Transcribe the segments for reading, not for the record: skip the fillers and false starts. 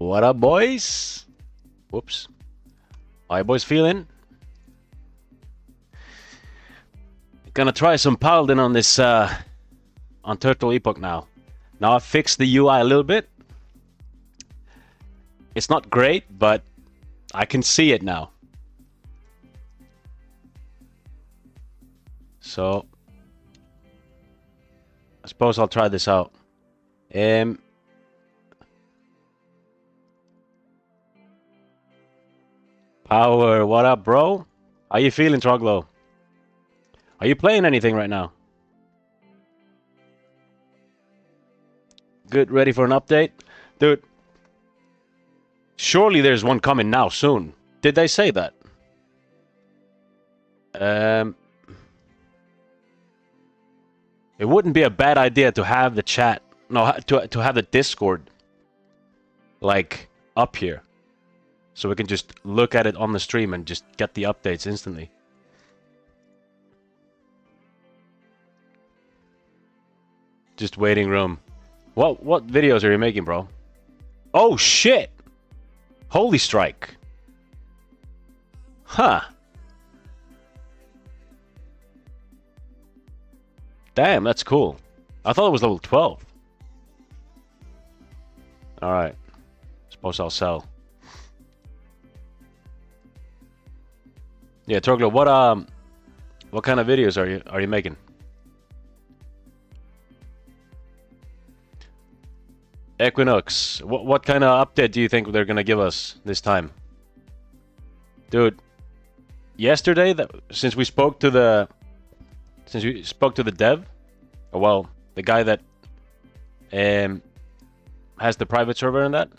What up, boys? Whoops. How you boys feeling? Gonna try some Paladin on this on Project Epoch now. Now I've fixed the UI a little bit. It's not great, but I can see it now. So I suppose I'll try this out. Power, what up, bro? How you feeling, Troglo? Are you playing anything right now? Good, ready for an update? Dude, surely there's one coming now soon. Did they say that? It wouldn't be a bad idea to have the chat, no, to have the Discord, like, up here. So we can just look at it on the stream and just get the updates instantly. Just waiting room. What videos are you making, bro? Oh shit! Holy strike. Huh. Damn, that's cool. I thought it was level 12. Alright. Suppose I'll sell. Yeah, Troglo, what kind of videos are you making? Equinox, what kind of update do you think they're gonna give us this time? Dude, yesterday, since we spoke to the dev, or well, the guy that has the private server and that,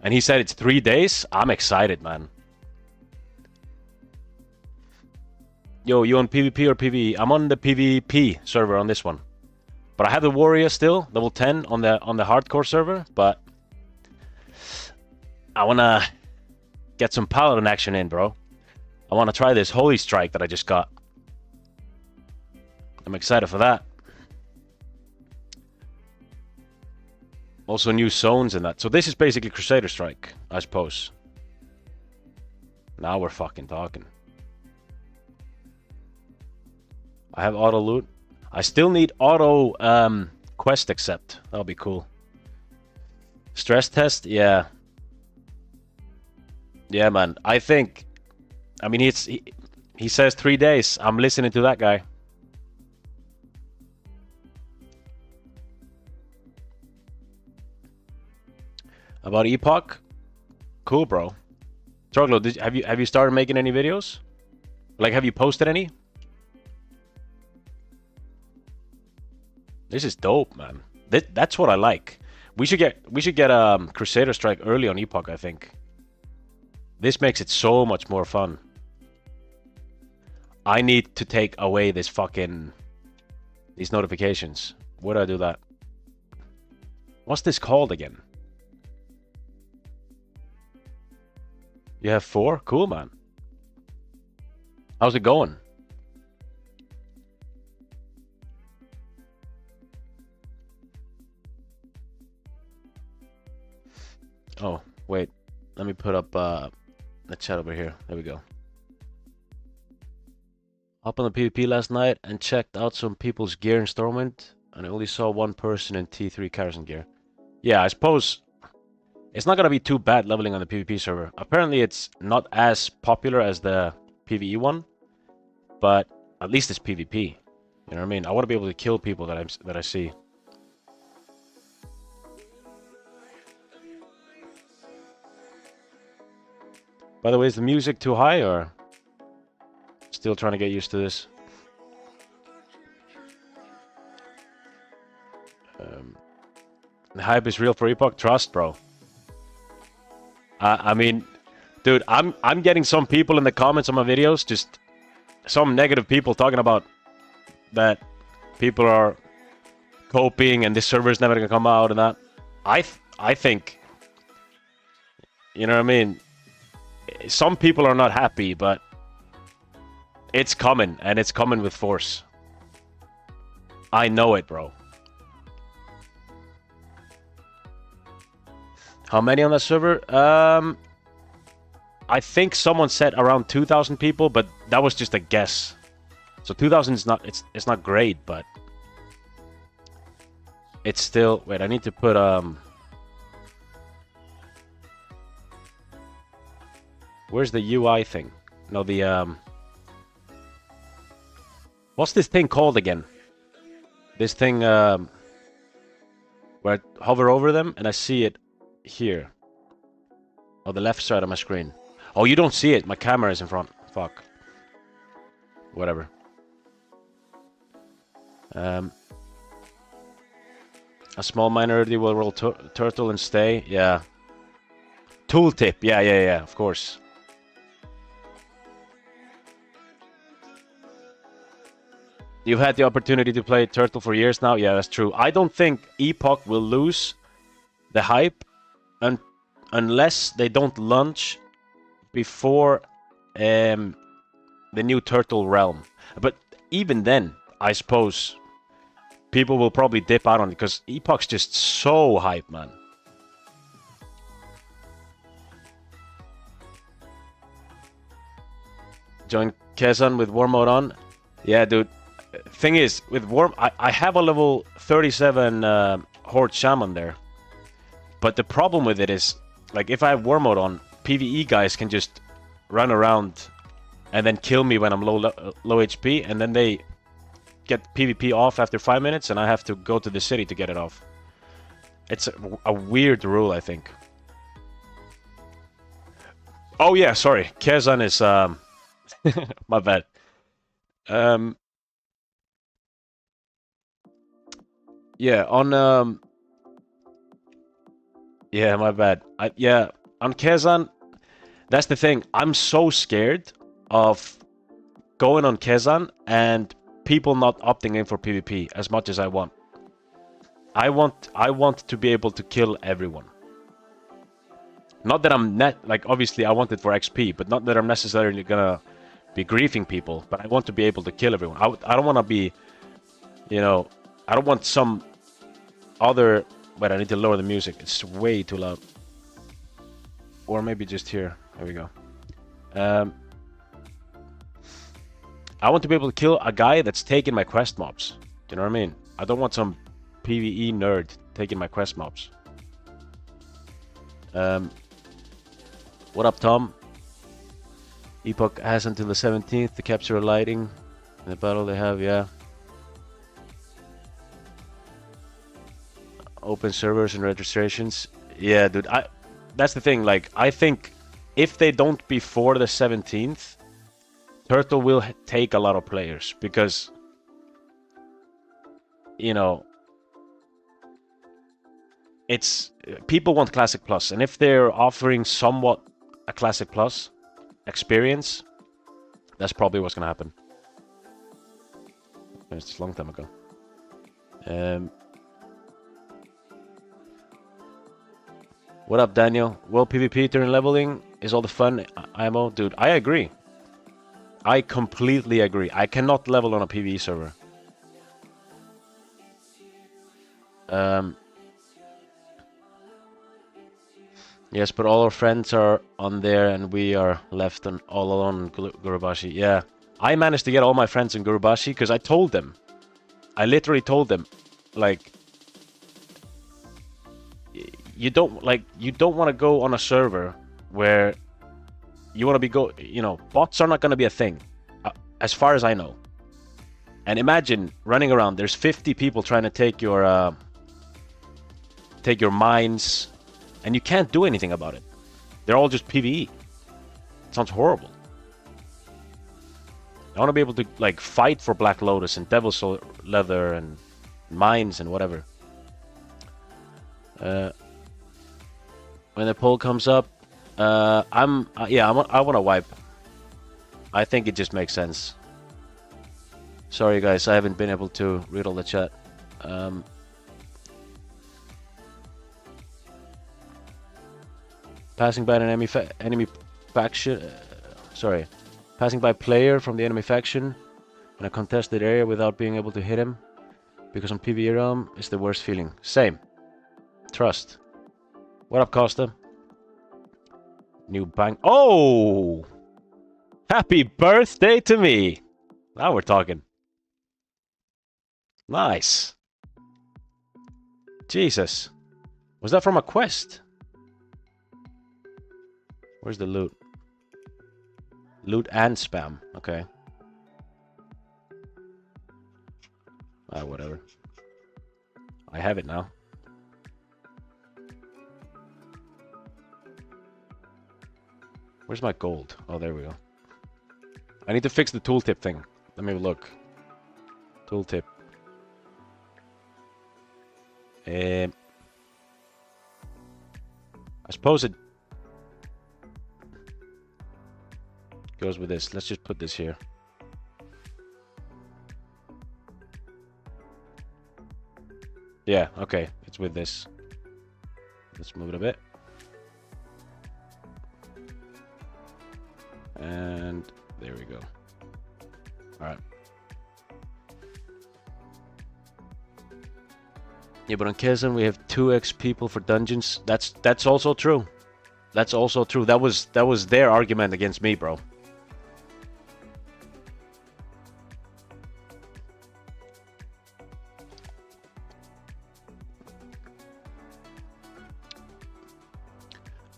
and he said it's 3 days. I'm excited, man. Yo, you on PvP or PvE? I'm on the PvP server on this one. But I have the warrior still, level 10 on the hardcore server, but I wanna get some paladin action in, bro. I wanna try this holy strike that I just got. I'm excited for that. Also new zones and that. So this is basically Crusader Strike, I suppose. Now we're fucking talking. I have auto loot. I still need auto quest accept. That'll be cool. Stress test, yeah. Yeah, man. I think. I mean, he says 3 days. I'm listening to that guy. About Epoch, cool, bro. Troglo, have you started making any videos? Like, have you posted any? This is dope, man. That's what I like. We should get Crusader Strike early on Epoch, I think. This makes it so much more fun. I need to take away these notifications. Where do I do that? What's this called again? You have 4? Cool, man. How's it going? Oh, wait. Let me put up the chat over here. There we go. Up on the PvP last night and checked out some people's gear in Stormwind, and I only saw one person in T3 Carson gear. Yeah, I suppose it's not gonna be too bad leveling on the PvP server. Apparently it's not as popular as the PvE one, but at least it's PvP. You know what I mean? I want to be able to kill people that I see. By the way, is the music too high or still trying to get used to this? The hype is real for Epoch. Trust, bro. I mean, dude, I'm getting some people in the comments on my videos, just some negative people talking about that people are coping and this server is never gonna come out and that. I think, you know what I mean? Some people are not happy, but it's coming, and it's coming with force. I know it, bro. How many on that server? I think someone said around 2,000 people, but that was just a guess. So 2,000 is not it's not great, but it's still. Wait, I need to put Where's the UI thing? No, the what's this thing called again? This thing where I hover over them and I see it here. On the left side of my screen. Oh, you don't see it. My camera is in front. Fuck. Whatever. A small minority will roll turtle and stay. Yeah. Tooltip. Yeah. Of course. You've had the opportunity to play Turtle for years now. Yeah, that's true. I don't think Epoch will lose the hype unless they don't launch before the new Turtle realm. But even then, I suppose people will probably dip out on it because Epoch's just so hype, man. Join Kezan with war mode on. Yeah, dude. Thing is, with war, I have a level 37 Horde Shaman there. But the problem with it is, like, if I have war mode on, PvE guys can just run around and then kill me when I'm low HP, and then they get PvP off after 5 minutes, and I have to go to the city to get it off. It's a weird rule, I think. Oh yeah, sorry. Kezan is my bad. Yeah, on yeah, my bad. Yeah, on Kezan, that's the thing. I'm so scared of going on Kezan and people not opting in for PvP as much as I want. I want to be able to kill everyone. Not that I'm like, obviously I want it for XP, but not that I'm necessarily gonna be griefing people, but I want to be able to kill everyone. I don't want to be, you know, I don't want some other. Wait, I need to lower the music. It's way too loud. Or maybe just here. There we go. I want to be able to kill a guy that's taking my quest mobs. Do you know what I mean? I don't want some PvE nerd taking my quest mobs. What up, Tom? Epoch has until the 17th to capture a lighting in the battle they have, yeah. Open servers and registrations. Yeah, dude, that's the thing. Like, I think if they don't before the 17th, Turtle will take a lot of players because, you know, it's people want Classic Plus, and if they're offering somewhat a Classic Plus experience, that's probably what's gonna happen. It's a long time ago. What up, Daniel? Well, PvP during leveling is all the fun, IMO. Dude, I agree. I completely agree. I cannot level on a PvE server. Yes, but all our friends are on there and we are left all alone in Gurubashi. Yeah, I managed to get all my friends in Gurubashi because I told them. I literally told them, like, you don't want to go on a server where you want to you know, bots are not going to be a thing, as far as I know. And imagine running around. There's 50 people trying to take your mines, and you can't do anything about it. They're all just PvE. It sounds horrible. I want to be able to, like, fight for Black Lotus and Devil Soul Leather and mines and whatever. When the poll comes up, I want to wipe. I think it just makes sense. Sorry guys, I haven't been able to read all the chat. Passing by an enemy faction. Passing by player from the enemy faction in a contested area without being able to hit him, because on PvE realm is the worst feeling. Same. Trust. What up, Costa? New bank. Oh! Happy birthday to me! Now we're talking. Nice. Jesus. Was that from a quest? Where's the loot? Loot and spam. Okay. Ah, whatever. I have it now. Where's my gold? Oh, there we go. I need to fix the tooltip thing. Let me look. Tooltip. I suppose it goes with this. Let's just put this here. Yeah, okay. It's with this. Let's move it a bit. And there we go. Alright. Yeah, but on Kazan we have 2x people for dungeons. That's also true. That's also true. That was their argument against me, bro.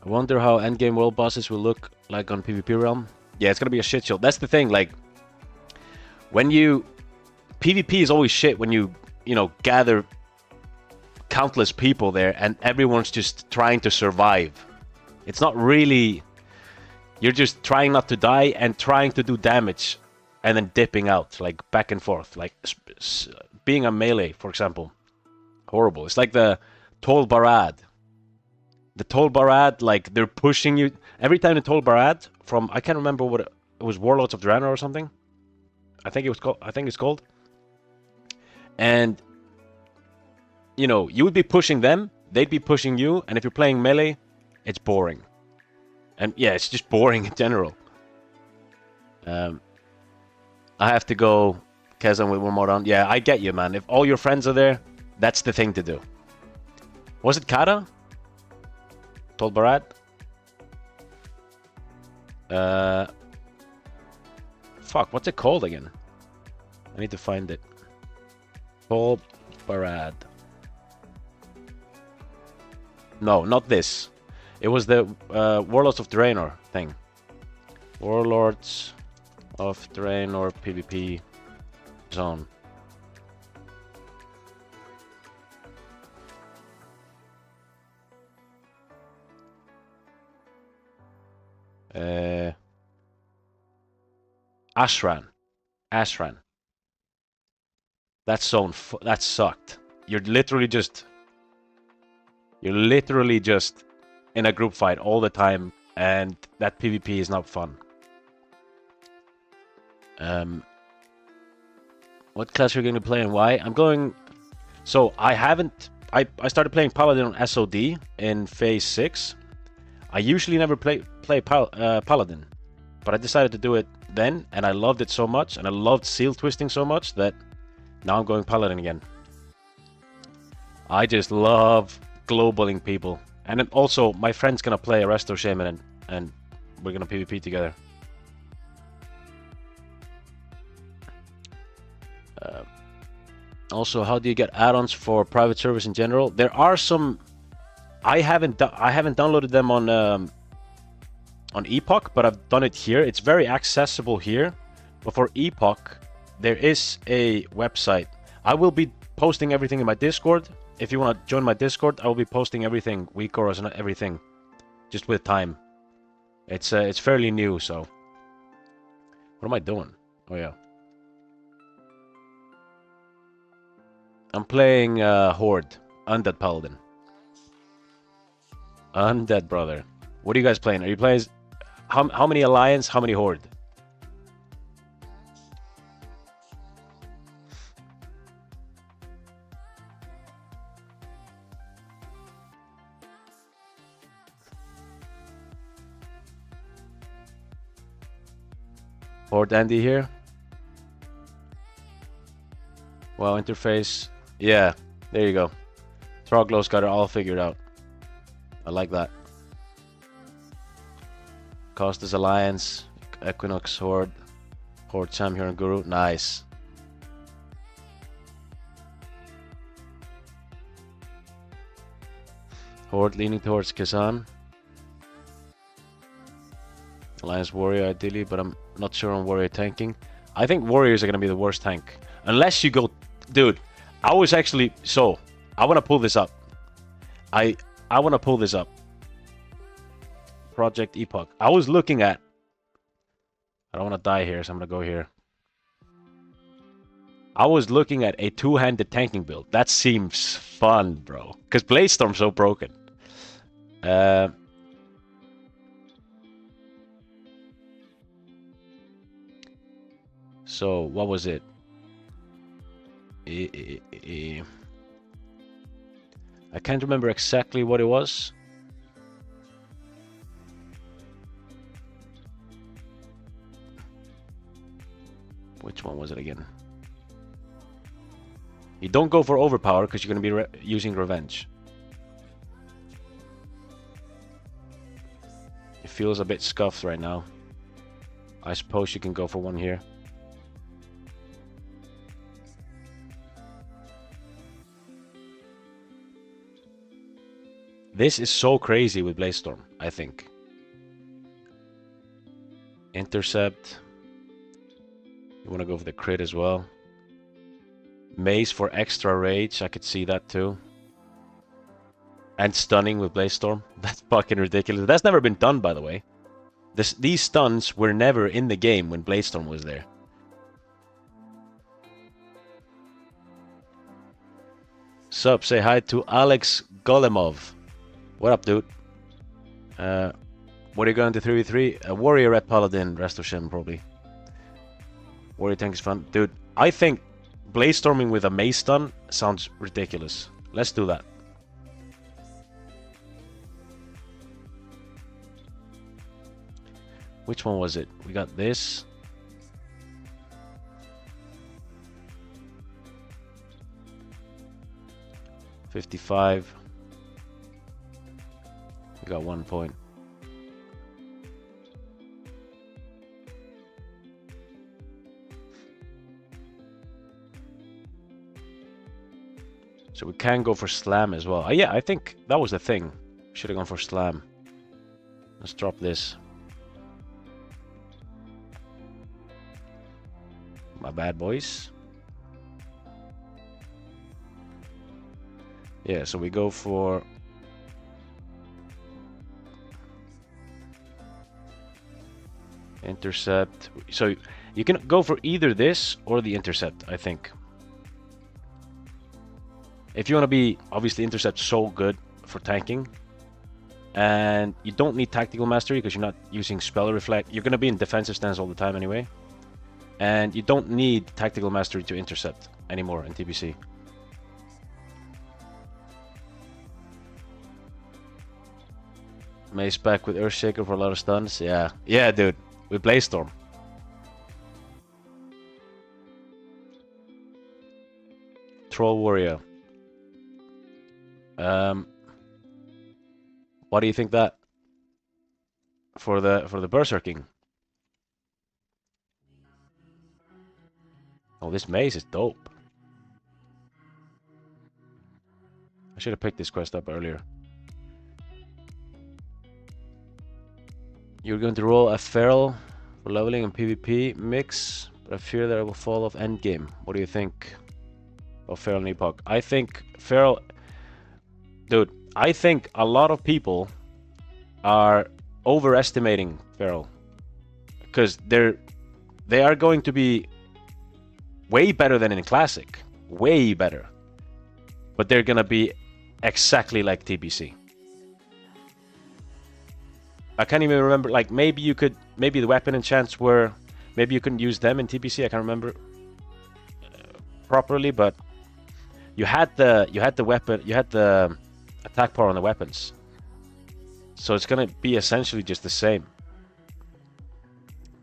I wonder how endgame world bosses will look like on PvP realm. Yeah, it's gonna be a shit show. That's the thing, like when you PvP is always shit when you know, gather countless people there and everyone's just trying to survive. It's not really, you're just trying not to die and trying to do damage and then dipping out, like back and forth, like being a melee, for example. Horrible. It's like the Tol Barad. The Tol Barad, like they're pushing you every time. The Tol Barad from, I can't remember what it was, Warlords of Draenor or something. I think it's called. And you know, you would be pushing them, they'd be pushing you, and if you're playing melee, it's boring. And yeah, it's just boring in general. I have to go Kazan with one more round. Yeah, I get you, man. If all your friends are there, that's the thing to do. Was it Kara? Tol Barad? Fuck, what's it called again? I need to find it. Tol Barad. No, not this. It was the Warlords of Draenor thing. Warlords of Draenor PvP zone. Ashran. That zone, that sucked. You're literally just in a group fight all the time, and that PvP is not fun. What class are you going to play and why? I'm going... So, I started playing Paladin on SOD in Phase 6. I usually never play Paladin, but I decided to do it then, and I loved it so much, and I loved seal twisting so much that now I'm going Paladin again. I just love globaling people. And then also, my friend's gonna play a resto shaman and we're gonna PvP together. Also, how do you get add-ons for private service in general? There are some. I haven't downloaded them on Epoch, but I've done it here. It's very accessible here. But for Epoch, there is a website. I will be posting everything in my Discord. If you want to join my Discord, I will be posting everything, week or everything, just with time. It's fairly new, so. What am I doing? Oh yeah. I'm playing Horde, Undead Paladin. Undead, brother. What are you guys playing? Are you playing... How many Alliance, how many Horde? Horde Andy here. Wow, interface. Yeah, there you go. Troglow's got it all figured out. I like that. Costas Alliance, Equinox Horde, Horde Champion and Guru. Nice. Horde leaning towards Kazan. Alliance Warrior ideally, but I'm not sure on Warrior tanking. I think Warriors are going to be the worst tank. Unless you go... Dude, I was actually... So, I want to pull this up. I want to pull this up. Project Epoch. I was looking at... I don't want to die here, so I'm going to go here. I was looking at a two-handed tanking build. That seems fun, bro. Because Bladestorm's so broken. So, what was it? I can't remember exactly what it was. Which one was it again? You don't go for overpower because you're going to be using revenge. It feels a bit scuffed right now. I suppose you can go for one here. This is so crazy with Bladestorm, I think. Intercept. You want to go for the crit as well. Mace for extra rage, I could see that too. And stunning with Bladestorm. That's fucking ridiculous. That's never been done, by the way. These stuns were never in the game when Bladestorm was there. Sup, say hi to Alex Golemov. What up, dude? What are you going to 3v3? A Warrior at Paladin, rest of Shem probably. Warrior tank is fun. Dude, I think Bladestorming with a mace stun sounds ridiculous. Let's do that. Which one was it? We got this. $55. We got 1 point. So we can go for slam as well. Yeah, I think that was the thing. Should have gone for slam. Let's drop this. My bad, boys. Yeah, so we go for... intercept. So you can go for either this or the intercept, I think. If you want to be, obviously, intercept so good for tanking. And you don't need tactical mastery because you're not using spell reflect. You're going to be in defensive stance all the time anyway. And you don't need tactical mastery to intercept anymore in TBC. Mace back with Earthshaker for a lot of stuns. Yeah. Yeah, dude. With Bladestorm. Troll Warrior. What do you think that for the berserking? Oh, this maze is dope. I should have picked this quest up earlier. You're going to roll a feral for leveling and PvP mix, but I fear that I will fall off endgame. What do you think of feral and epoch? I think feral... Dude, I think a lot of people are overestimating feral. Because they are going to be way better than in Classic. Way better. But they're going to be exactly like TBC. I can't even remember, like, maybe the weapon enchants were, maybe you couldn't use them in TBC, I can't remember properly, but you had the weapon, you had the attack power on the weapons. So it's gonna be essentially just the same.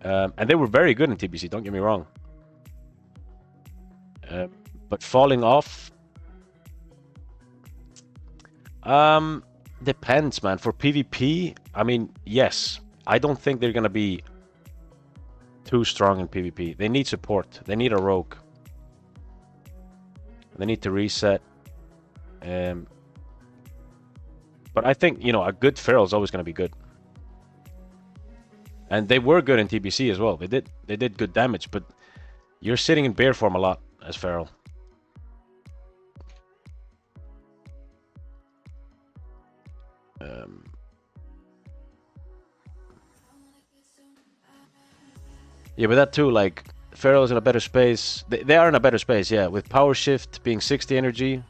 And they were very good in TBC, don't get me wrong. But falling off, Depends, man. For PvP, I mean, yes. I don't think they're gonna be too strong in PvP. They need support. They need a rogue. They need to reset. But I think, you know, a good feral is always gonna be good. And they were good in TBC as well. They did good damage, but you're sitting in bear form a lot as feral. Yeah, but that too, like, feral is in a better space. They are in a better space, yeah, with power shift being 60 energy,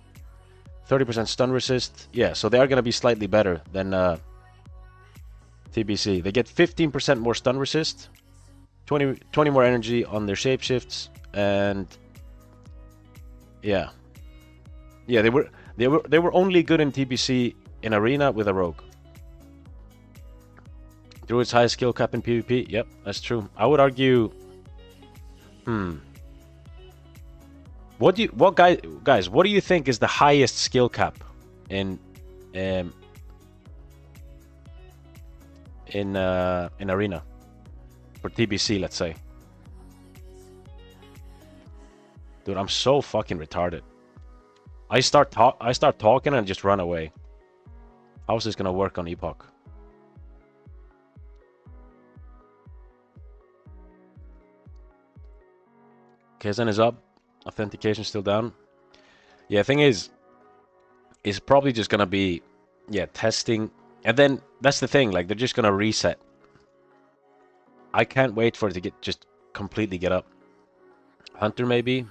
30% stun resist. Yeah, so they are gonna be slightly better than TBC. They get 15% more stun resist, 20 more energy on their shapeshifts, and yeah, they were only good in TBC in arena with a rogue. Druid's highest skill cap in PvP. Yep, that's true. I would argue. Guys? What do you think is the highest skill cap in arena for TBC? Let's say. Dude, I'm so fucking retarded. I start talking and just run away. How's this gonna work on Epoch? Kazan is up. Authentication still down. Yeah, thing is, it's probably just gonna be, yeah, testing, and then that's the thing. Like, they're just gonna reset. I can't wait for it to just completely get up. Hunter maybe.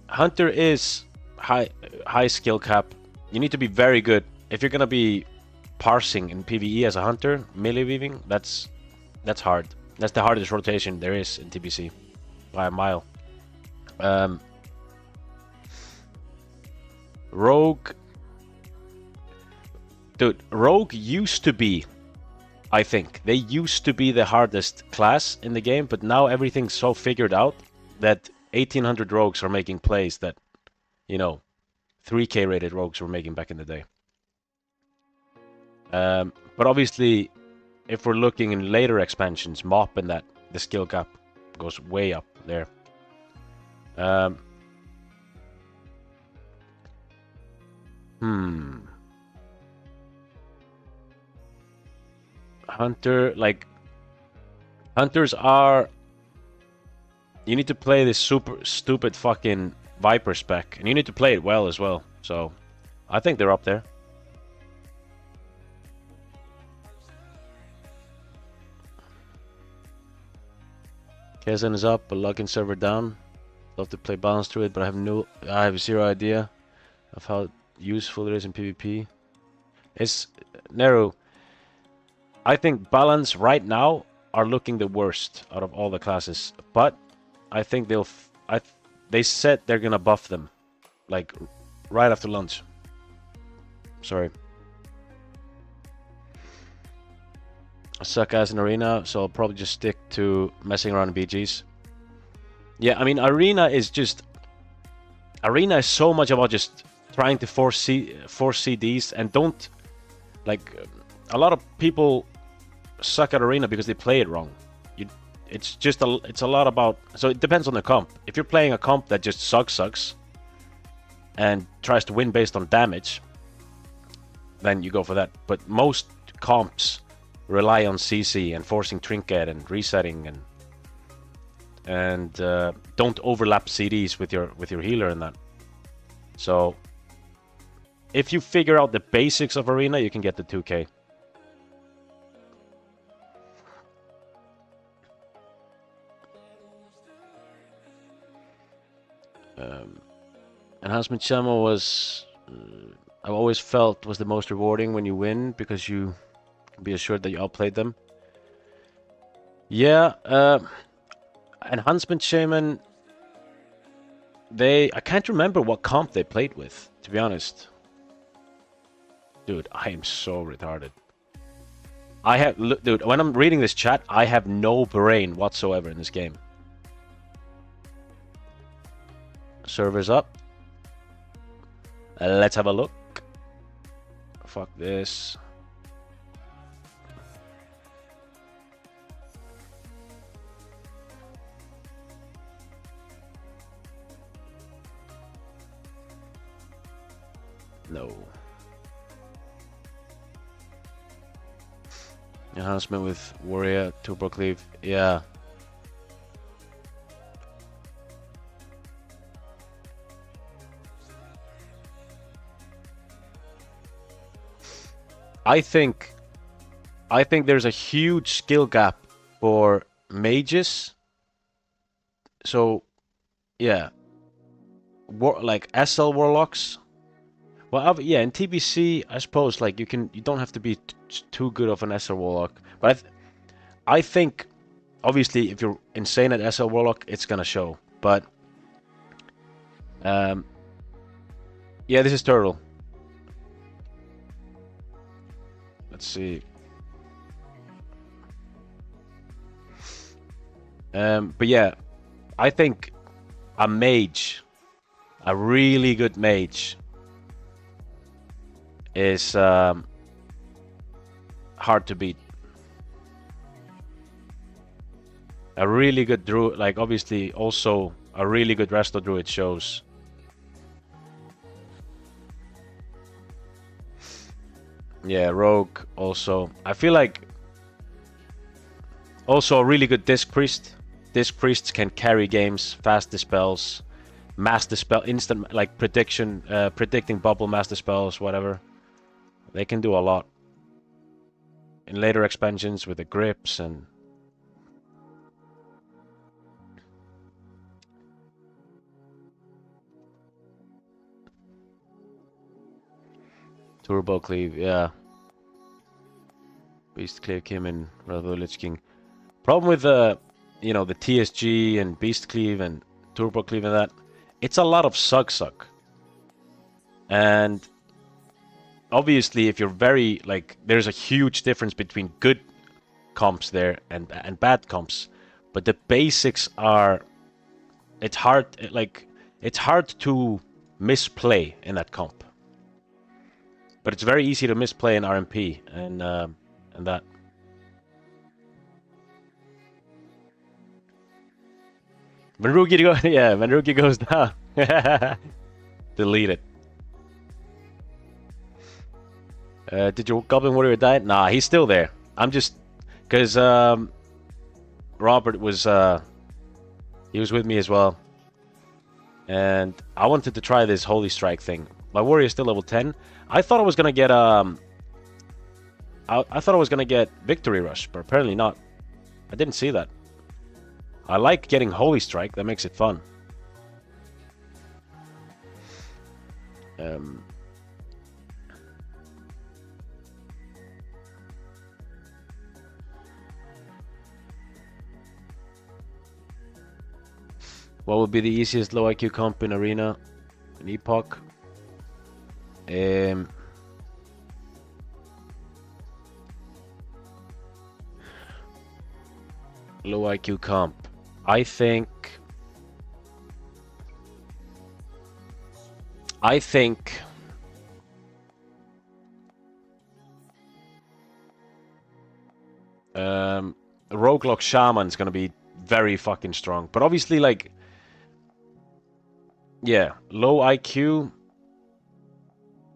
Hunter is high skill cap. You need to be very good if you're gonna be parsing in PvE as a hunter. Melee weaving, that's hard. That's the hardest rotation there is in TBC by a mile. Rogue, dude, Rogue used to be, I think they used to be the hardest class in the game, but now everything's so figured out that 1800 rogues are making plays that, you know, 3k rated rogues were making back in the day. But obviously, if we're looking in later expansions, MOP and that, the skill gap goes way up there. Hunter, like, hunters are... You need to play this super stupid fucking Viper spec, and you need to play it well as well. So, I think they're up there. Kazan is up, but login server down. Love to play balance through it, but I have zero idea of how useful it is in PvP. It's Neru. I think balance right now are looking the worst out of all the classes, but I think they said they're gonna buff them, like right after lunch. Sorry. I suck ass in arena, so I'll probably just stick to messing around in BGs. Yeah, I mean, arena is so much about just trying to force CDs, and don't, like, a lot of people suck at arena because they play it wrong. It's a lot about, so it depends on the comp. If you're playing a comp that just sucks and tries to win based on damage, then you go for that. But most comps rely on CC and forcing trinket and resetting and don't overlap CDs with your healer and that. So if you figure out the basics of arena, you can get the 2k. Enhancement Shaman was, I've always felt, was the most rewarding when you win, because you can be assured that you outplayed them. Yeah, Enhancement Shaman, I can't remember what comp they played with, to be honest. Dude, I am so retarded. Dude, when I'm reading this chat, I have no brain whatsoever in this game. Servers up. Let's have a look. Fuck this. No. Enhancement with warrior, turbo cleave. Yeah. I think there's a huge skill gap for mages. So, yeah, like SL warlocks. Well, yeah, in TBC, I suppose like you don't have to be too good of an SL warlock. But I think obviously if you're insane at SL warlock, it's gonna show. But yeah, this is turtle. Let's see. But yeah, I think a mage, a really good mage, is hard to beat. A really good druid, like obviously also a really good resto druid shows. Yeah, rogue also. I feel like also a really good disc priest. Disc priests can carry games, fast dispels, mass dispel, instant like predicting bubble mass dispels, whatever. They can do a lot in later expansions with the grips and turbo cleave. Yeah, beast cleave came in rather than Lich King. Problem with the TSG and beast cleave and turbo cleave and that, it's a lot of suck. And obviously, if you're very like, there's a huge difference between good comps there and bad comps, but the basics are. It's hard to misplay in that comp, but it's very easy to misplay in RMP and that. When Rookie goes down, delete it. Did your Goblin Warrior die? Nah, he's still there. I'm just... Because Robert was... he was with me as well. And I wanted to try this Holy Strike thing. My Warrior is still level 10. I thought I was going to get... I thought I was going to get Victory Rush, but apparently not. I didn't see that. I like getting Holy Strike. That makes it fun. What would be the easiest low IQ comp in Arena? In Epoch? Low IQ comp. I think Roguelock Shaman is gonna be very fucking strong. But obviously, like, yeah, low IQ.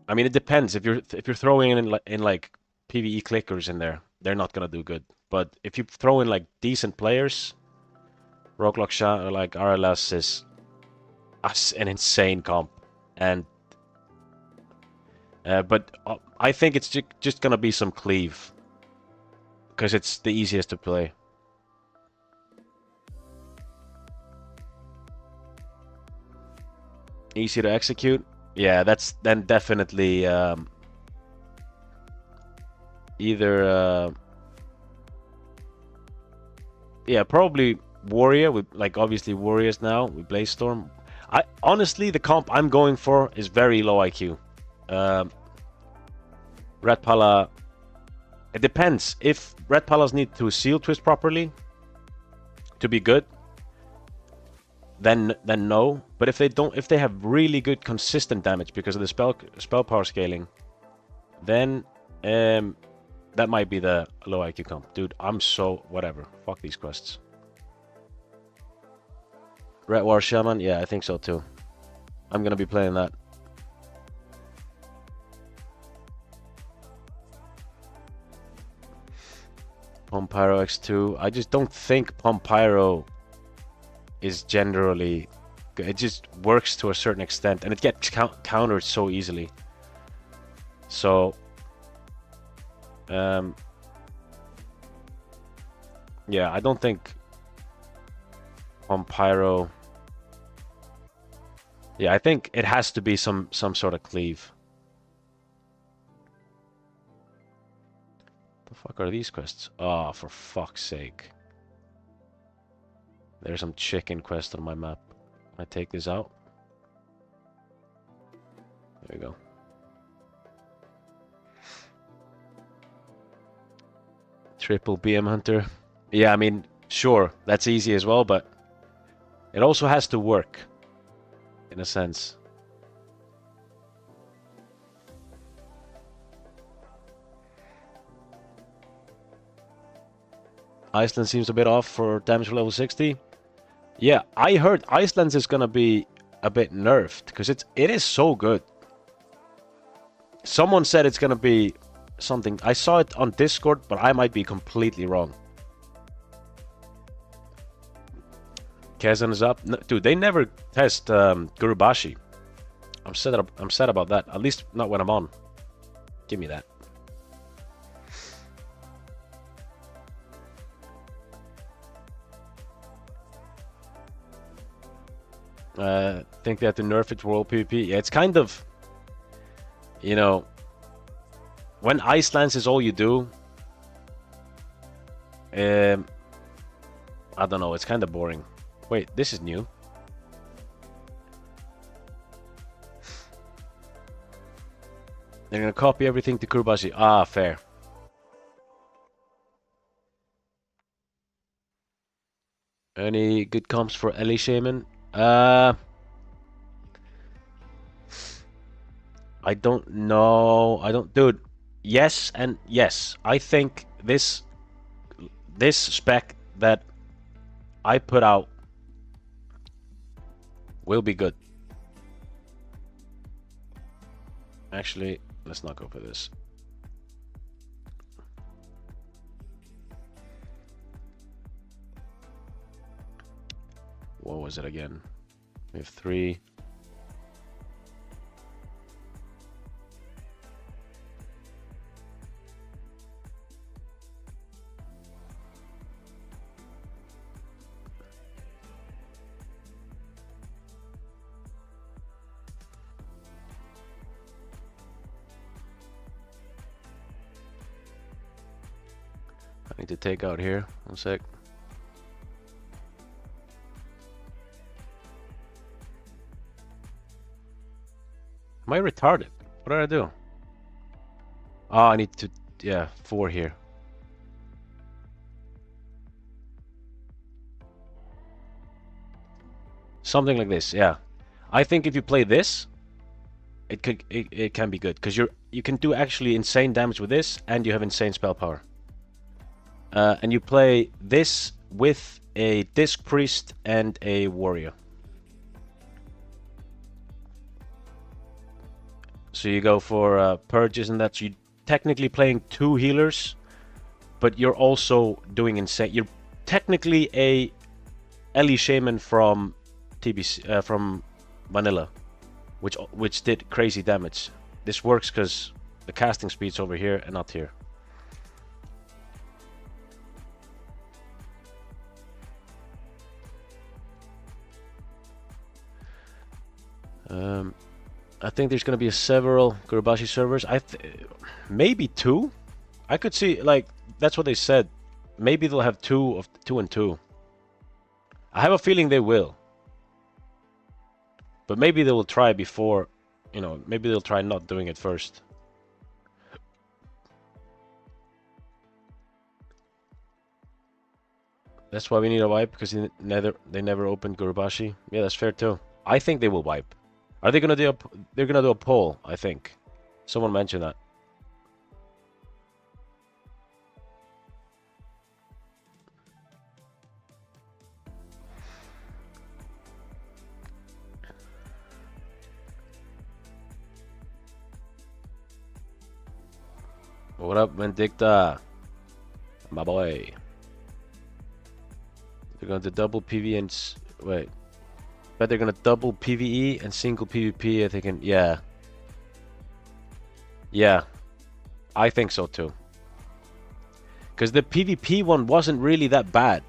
I mean, it depends. If you're throwing in like PvE clickers in there, they're not gonna do good. But if you throw in like decent players, Roguelock Shaman, like RLS is an insane comp. And but I think it's just gonna be some cleave because it's the easiest to play. Easy to execute. Yeah, that's then definitely either yeah, probably Warrior with like obviously Warriors now with Blaze Storm. I honestly the comp I'm going for is very low IQ. Red Pala. It depends if Red Palas need to seal twist properly to be good. then no. But if they have really good consistent damage because of the spell power scaling, then that might be the low IQ comp. Dude, I'm so whatever. Fuck these quests. Red War Shaman, yeah, I think so too. I'm gonna be playing that. Pompyro X2. I just don't think Pompyro is generally good. It just works to a certain extent, and it gets countered so easily. So, yeah, I don't think Pompyro. Yeah, I think it has to be some sort of cleave. The fuck are these quests? Oh, for fuck's sake. There's some chicken quest on my map. I take this out. There we go. Triple BM Hunter. Yeah, I mean, sure, that's easy as well, but it also has to work, in a sense. Iceland seems a bit off for damage for level 60. Yeah, I heard Iceland's is gonna be a bit nerfed because it is so good. Someone said it's gonna be something. I saw it on Discord, but I might be completely wrong. Kazan is up. No, dude, they never test Gurubashi. I'm sad about that. At least not when I'm on. Give me that. Think they have to nerf it for world PvP. Yeah, it's kind of, you know, when Ice Lance is all you do, I don't know, it's kind of boring. Wait, this is new. They're gonna copy everything to Kurubashi. Ah, fair. Any good comps for Ellie Shaman? I don't know. Dude. Yes and yes. I think this spec that I put out will be good. Actually, let's not go for this. What was it again? We have 3. I need to take out here. 1 sec. Am I retarded? What did I do? Oh, I need to, yeah, 4 here. Something like this, yeah. I think if you play this, it can be good because you can do actually insane damage with this, and you have insane spell power. And you play this with a Disc Priest and a Warrior. So you go for purges and that. So you're technically playing 2 healers, but you're also doing insane. You're technically a Ellie Shaman from TBC, from Vanilla, which did crazy damage. This works because the casting speed's over here and not here. I think there's gonna be several Gurubashi servers. Maybe 2. I could see, like, that's what they said. Maybe they'll have 2 of 2 and 2. I have a feeling they will. But maybe they will try before, you know, maybe they'll try not doing it first. That's why we need a wipe, because they never opened Gurubashi. Yeah, that's fair too. I think they will wipe. Are they gonna do they're gonna do a poll, I think. Someone mentioned that. What up, Vindicta? My boy. They're gonna do double PvE and wait. Bet they're gonna double PvE and single PvP. I think, yeah. Yeah, I think so too. Because the PvP one wasn't really that bad.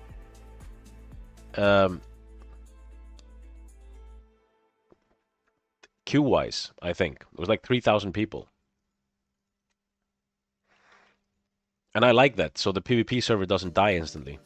Queue-wise, I think. It was like 3,000 people. And I like that, so the PvP server doesn't die instantly.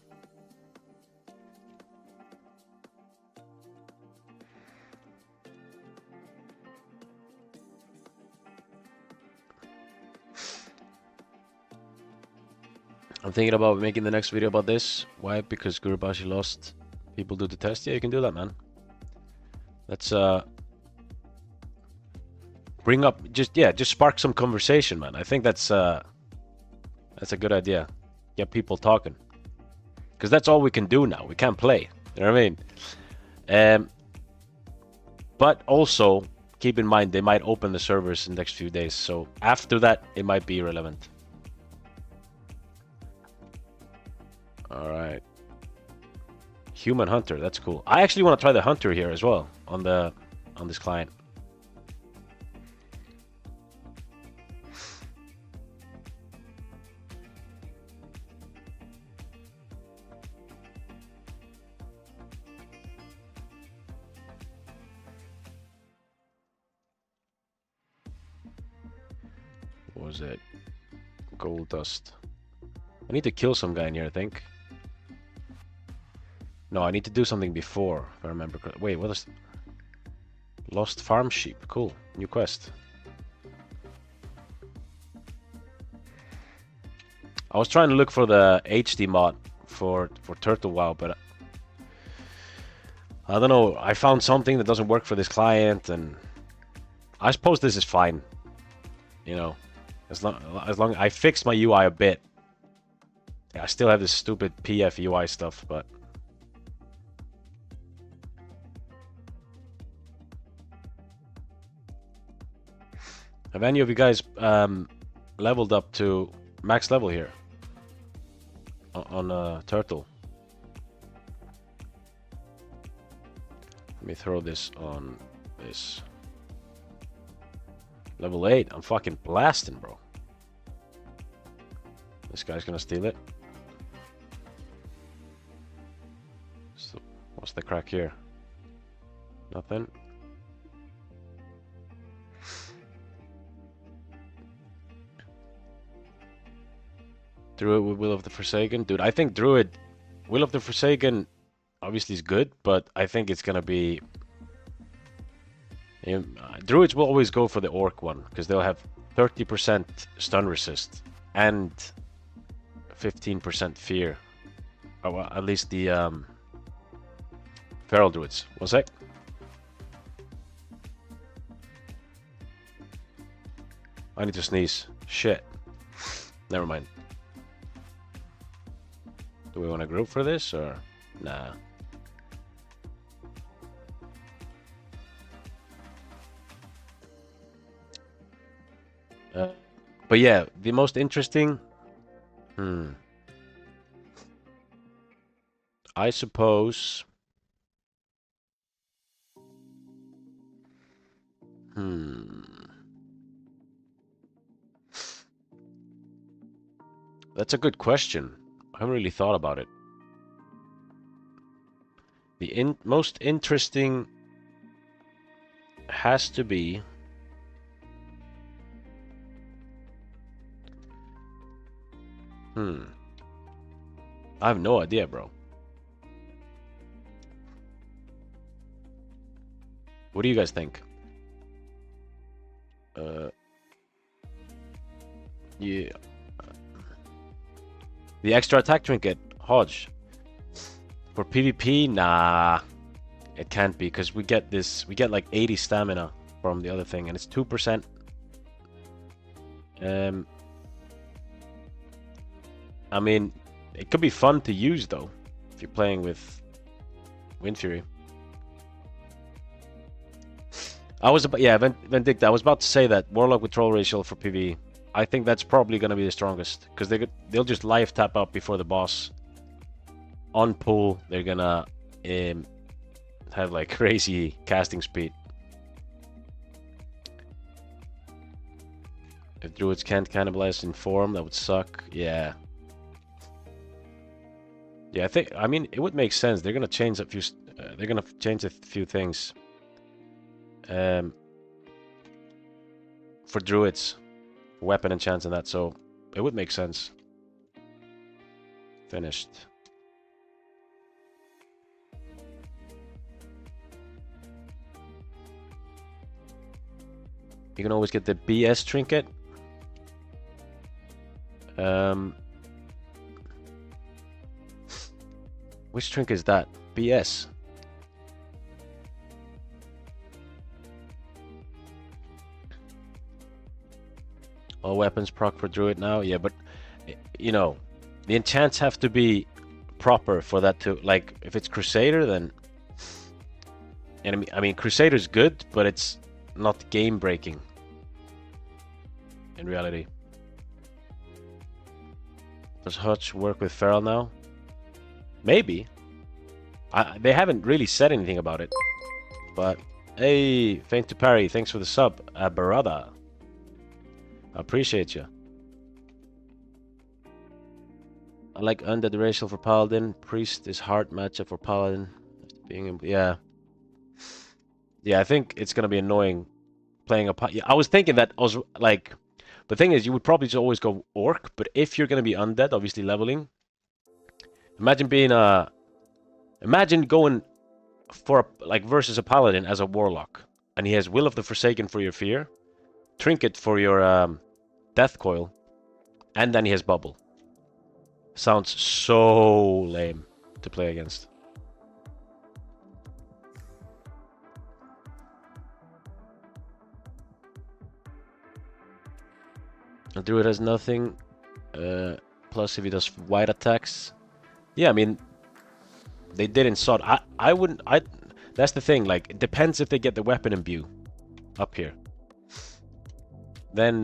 I'm thinking about making the next video about this. Why? Because Gurubashi lost. People do the test. Yeah, you can do that, man. Let's bring up, just spark some conversation, man. I think that's a good idea. Get people talking, because that's all we can do now. We can't play. You know what I mean? But also keep in mind they might open the servers in the next few days. So after that, it might be irrelevant. All right. Human hunter, that's cool. I actually want to try the hunter here as well on this client. What was it? Gold dust. I need to kill some guy in here, I think. No, I need to do something before, if I remember correctly. Wait, what is... Lost farm sheep. Cool. New quest. I was trying to look for the HD mod for Turtle WoW, but I don't know. I found something that doesn't work for this client, and I suppose this is fine. You know, as long I fixed my UI a bit. Yeah, I still have this stupid PF UI stuff, but have any of you guys leveled up to max level here on Turtle? Let me throw this on this. Level 8. I'm fucking blasting, bro. This guy's gonna steal it. So, what's the crack here? Nothing. Druid with Will of the Forsaken. Dude, I think Druid... Will of the Forsaken obviously is good, but I think it's gonna be... Druids will always go for the Orc one, because they'll have 30% stun resist and 15% fear. Oh, well, at least the Feral Druids. One sec. I need to sneeze. Shit. Never mind. Do we want to group for this, or... Nah. But yeah, the most interesting... I suppose... That's a good question. I haven't really thought about it. The most interesting has to be... I have no idea, bro. What do you guys think? Yeah. The extra attack trinket, Hodge. For PvP, nah, it can't be because we get like 80 stamina from the other thing, and it's 2%. I mean, it could be fun to use though if you're playing with Wind Fury. I was about, yeah, Vendicta. I was about to say that Warlock with Troll Racial for PvE. I think that's probably gonna be the strongest because they'll just life tap up before the boss. On pull, they're gonna have like crazy casting speed. If druids can't cannibalize in form, that would suck. Yeah. Yeah, I mean, it would make sense. They're gonna change a few. They're gonna change a few things. For druids, weapon enchants and that, so it would make sense. Finished. You can always get the BS trinket. Which trinket is that? BS. All weapons proc for druid now. Yeah, but you know, the enchants have to be proper for that to, like, if it's Crusader, then, and I mean Crusader's good, but it's not game breaking in reality. Does Hutch work with Feral now? Maybe. They haven't really said anything about it. But hey, Faint to Parry, thanks for the sub, Barada. I appreciate you. I like Undead Racial for Paladin. Priest is hard matchup for Paladin. Yeah. Yeah, I think it's gonna be annoying playing a. Yeah, I was thinking that. I was like, the thing is, you would probably just always go Orc, but if you're gonna be Undead, obviously leveling. Imagine being a. Imagine going for versus a Paladin as a Warlock, and he has Will of the Forsaken for your fear, Trinket for your Death Coil, and then he has Bubble. Sounds so lame to play against. A druid has nothing. Plus, if he does wide attacks, yeah, I mean, they did in Sod. I wouldn't. That's the thing. Like, it depends if they get the weapon imbue up here. Then,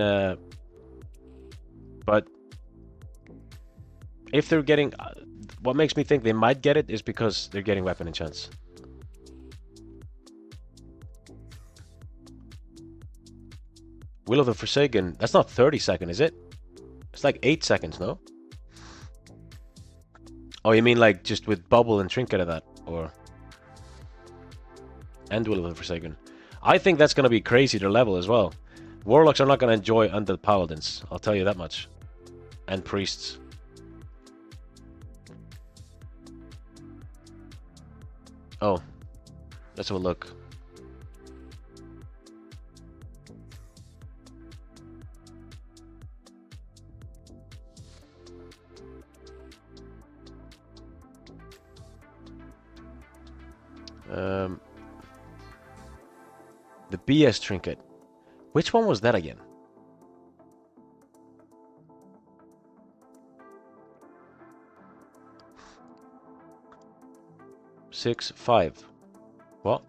but if they're getting, what makes me think they might get it is because they're getting weapon enchants. Will of the Forsaken, that's not 30 seconds, is it? It's like 8 seconds, no? Oh, you mean like just with Bubble and Trinket of that? Or... And Will of the Forsaken. I think that's going to be crazy to level as well. Warlocks are not going to enjoy Undead Paladins, I'll tell you that much. And Priests. Oh, let's have a look. The BS trinket. Which one was that again? Six, 5. What?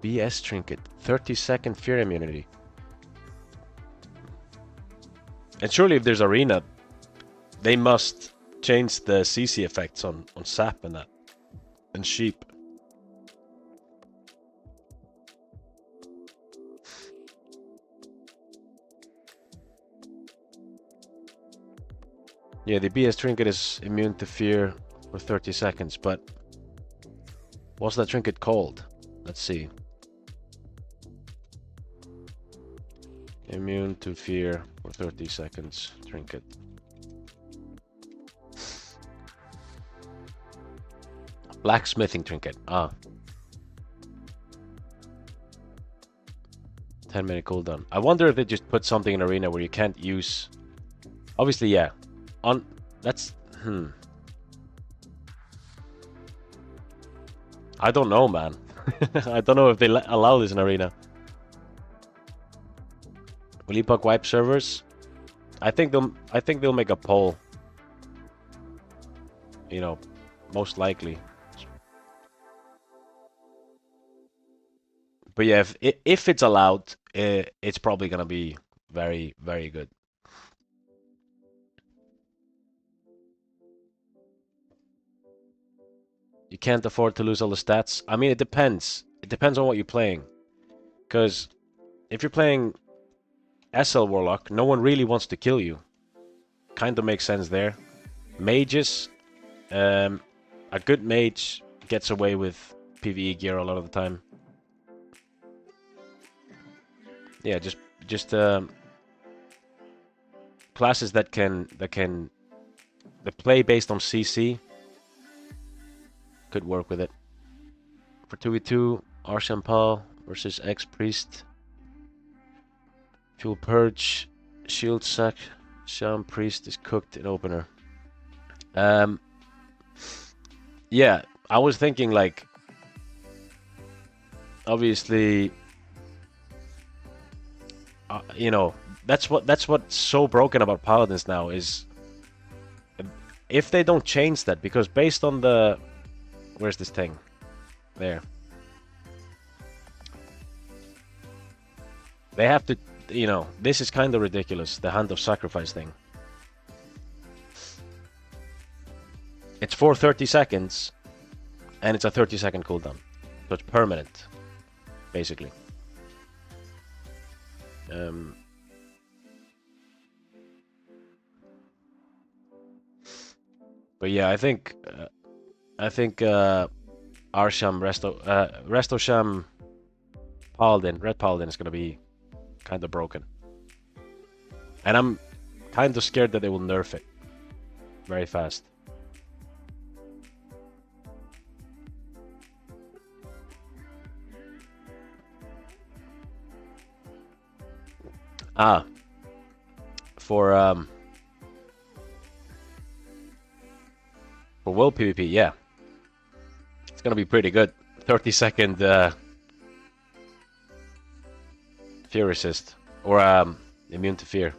BS trinket. 30-second fear immunity. And surely if there's arena, they must change the CC effects on sap and that. And sheep. Yeah, the BS trinket is immune to fear for 30 seconds, but what's that trinket called? Let's see. Immune to fear for 30 seconds trinket. Blacksmithing trinket. Ah. 10-minute cooldown. I wonder if they just put something in arena where you can't use. Obviously, yeah. On that's I don't know, man. I don't know if they allow this in arena. Will Epoch wipe servers? I think they'll make a poll. You know, most likely. But yeah, if it's allowed, it's probably gonna be very, very good. You can't afford to lose all the stats. I mean, it depends. It depends on what you're playing. Because if you're playing SL Warlock, no one really wants to kill you. Kind of makes sense there. Mages, a good mage gets away with PvE gear a lot of the time. Yeah, just classes that play based on CC could work with it. For 2v2, Arshampal versus X-Priest. Fuel Purge, Shield Sack, Shaman Priest is cooked in opener. Yeah, I was thinking like, obviously, you know, that's what's so broken about Paladins now is if they don't change that, because based on the, where's this thing? There. They have to, you know, this is kind of ridiculous, the Hand of Sacrifice thing. It's for 30 seconds, and it's a 30-second cooldown. So it's permanent, basically. But yeah, I think Arsham, Resto Sham, Paladin, Red Paladin is gonna be kind of broken, and I'm kind of scared that they will nerf it very fast. For WoW PvP, yeah, it's gonna be pretty good. 30-second fear resist, or immune to fear.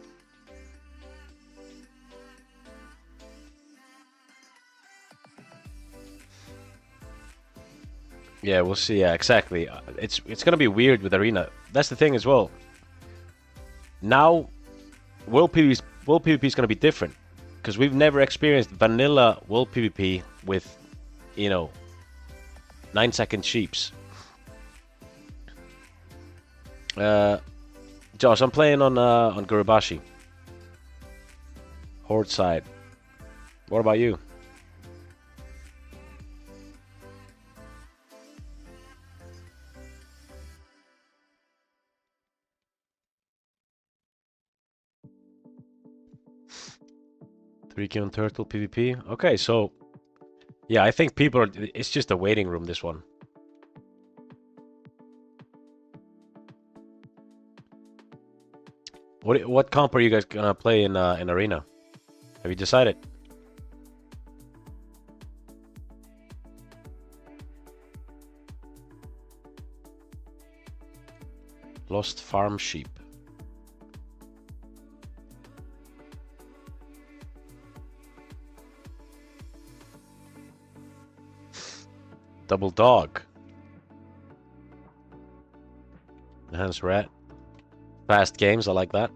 Yeah, we'll see. Yeah, exactly. It's gonna be weird with arena. That's the thing as well. Now, World PvP is gonna be different because we've never experienced vanilla World PvP with, you know, 9-second sheeps. Josh, I'm playing on Gurubashi. Horde side. What about you? Three on Turtle PvP. Okay, so yeah, I think people are. It's just a waiting room. This one. What comp are you guys gonna play in arena? Have you decided? Lost farm sheep. Double dog. Enhanced rat. Fast games, I like that.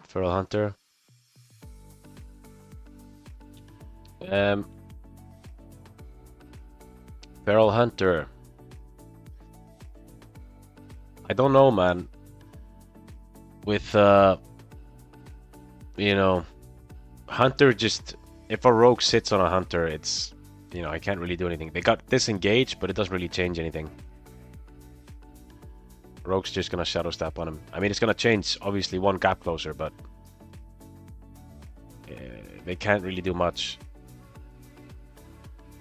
Feral Hunter. Feral Hunter. I don't know, man. With you know, Hunter just, if a rogue sits on a Hunter, it's, you know, I can't really do anything. They got disengaged, but it doesn't really change anything. Rogue's just gonna shadow step on him. I mean, it's gonna change obviously one gap closer, but they can't really do much.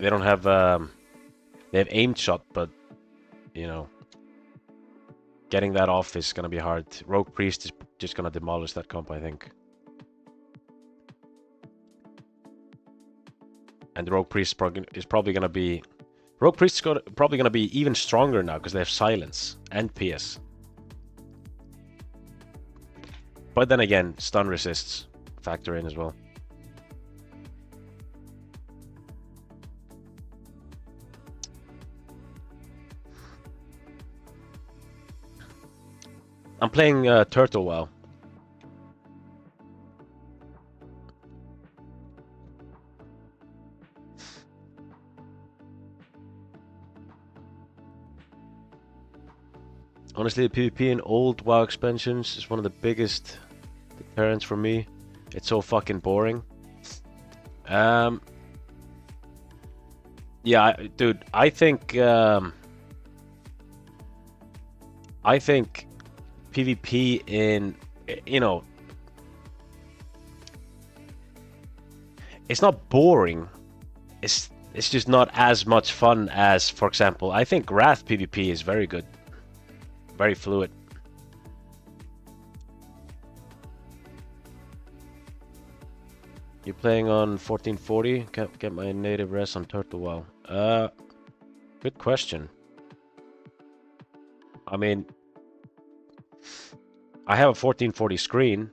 They don't have they have aimed shot, but you know, getting that off is gonna be hard. Rogue Priest is just gonna demolish that comp, I think. And Rogue Priest is probably gonna be... Rogue Priest is probably gonna be even stronger now because they have silence and PS. But then again, stun resists factor in as well. I'm playing Turtle WoW. Honestly, the PvP in old WoW expansions is one of the biggest deterrents for me. It's so fucking boring. Yeah, dude, I think PvP in, you know, it's not boring. It's just not as much fun as, for example, I think Wrath PvP is very good. Very fluid. You playing on 1440? Can't get my native res on Turtle WoW. Good question. I mean, I have a 1440 screen.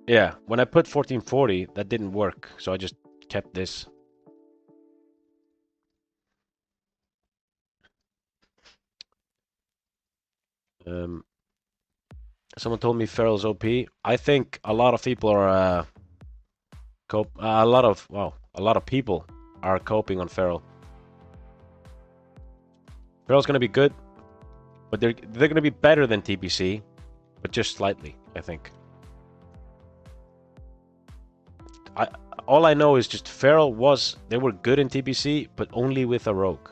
Yeah, when I put 1440, that didn't work, so I just kept this. Someone told me Feral's OP. I think a lot of people are a lot of people are coping on Feral. Feral's gonna be good, but they're gonna be better than TBC, but just slightly, I think. All I know is just Feral they were good in TBC, but only with a rogue.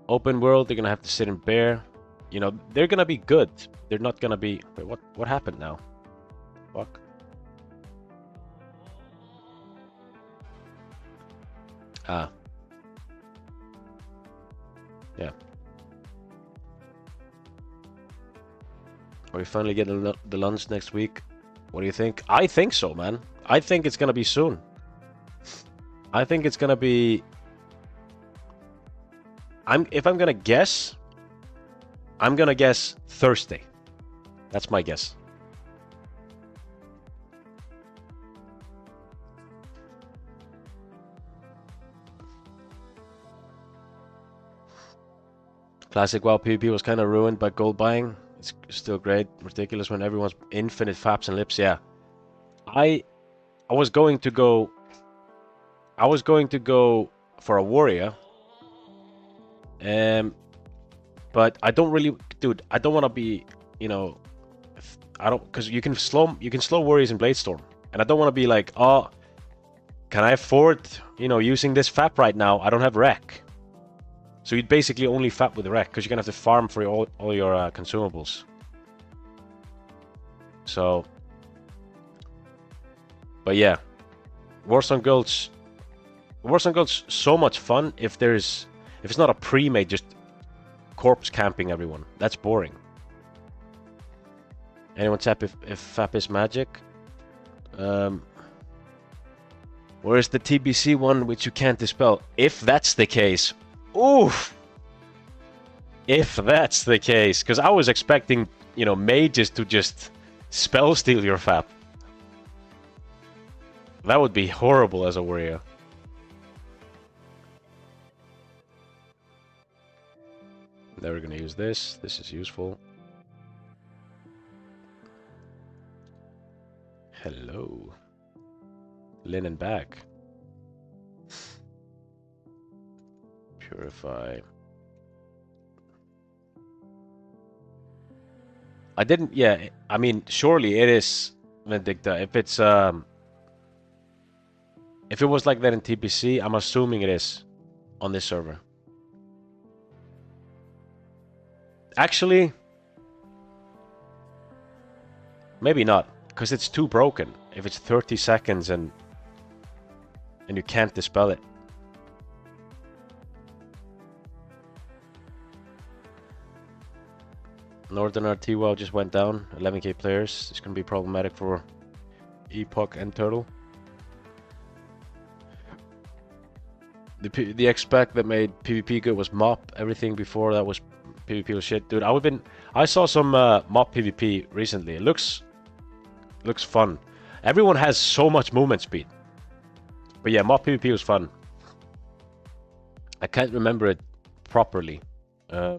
Open world, they're gonna have to sit in bear. You know, they're gonna be good. They're not gonna be... Wait, what happened now? Fuck. Ah. Yeah. Are we finally getting the lunch next week? What do you think? I think so, man. I think it's gonna be soon. I think it's gonna be... If I'm gonna guess, I'm gonna guess Thursday. That's my guess. Classic WoW PvP was kind of ruined by gold buying. It's still great. Ridiculous when everyone's infinite faps and lips. Yeah. I was going to go for a warrior. But I don't really, dude, I don't want to be, you know, because you can slow warriors in Bladestorm, and I don't want to be like, oh, can I afford, you know, using this FAP right now? I don't have rec. So you'd basically only FAP with rec, because you're gonna have to farm for all your consumables. So, but yeah, Warzone Gold's so much fun if it's not a pre-made just corpse camping everyone. That's boring. Anyone tap if FAP is magic? Where's the TBC one which you can't dispel? If that's the case, oof. If that's the case, because I was expecting, you know, mages to just spell steal your FAP. That would be horrible as a warrior. Never gonna use this. This is useful. Hello. Linen bag. Purify. I didn't, yeah, I mean, surely it is Vindicta. If it was like that in TBC, I'm assuming it is on this server. Actually, maybe not. Because it's too broken. If it's 30 seconds and you can't dispel it. Northern RT WoW just went down. 11k players. It's going to be problematic for Epoch and Turtle. The X-Spec that made PvP good was Mop. Everything before that was PvP was shit. Dude, I saw some Mop PvP recently. It looks fun. Everyone has so much movement speed. But yeah, Mop PvP was fun. I can't remember it properly. I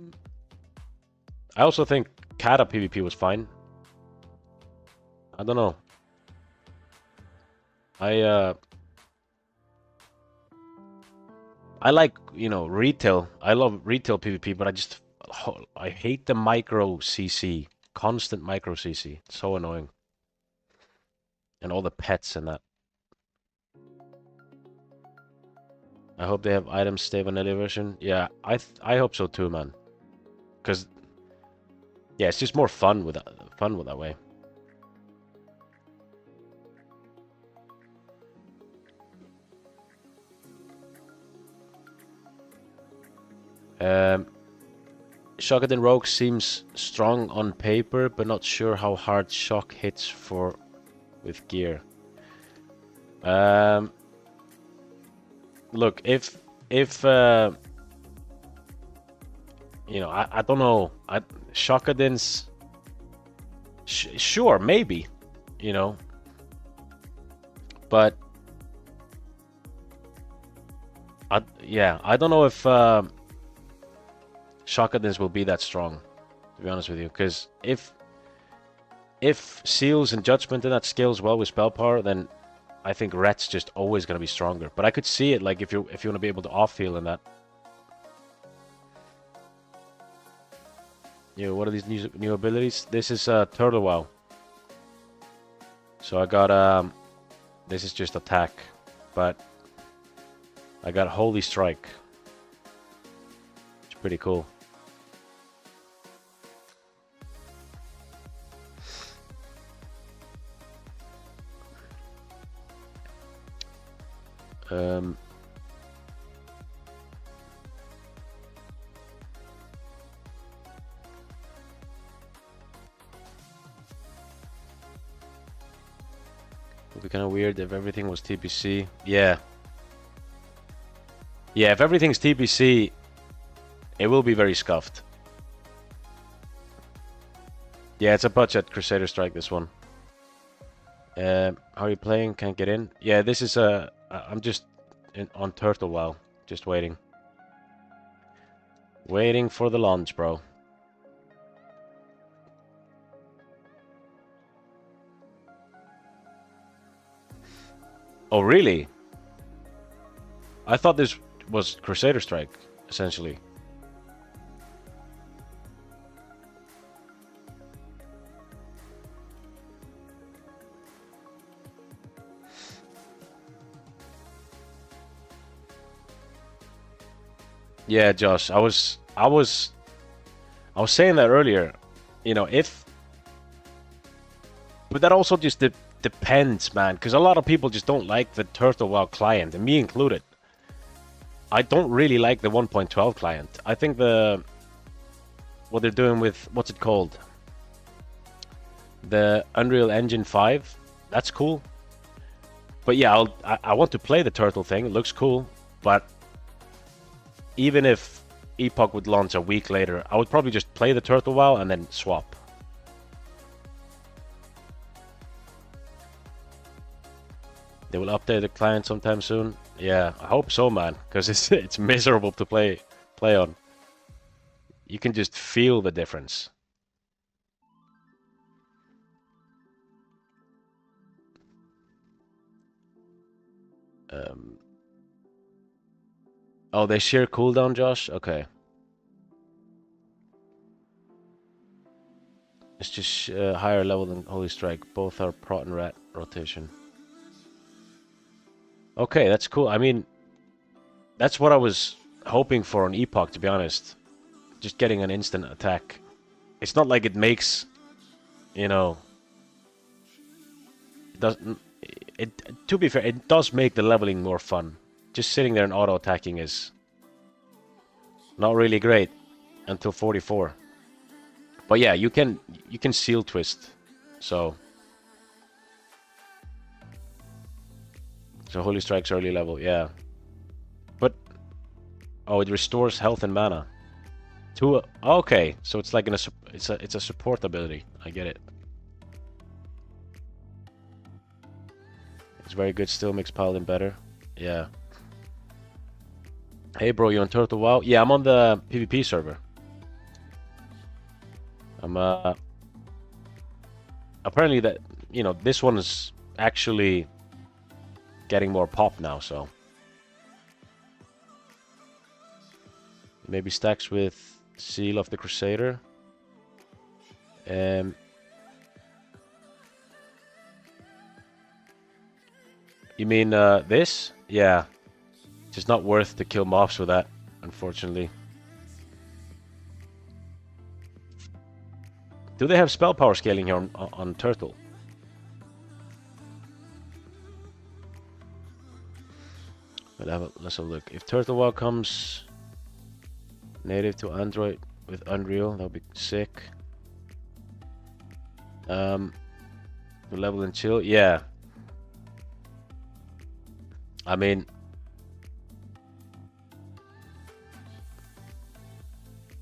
also think Kata PvP was fine. I don't know. I like, you know, retail. I love retail PvP, but I hate the micro CC. Constant micro CC. It's so annoying. And all the pets and that. I hope they have items stay vanilla version. Yeah, I hope so too, man. Cause yeah, it's just more fun with that way. Shockaden Rogue seems strong on paper, but not sure how hard shock hits with gear. Look, if you know, I don't know, Shockadens, sure, maybe, you know, but yeah, I don't know if Shockadens will be that strong, to be honest with you, because if Seals and Judgment and that scales well with spell power, then I think Ret's just always going to be stronger. But I could see it, like, if you want to be able to off-heal and that. You know, what are these new abilities? This is Turtle WoW. So I got, this is just attack. But I got Holy Strike. It's pretty cool. Would be kind of weird if everything was TPC. Yeah. Yeah, if everything's TPC, it will be very scuffed. Yeah, it's a budget Crusader Strike, this one. How are you playing? Can't get in? Yeah, this is I'm just on Turtle WoW. Just waiting. Waiting for the launch, bro. Oh, really? I thought this was Crusader Strike, essentially. Yeah, Josh, I was saying that earlier. You know, but that also just depends, man, because a lot of people just don't like the Turtle WoW client, and me included. I don't really like the 1.12 client. I think what they're doing with, what's it called? The Unreal Engine 5, that's cool. But yeah, I want to play the Turtle thing. It looks cool, but even if Epoch would launch a week later, I would probably just play the Turtle WoW and then swap. They will update the client sometime soon. Yeah, I hope so, man, because it's miserable to play on. You can just feel the difference. Oh, they share cooldown, Josh? Okay. It's just higher level than Holy Strike. Both are Prot and Rat rotation. Okay, that's cool. I mean, that's what I was hoping for on Epoch, to be honest. Just getting an instant attack. It's not like it makes, you know, doesn't. It, to be fair, it does make the leveling more fun. Just sitting there and auto attacking is not really great until 44. But yeah, you can seal twist. So Holy Strike's early level, yeah. But oh, it restores health and mana. Okay, so it's like it's a support ability. I get it. It's very good. Still makes Paladin better. Yeah. Hey, bro, you on Turtle WoW? Yeah, I'm on the PvP server. I'm apparently that this one is actually getting more pop now, so maybe stacks with Seal of the Crusader. You mean this? Yeah. It's not worth to kill mobs with that, unfortunately. Do they have spell power scaling here on Turtle? Let's have a look. If Turtle WoW comes native to Android with Unreal, that would be sick. Level and chill, yeah. I mean,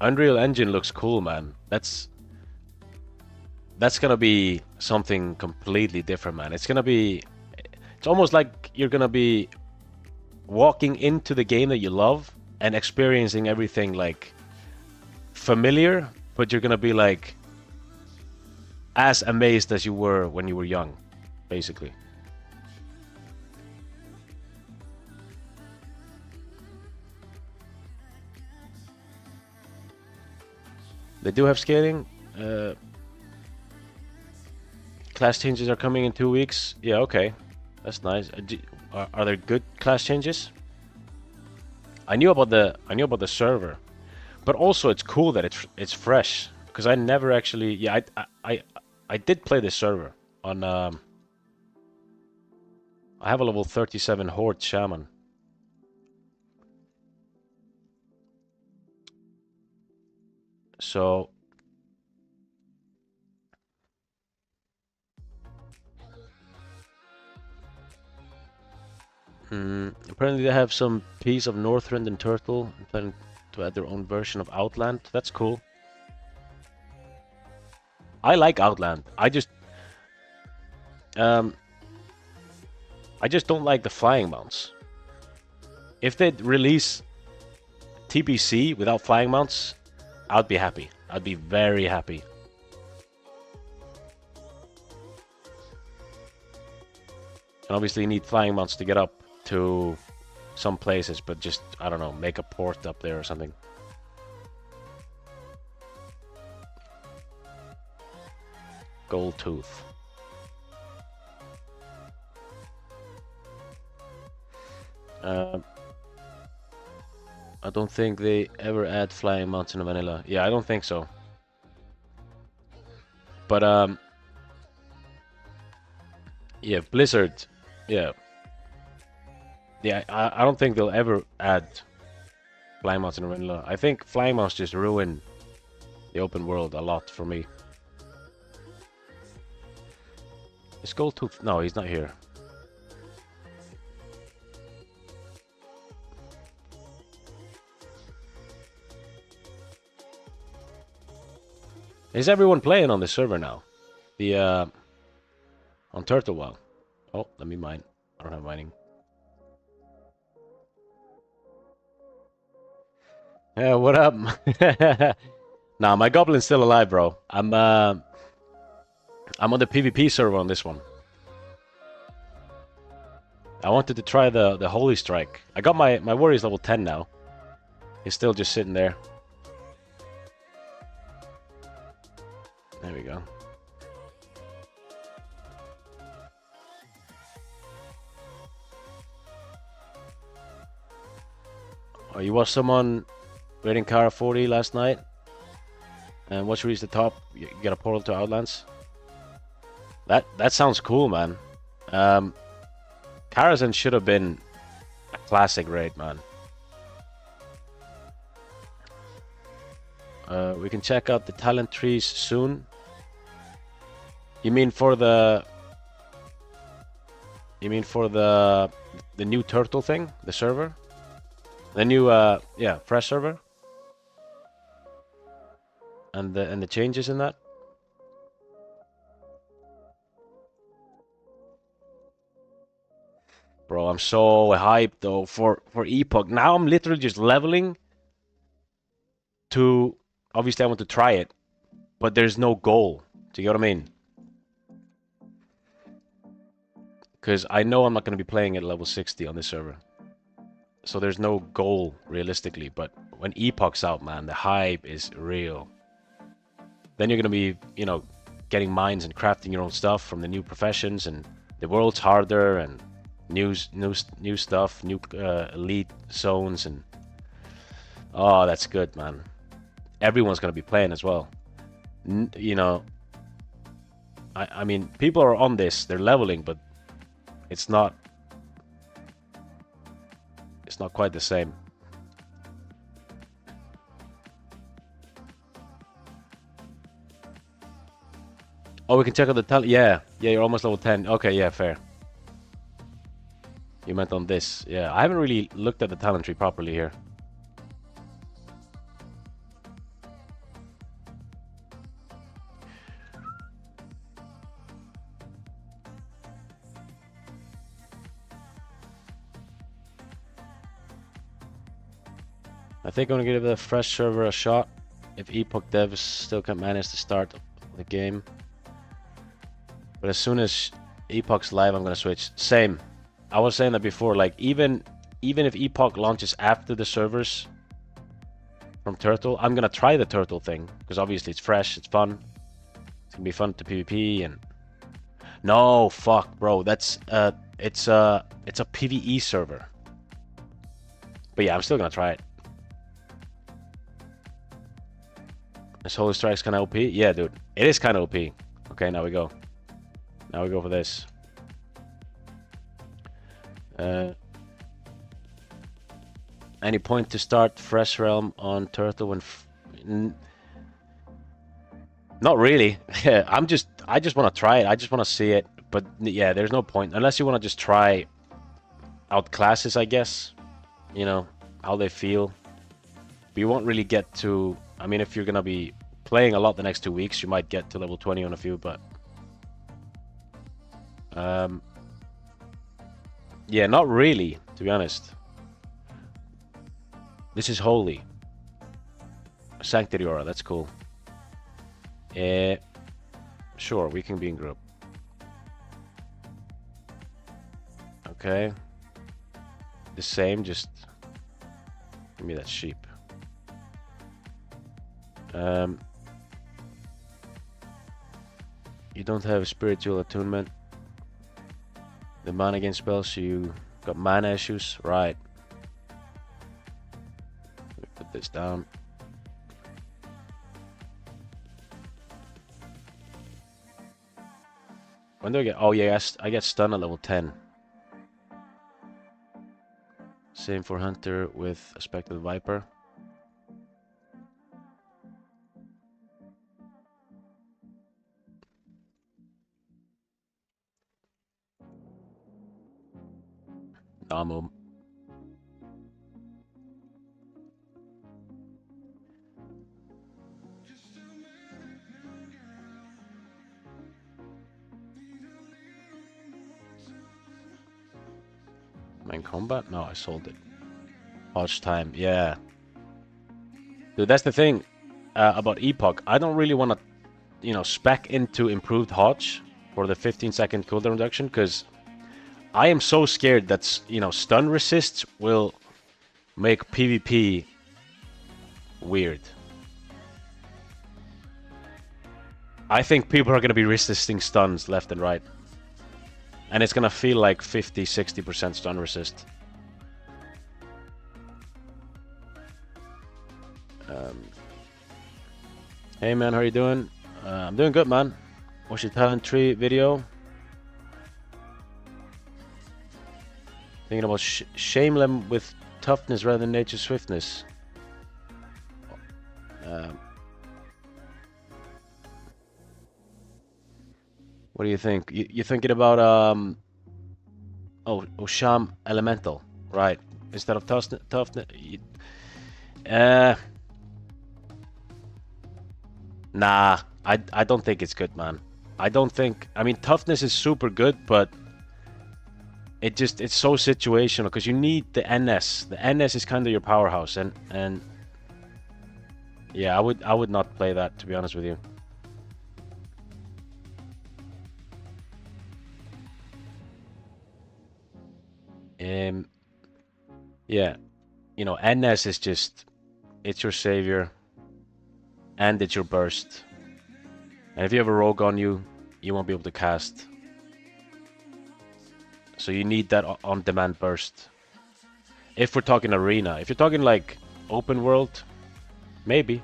Unreal Engine looks cool, man. That's gonna be something completely different, man. It's almost like you're gonna be walking into the game that you love and experiencing everything like familiar, but you're gonna be like as amazed as you were when you were young, basically. They do have scaling. Class changes are coming in 2 weeks. Yeah, okay, that's nice. Are there good class changes? I knew about the server, but also it's cool that it's fresh, because I never actually. Yeah, I did play this server on. I have a level 37 Horde Shaman. So apparently they have some piece of Northrend and Turtle, planning to add their own version of Outland. That's cool. I like Outland. I just don't like the flying mounts. If they'd release TBC without flying mounts, I'd be happy. I'd be very happy. And obviously you need flying mounts to get up to some places, but just, I don't know, make a port up there or something. Gold Tooth. I don't think they ever add flying mounts in vanilla. Yeah, I don't think so. But yeah, Blizzard. Yeah. Yeah, I don't think they'll ever add flying mounts in vanilla. I think flying mounts just ruin the open world a lot for me. Is Goldtooth? No, he's not here. Is everyone playing on the server now? The on Turtle WoW. Oh, let me mine. I don't have mining. Yeah, what up? Nah, my goblin's still alive, bro. I'm on the PvP server on this one. I wanted to try the Holy Strike. I got my warrior's level 10 now. He's still just sitting there. There we go. Oh, you watched someone raiding Kara 40 last night? And once you reach the top, you get a portal to Outlands? That sounds cool, man. Karazhan should have been a classic raid, man. We can check out the talent trees soon. You mean for the new turtle thing, the server, the new yeah, fresh server, and the changes in that? Bro, I'm so hyped though for Epoch. Now I'm literally just leveling to, obviously I want to try it, but there's no goal. Do you get what I mean? Because I know I'm not going to be playing at level 60 on this server. So there's no goal realistically, but when Epoch's out, man, the hype is real. Then you're going to be, you know, getting mines and crafting your own stuff from the new professions, and the world's harder, and new stuff, new elite zones, and oh, that's good, man. Everyone's gonna be playing as well. You know, I mean, people are on this, they're leveling, but it's not quite the same. Oh, we can check out the talent. Yeah, you're almost level 10. Okay, yeah, fair. You meant on this. Yeah, I haven't really looked at the talent tree properly here. I think I'm gonna give the fresh server a shot if Epoch devs still can't manage to start the game. But as soon as Epoch's live, I'm gonna switch. Same. I was saying that before, like even if Epoch launches after the servers from Turtle, I'm gonna try the Turtle thing because obviously it's fresh, it's fun. It's gonna be fun to PvP and no, fuck, bro. That's it's a PvE server. But yeah, I'm still gonna try it. This Holy Strike's kind of OP. Yeah, dude, it is kind of OP. Okay, now we go. Now we go for this. Any point to start Fresh Realm on Turtle when not really. I just want to try it. I just want to see it. But yeah, there's no point unless you want to just try out classes, I guess. You know, how they feel. But you won't really get to, I mean, if you're gonna be playing a lot the next 2 weeks, you might get to level 20 on a few, but yeah, not really, to be honest. This is holy. Sanctity Aura, that's cool. Sure, we can be in group. Okay. The same, just give me that sheep. You don't have spiritual attunement. The mana gain spells, so you got mana issues, right? Let me put this down. When do I get? Oh yeah, I get stunned at level 10. Same for Hunter with Aspect of the Viper. Namu. Main combat? No, I sold it. Hodge time, yeah. Dude, that's the thing about Epoch. I don't really want to, you know, spec into improved Hodge for the 15-second cooldown reduction, because I am so scared that, you know, stun resists will make PvP weird. I think people are going to be resisting stuns left and right. And it's going to feel like 50-60% stun resist. Hey man, how are you doing? I'm doing good, man. Watch your talent tree video. Thinking about shame them with toughness rather than nature swiftness. What do you think? You thinking about sham elemental, right? Instead of toughness. Nah, I don't think it's good, man. I don't think. I mean, toughness is super good, but it's so situational because you need the NS. The NS is kind of your powerhouse, and yeah, I would not play that, to be honest with you. Yeah, you know, NS is just it's your savior, and it's your burst. And if you have a rogue on you, you won't be able to cast. So you need that on-demand burst. If we're talking arena, if you're talking like open world, maybe.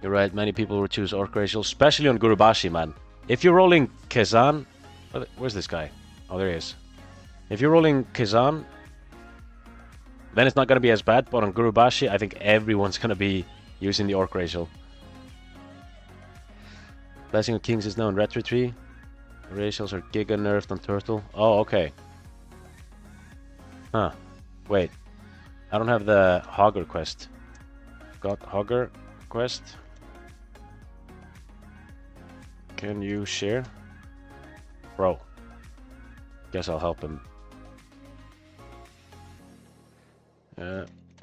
You're right, many people will choose Orc Racial, especially on Gurubashi, man. If you're rolling Kazan... Where's this guy? Oh, there he is. If you're rolling Kazan, then it's not going to be as bad, but on Gurubashi, I think everyone's going to be using the Orc Racial. Blessing of Kings is now in Retro Tree. Racials are giga nerfed on Turtle. Oh, okay. Huh. Wait. I don't have the Hogger quest. Got Hogger quest. Can you share? Bro. Guess I'll help him.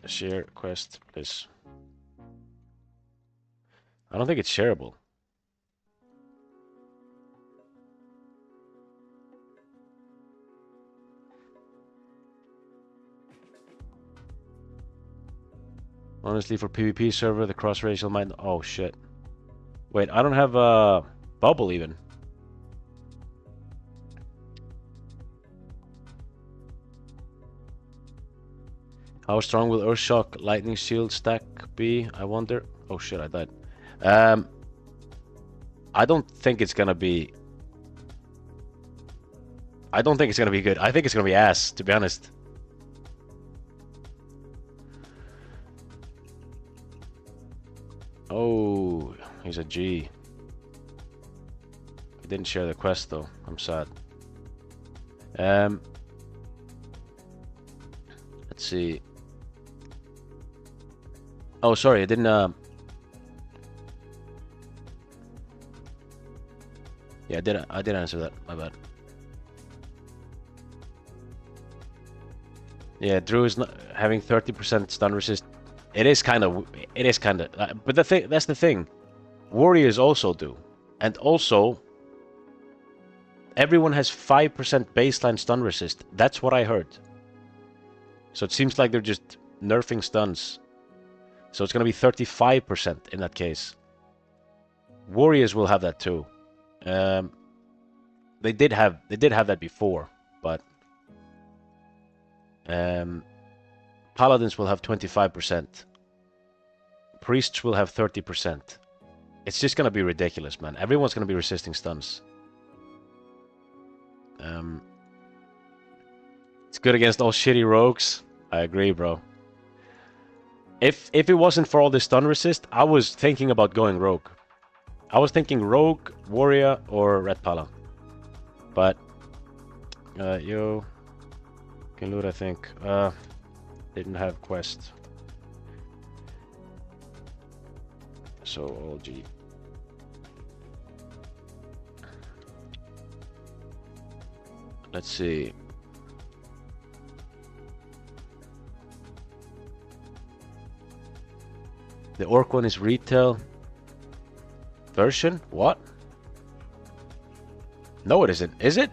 Share quest, please. I don't think it's shareable. Honestly, for PvP server, the cross-racial might... Oh, shit. Wait, I don't have a bubble, even. How strong will Earthshock Lightning Shield stack be, I wonder? Oh, shit, I died. I don't think it's gonna be... I don't think it's gonna be good. I think it's gonna be ass, to be honest. Oh, he's a G. He didn't share the quest though. I'm sad. Let's see. Oh, sorry, I didn't. Yeah, I did answer that. My bad. Yeah, Drew is not having 30% stun resist. It is kind of. But that's the thing. Warriors also do, and also everyone has 5% baseline stun resist. That's what I heard. So it seems like they're just nerfing stuns. So it's gonna be 35% in that case. Warriors will have that too. They did have that before, but Paladins will have 25%. Priests will have 30%. It's just gonna be ridiculous, man. Everyone's gonna be resisting stuns. It's good against all shitty rogues. I agree, bro. If it wasn't for all this stun resist, I was thinking about going rogue. I was thinking rogue, warrior, or red pala. But yo, can loot, I think. Didn't have quest. So all G. Let's see. The orc one is retail version? What? No, it isn't. Is it?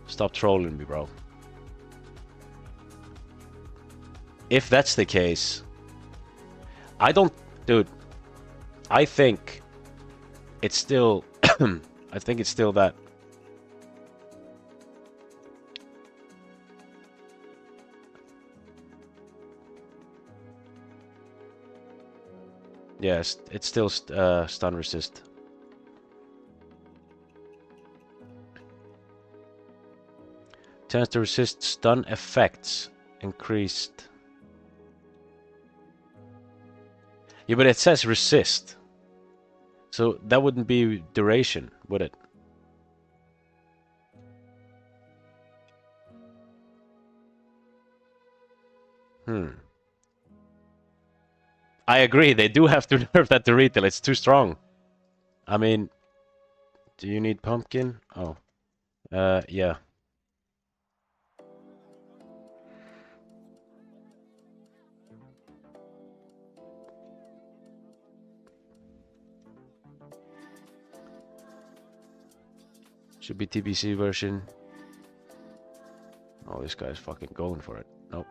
Stop trolling me, bro. If that's the case, I don't... Dude, I think it's still... I think it's still that... Yes, it's still stun resist. Chance to resist stun effects increased. Yeah, but it says resist. So that wouldn't be duration, would it? I agree, they do have to nerf that to retail. It's too strong. I mean, do you need pumpkin? Oh. Yeah. Should be TBC version. Oh, this guy's fucking going for it. Nope,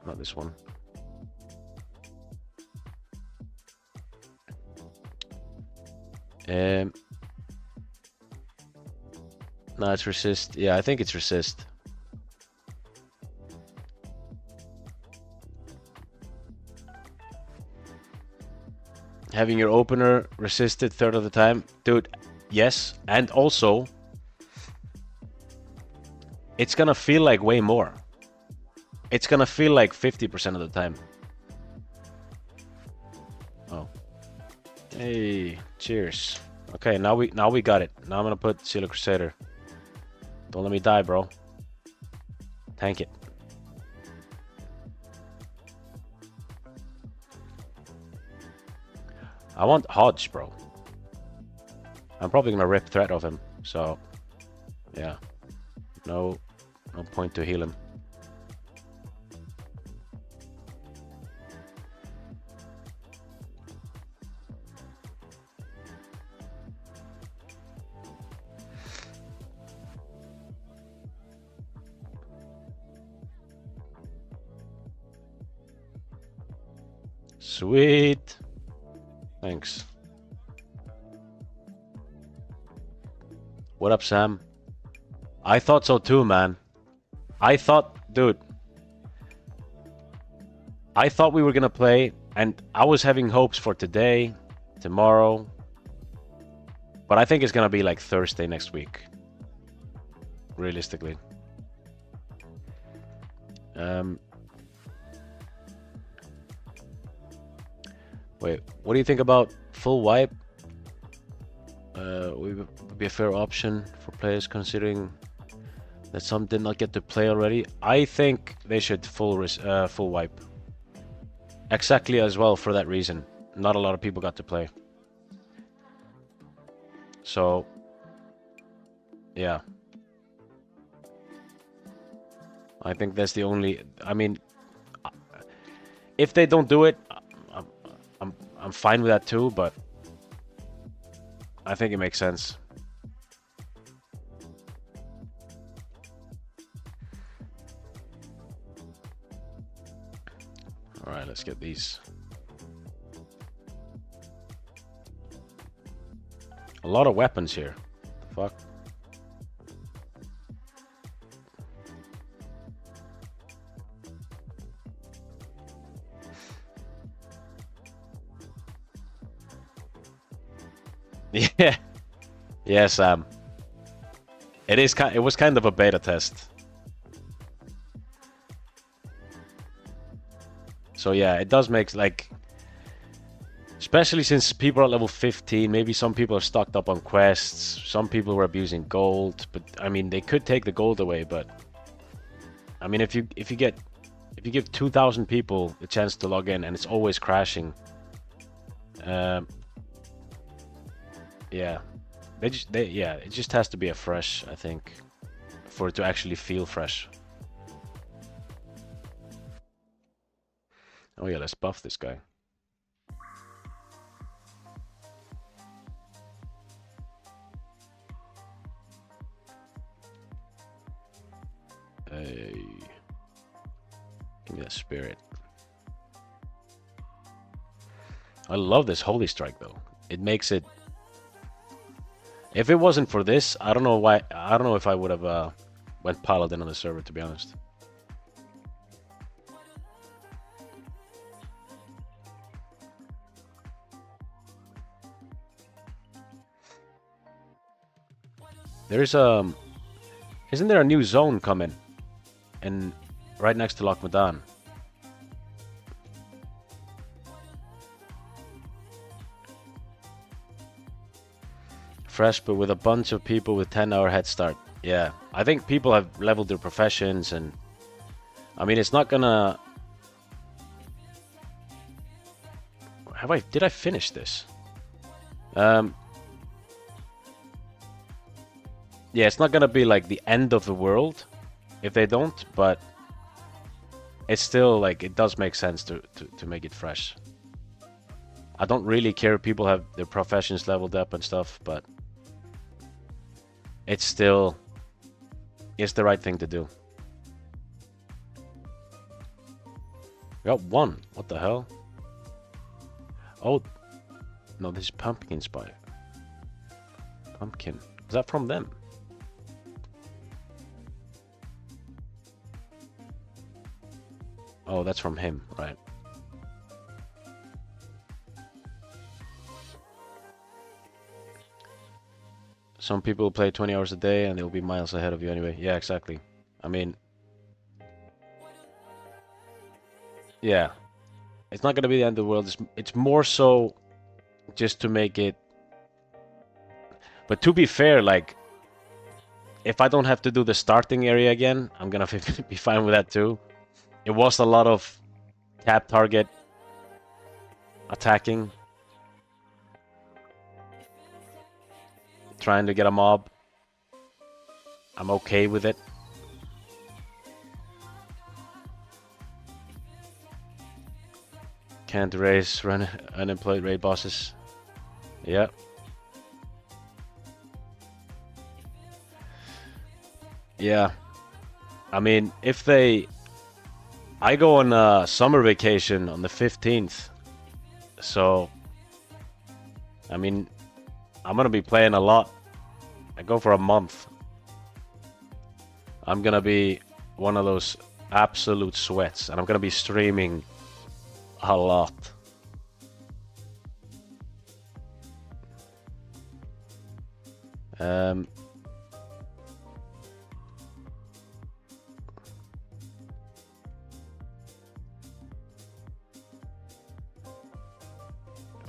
not this one. No, it's resist. Yeah, I think it's resist. Having your opener resisted third of the time. Dude, yes. And also, it's gonna feel like way more. It's gonna feel like 50% of the time. Oh. Hey, cheers. Okay, now we got it. Now I'm gonna put Seal Crusader. Don't let me die, bro. Tank it. I want Hodge, bro. I'm probably gonna rip threat of him, so yeah. No point to heal him. Sweet. Thanks. What up, Sam? I thought so too, man. I thought, dude. I thought we were gonna play, and I was having hopes for today, tomorrow. But I think it's gonna be like Thursday next week. Realistically. Wait, what do you think about full wipe? Would be a fair option for players considering that some did not get to play already. I think they should full wipe. Exactly as well for that reason. Not a lot of people got to play. So, yeah. I think that's the only. I mean, if they don't do it, I'm fine with that too. But I think it makes sense. All right, let's get these. A lot of weapons here. The fuck. Yeah. Yeah, Sam. It was kind of a beta test. So yeah, it does make like, especially since people are level 15, maybe some people are stocked up on quests, some people were abusing gold, but I mean they could take the gold away, but I mean if you give 2,000 people a chance to log in and it's always crashing, yeah, it just has to be a fresh, I think, for it to actually feel fresh. Oh yeah, let's buff this guy. Hey, give me that spirit. I love this Holy Strike though. It makes it. If it wasn't for this, I don't know why. I don't know if I would have went Paladin on the server, to be honest. There's isn't there a new zone coming? And right next to Lochmadan. Fresh, but with a bunch of people with 10-hour head start. Yeah, I think people have leveled their professions, and I mean, it's not gonna. Did I finish this? Yeah, it's not gonna be like the end of the world if they don't, but it's still like it does make sense to make it fresh. I don't really care if people have their professions leveled up and stuff, but it's still the right thing to do. We got one. What the hell? Oh, no, this is pumpkin spider. Pumpkin. Is that from them? Oh, that's from him, right. Some people play 20 hours a day and they'll be miles ahead of you anyway. Yeah, exactly. I mean, yeah. It's not going to be the end of the world. It's more so just to make it... But to be fair, like, if I don't have to do the starting area again, I'm going to be fine with that too. It was a lot of tap target attacking. Trying to get a mob. I'm okay with it. Can't raise run unemployed raid bosses. Yeah. Yeah. I mean, if they... I go on summer vacation on the 15th. So... I mean... I'm gonna be playing a lot. I go for a month. I'm gonna be one of those absolute sweats, and I'm gonna be streaming a lot.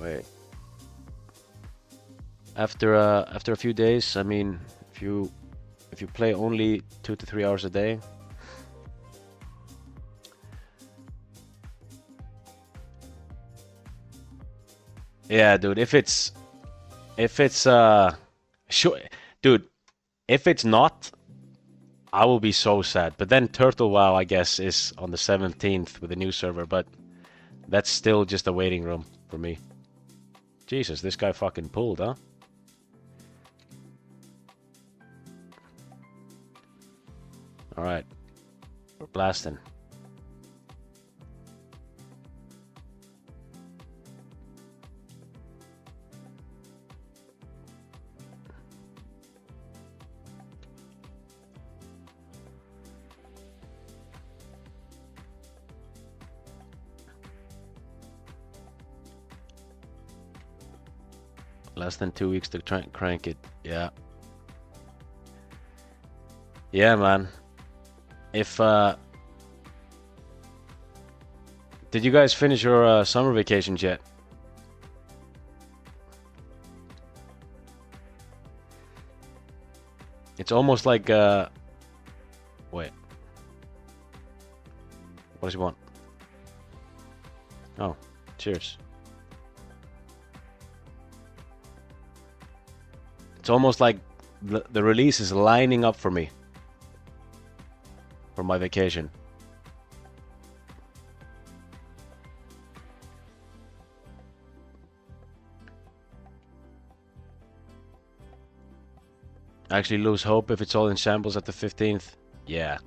Wait. After a few days, I mean, if you play only 2 to 3 hours a day, yeah, dude. If it's sure, dude. If it's not, I will be so sad. But then Turtle WoW, I guess, is on the 17th with a new server, but that's still just a waiting room for me. Jesus, this guy fucking pulled, huh? Alright. We're blasting. Less than 2 weeks to crank it. Yeah. Yeah, man. If did you guys finish your summer vacations yet? It's almost like wait. What does he want? Oh, cheers. It's almost like the release is lining up for me. For my vacation. I actually lose hope if it's all in shambles at the 15th. Yeah.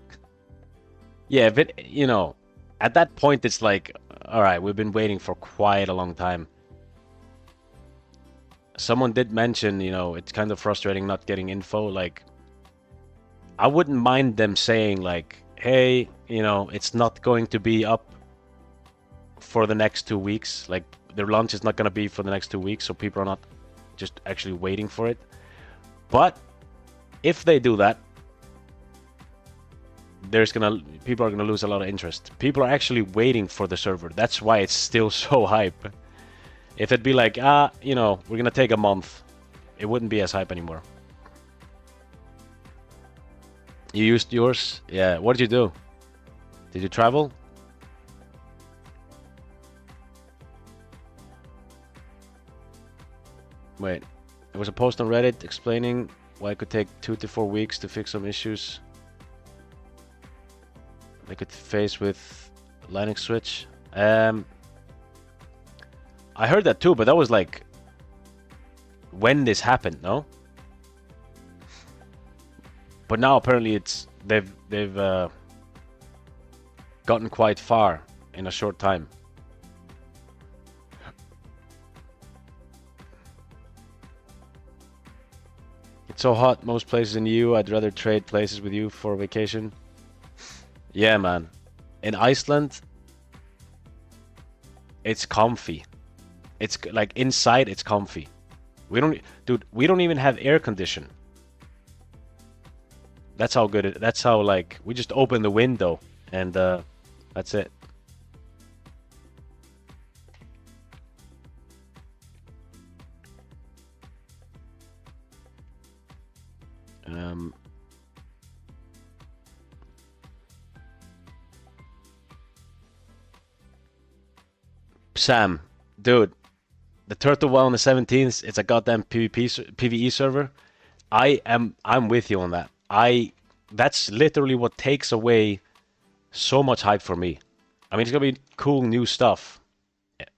Yeah, if it, you know, at that point it's like, alright, we've been waiting for quite a long time. Someone did mention, you know, it's kind of frustrating not getting info. Like, I wouldn't mind them saying, like, hey, you know, it's not going to be up for the next 2 weeks. Like, their launch is not going to be for the next 2 weeks, so people are not just actually waiting for it. But If they do that, people are gonna lose a lot of interest. People are actually waiting for the server. That's why it's still so hype. If it'd be like, you know, we're gonna take a month, it wouldn't be as hype anymore. You used yours? Yeah. What did you do? Did you travel? Wait. There was a post on Reddit explaining why it could take 2 to 4 weeks to fix some issues they could face with Linux switch. I heard that too, but that was like when this happened, no? But now apparently they've gotten quite far in a short time. It's so hot most places in the EU. I'd rather trade places with you for vacation. Yeah, man. In Iceland, it's comfy. It's like inside, it's comfy. We don't even have air condition. That's how good it. That's how like we just open the window and that's it. Sam, dude, the Turtle WoW on the 17th, it's a goddamn PvE server. I'm with you on that. That's literally what takes away so much hype for me. I mean, it's gonna be cool new stuff.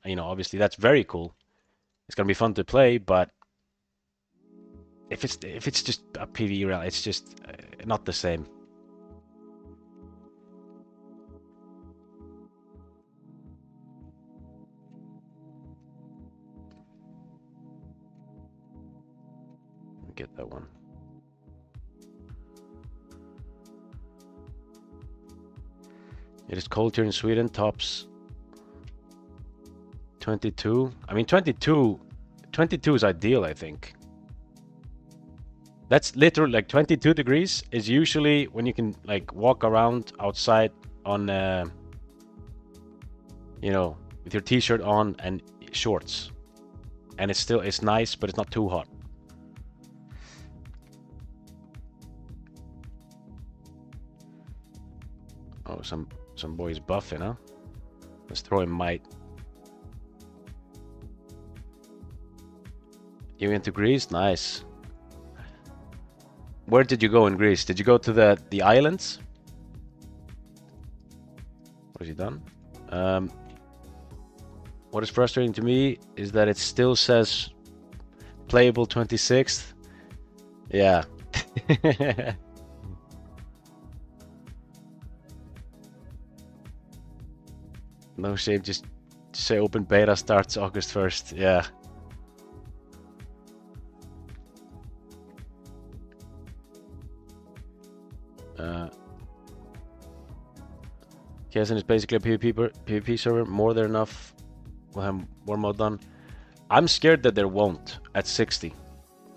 You know, obviously that's very cool. It's gonna be fun to play, but if it's just a PvE round, it's just not the same. Get that one. It is cold here in Sweden. Tops 22. I mean, 22 is ideal, I think. That's literally like 22 degrees is usually when you can like walk around outside on, you know, with your t-shirt on and shorts, and it's nice, but it's not too hot. Oh, some boys buffing, huh? Let's throw him might. You went to Greece? Nice. Where did you go in Greece? Did you go to the islands? What has he done? What is frustrating to me is that it still says playable 26th. Yeah. No shame, just say open beta starts August 1st. Yeah. KSN is basically a PvP server. More than enough. We'll have more mode done. I'm scared that there won't at 60.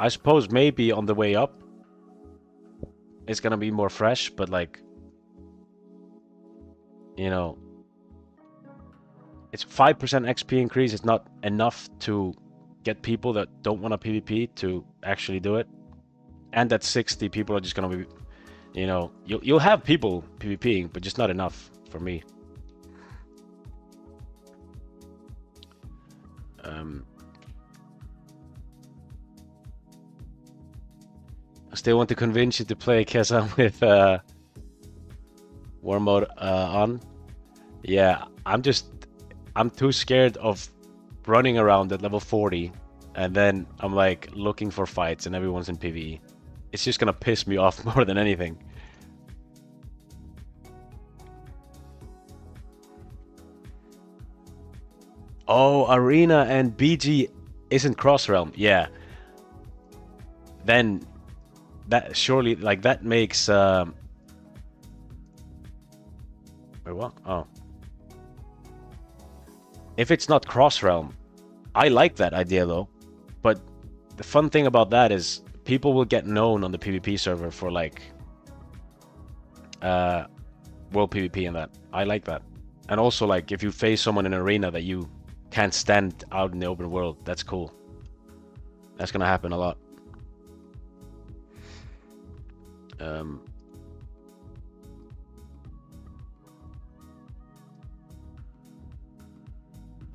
I suppose maybe on the way up it's gonna be more fresh, but like, you know, it's 5% XP increase. It's not enough to get people that don't want a PvP to actually do it. And at 60, people are just gonna be, you know, you'll have people PvPing, but just not enough for me. I still want to convince you to play Kesam with war mode on. Yeah, I'm too scared of running around at level 40 and then I'm like looking for fights and everyone's in PvE. It's just gonna piss me off more than anything. Oh, Arena and BG isn't cross realm. Yeah. Then that surely, like, that makes wait, what? Oh. If it's not cross realm, I like that idea though. But the fun thing about that is people will get known on the PvP server for like world PvP and that. I like that. And also like if you face someone in an arena that you can't stand out in the open world, that's cool. That's gonna happen a lot.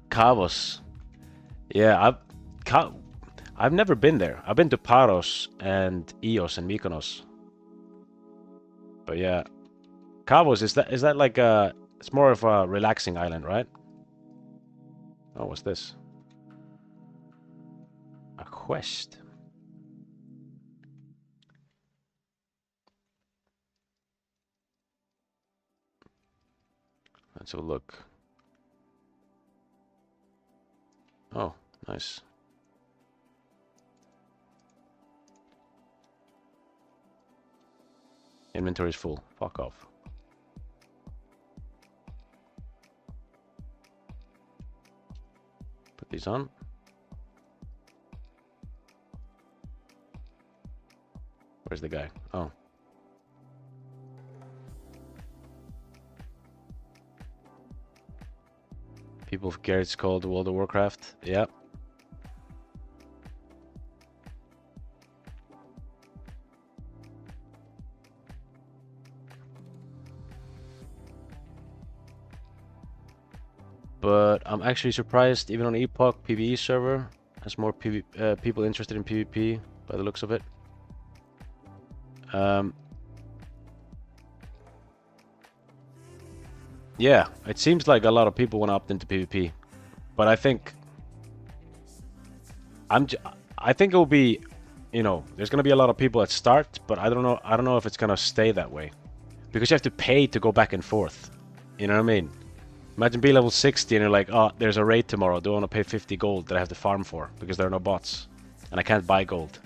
Kavos. Yeah, I've never been there. I've been to Paros and Ios and Mykonos. But yeah, Kavos, is that like a... It's more of a relaxing island, right? Oh, what's this? A quest. Let's have a look. Oh, nice. Inventory is full. Fuck off. Put these on. Where's the guy? Oh. People forget it's called World of Warcraft. Yeah. But I'm actually surprised even on Epoch PvE server has more people interested in PvP by the looks of it. Yeah, it seems like a lot of people want to opt into PvP, but I think it will be, you know, there's gonna be a lot of people at start, but I don't know if it's gonna stay that way, because you have to pay to go back and forth. You know what I mean? Imagine be level 60 and you're like, oh, there's a raid tomorrow. Do I want to pay 50 gold that I have to farm for because there are no bots and I can't buy gold?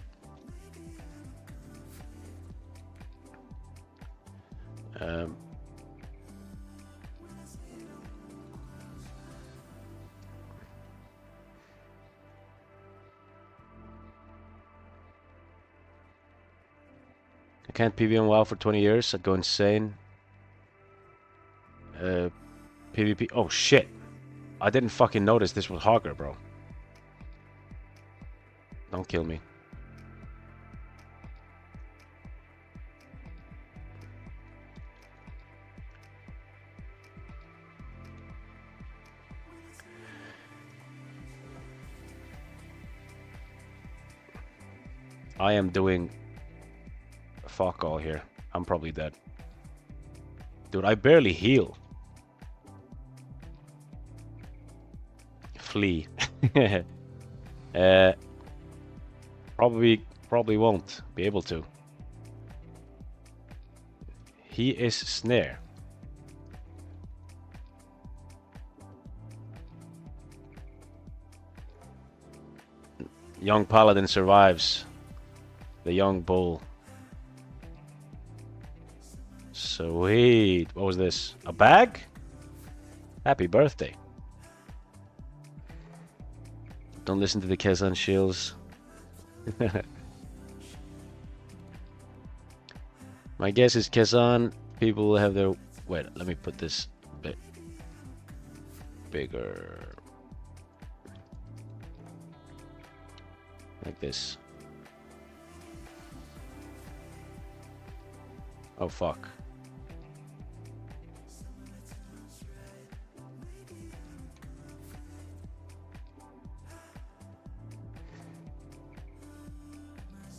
I can't PvP on WoW for 20 years. I'd go insane. PvP. Oh shit! I didn't fucking notice this was Hogger, bro. Don't kill me. I am doing fuck all here. I'm probably dead. Dude, I barely heal. Flee. Probably won't be able to. He is snare. Young Paladin survives. The young bull. Sweet. What was this? A bag? Happy birthday. Don't listen to the Kezan shills. My guess is Kezan people will have their... Wait, let me put this a bit bigger. Like this. Oh fuck.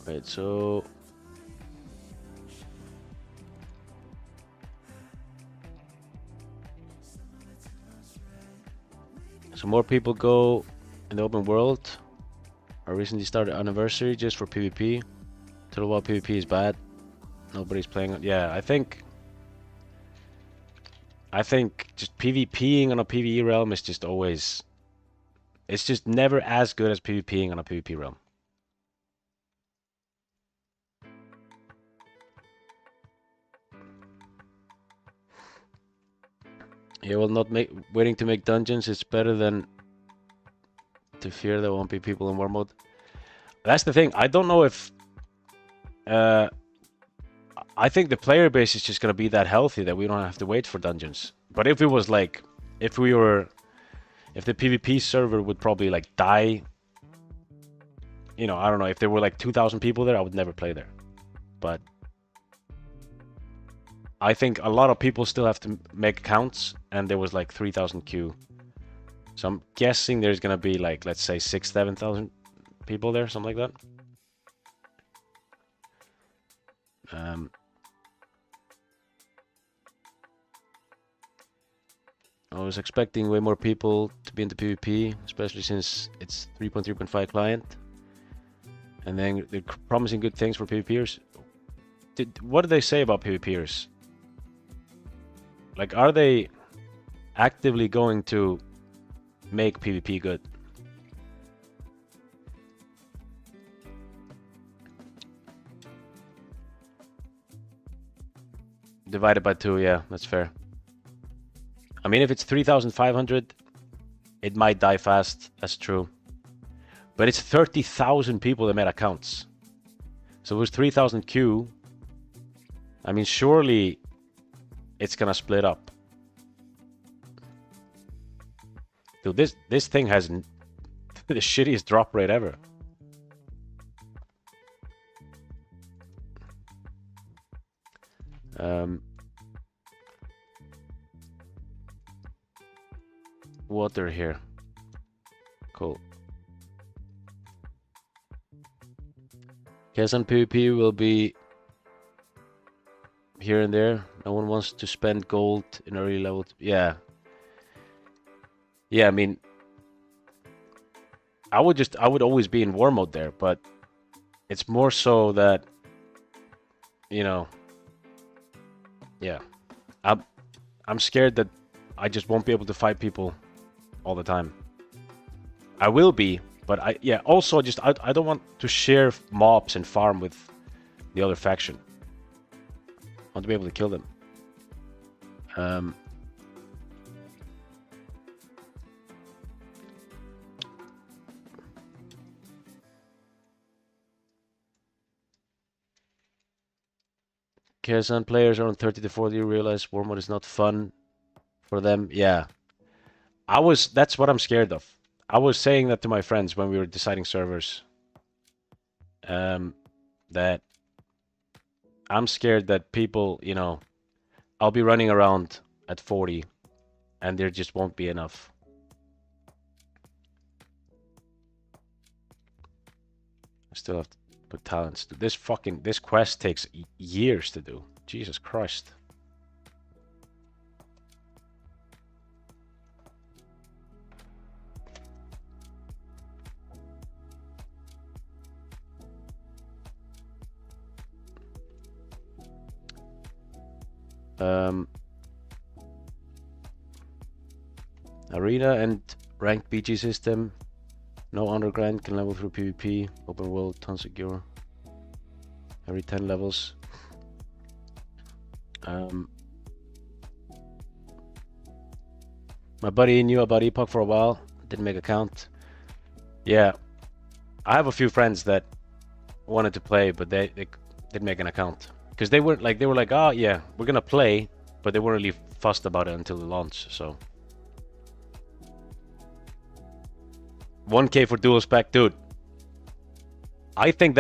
Wait, so more people go in the open world. I recently started anniversary just for PvP. Total WoW PvP is bad. Nobody's playing it. Yeah, I think just PvPing on a PvE realm is just always... It's just never as good as PvPing on a PvP realm. Yeah, well, not waiting to make dungeons is better than to fear there won't be people in war mode. That's the thing. I don't know if I think the player base is just gonna be that healthy that we don't have to wait for dungeons. But if it was like, if the PvP server would probably like die, you know, I don't know, if there were like 2,000 people there, I would never play there. But I think a lot of people still have to make accounts, and there was like 3,000 queue. So I'm guessing there's gonna be like, let's say 6,000, 7,000 people there, something like that. I was expecting way more people to be into PvP, especially since it's 3.3.5 client. And then they're promising good things for PvPers. What did they say about PvPers? Like, are they actively going to make PvP good? Divided by 2, yeah, that's fair. I mean, if it's 3,500, it might die fast, that's true. But it's 30,000 people that made accounts. So it was 3,000 Q. I mean, surely it's gonna split up. Dude, this thing has the shittiest drop rate ever. Water here. Cool. Guess on PvP will be here and there. No one wants to spend gold in early level. Yeah. Yeah, I mean, I would always be in war mode there, but it's more so that, you know, yeah, I'm scared that I just won't be able to fight people all the time. I will be, but also just I don't want to share mobs and farm with the other faction. I want to be able to kill them. Kazan players are on 30 to 40 realize war mode is not fun for them. Yeah. That's what I'm scared of. I was saying that to my friends when we were deciding servers. That I'm scared that people, you know, I'll be running around at 40 and there just won't be enough. I still have to put talents. This quest takes years to do. Jesus Christ. Arena and ranked BG system. No underground, can level through PvP. Open world, unsecure. Every 10 levels. My buddy knew about Epoch for a while. Didn't make a count. Yeah, I have a few friends that wanted to play, but they didn't make an account because they were like, oh yeah, we're gonna play, but they weren't really fussed about it until the launch. So 1K for dual spec, dude. I think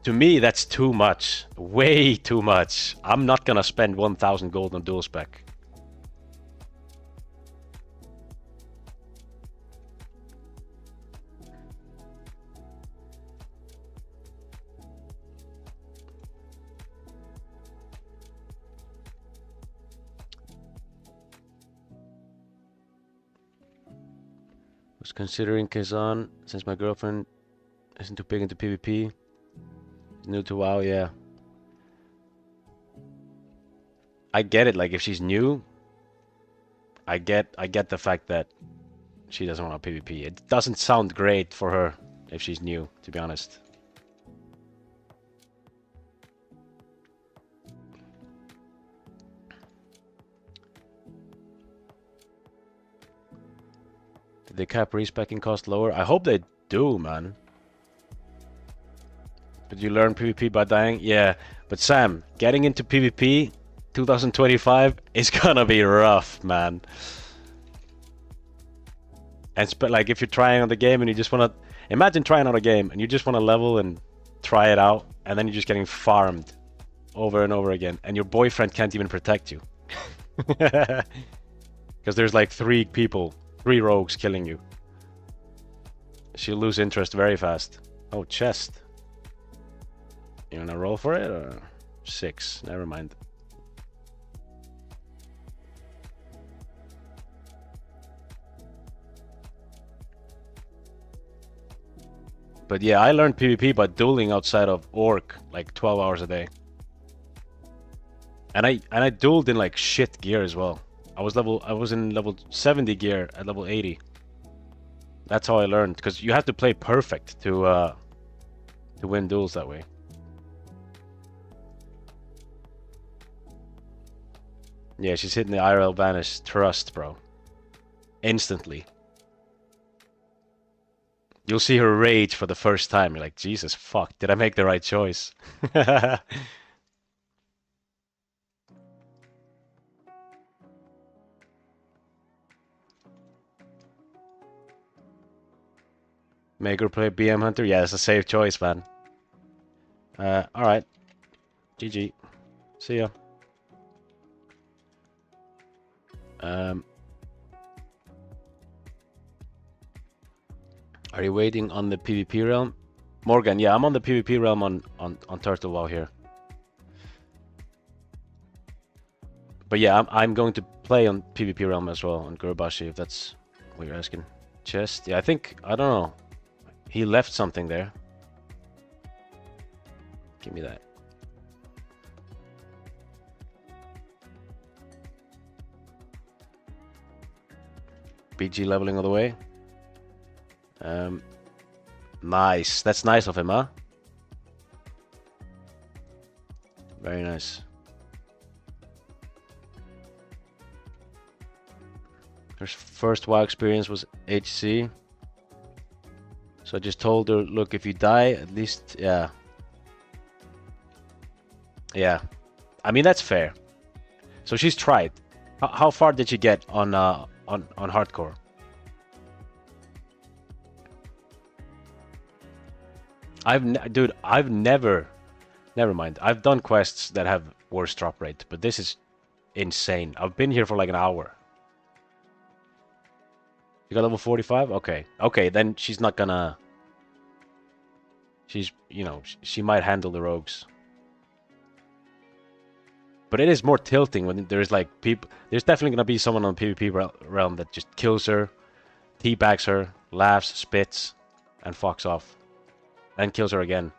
to me that's too much, way too much. I'm not gonna spend 1,000 gold on dual spec. Was considering Kazan since my girlfriend isn't too big into PvP. New to WoW, yeah. I get it, like if she's new, I get the fact that she doesn't want to PvP. It doesn't sound great for her if she's new, to be honest. Did they cap respecking cost lower? I hope they do, man. But you learn PvP by dying? Yeah. But Sam, getting into PvP 2025 is gonna be rough, man. And like if you're trying on the game and you just wanna imagine trying on a game and you just wanna level and try it out, and then you're just getting farmed over and over again, and your boyfriend can't even protect you. Because there's like 3 rogues killing you. She'll lose interest very fast. Oh, chest. You wanna roll for it or 6? Never mind. But yeah, I learned PvP by dueling outside of Orc like 12 hours a day. And I dueled in like shit gear as well. I was in level 70 gear at level 80. That's how I learned, because you have to play perfect to win duels that way. Yeah, she's hitting the IRL vanish trust, bro. Instantly. You'll see her rage for the first time. You're like, Jesus fuck, did I make the right choice? Make her play BM Hunter? Yeah, it's a safe choice, man. Alright. GG. See ya. Are you waiting on the PvP realm? Morgan, yeah, I'm on the PvP realm on Turtle WoW here. But yeah, I'm going to play on PvP realm as well, on Gurubashi, if that's what you're asking. Chest? Yeah, I don't know. He left something there. Give me that. BG leveling all the way. Nice. That's nice of him, huh? Very nice. Her first WoW experience was HC. So I just told her, look, if you die, at least, yeah. Yeah. I mean, that's fair. So she's tried. How far did she get on hardcore? Dude, I've never mind. I've done quests that have worse drop rate, but this is insane. I've been here for like an hour. You got level 45? Okay. Okay, then she's not gonna... She's, you know, she might handle the rogues. But it is more tilting when there's like people... There's definitely gonna be someone on the PvP realm that just kills her, teabags her, laughs, spits, and fucks off. And kills her again.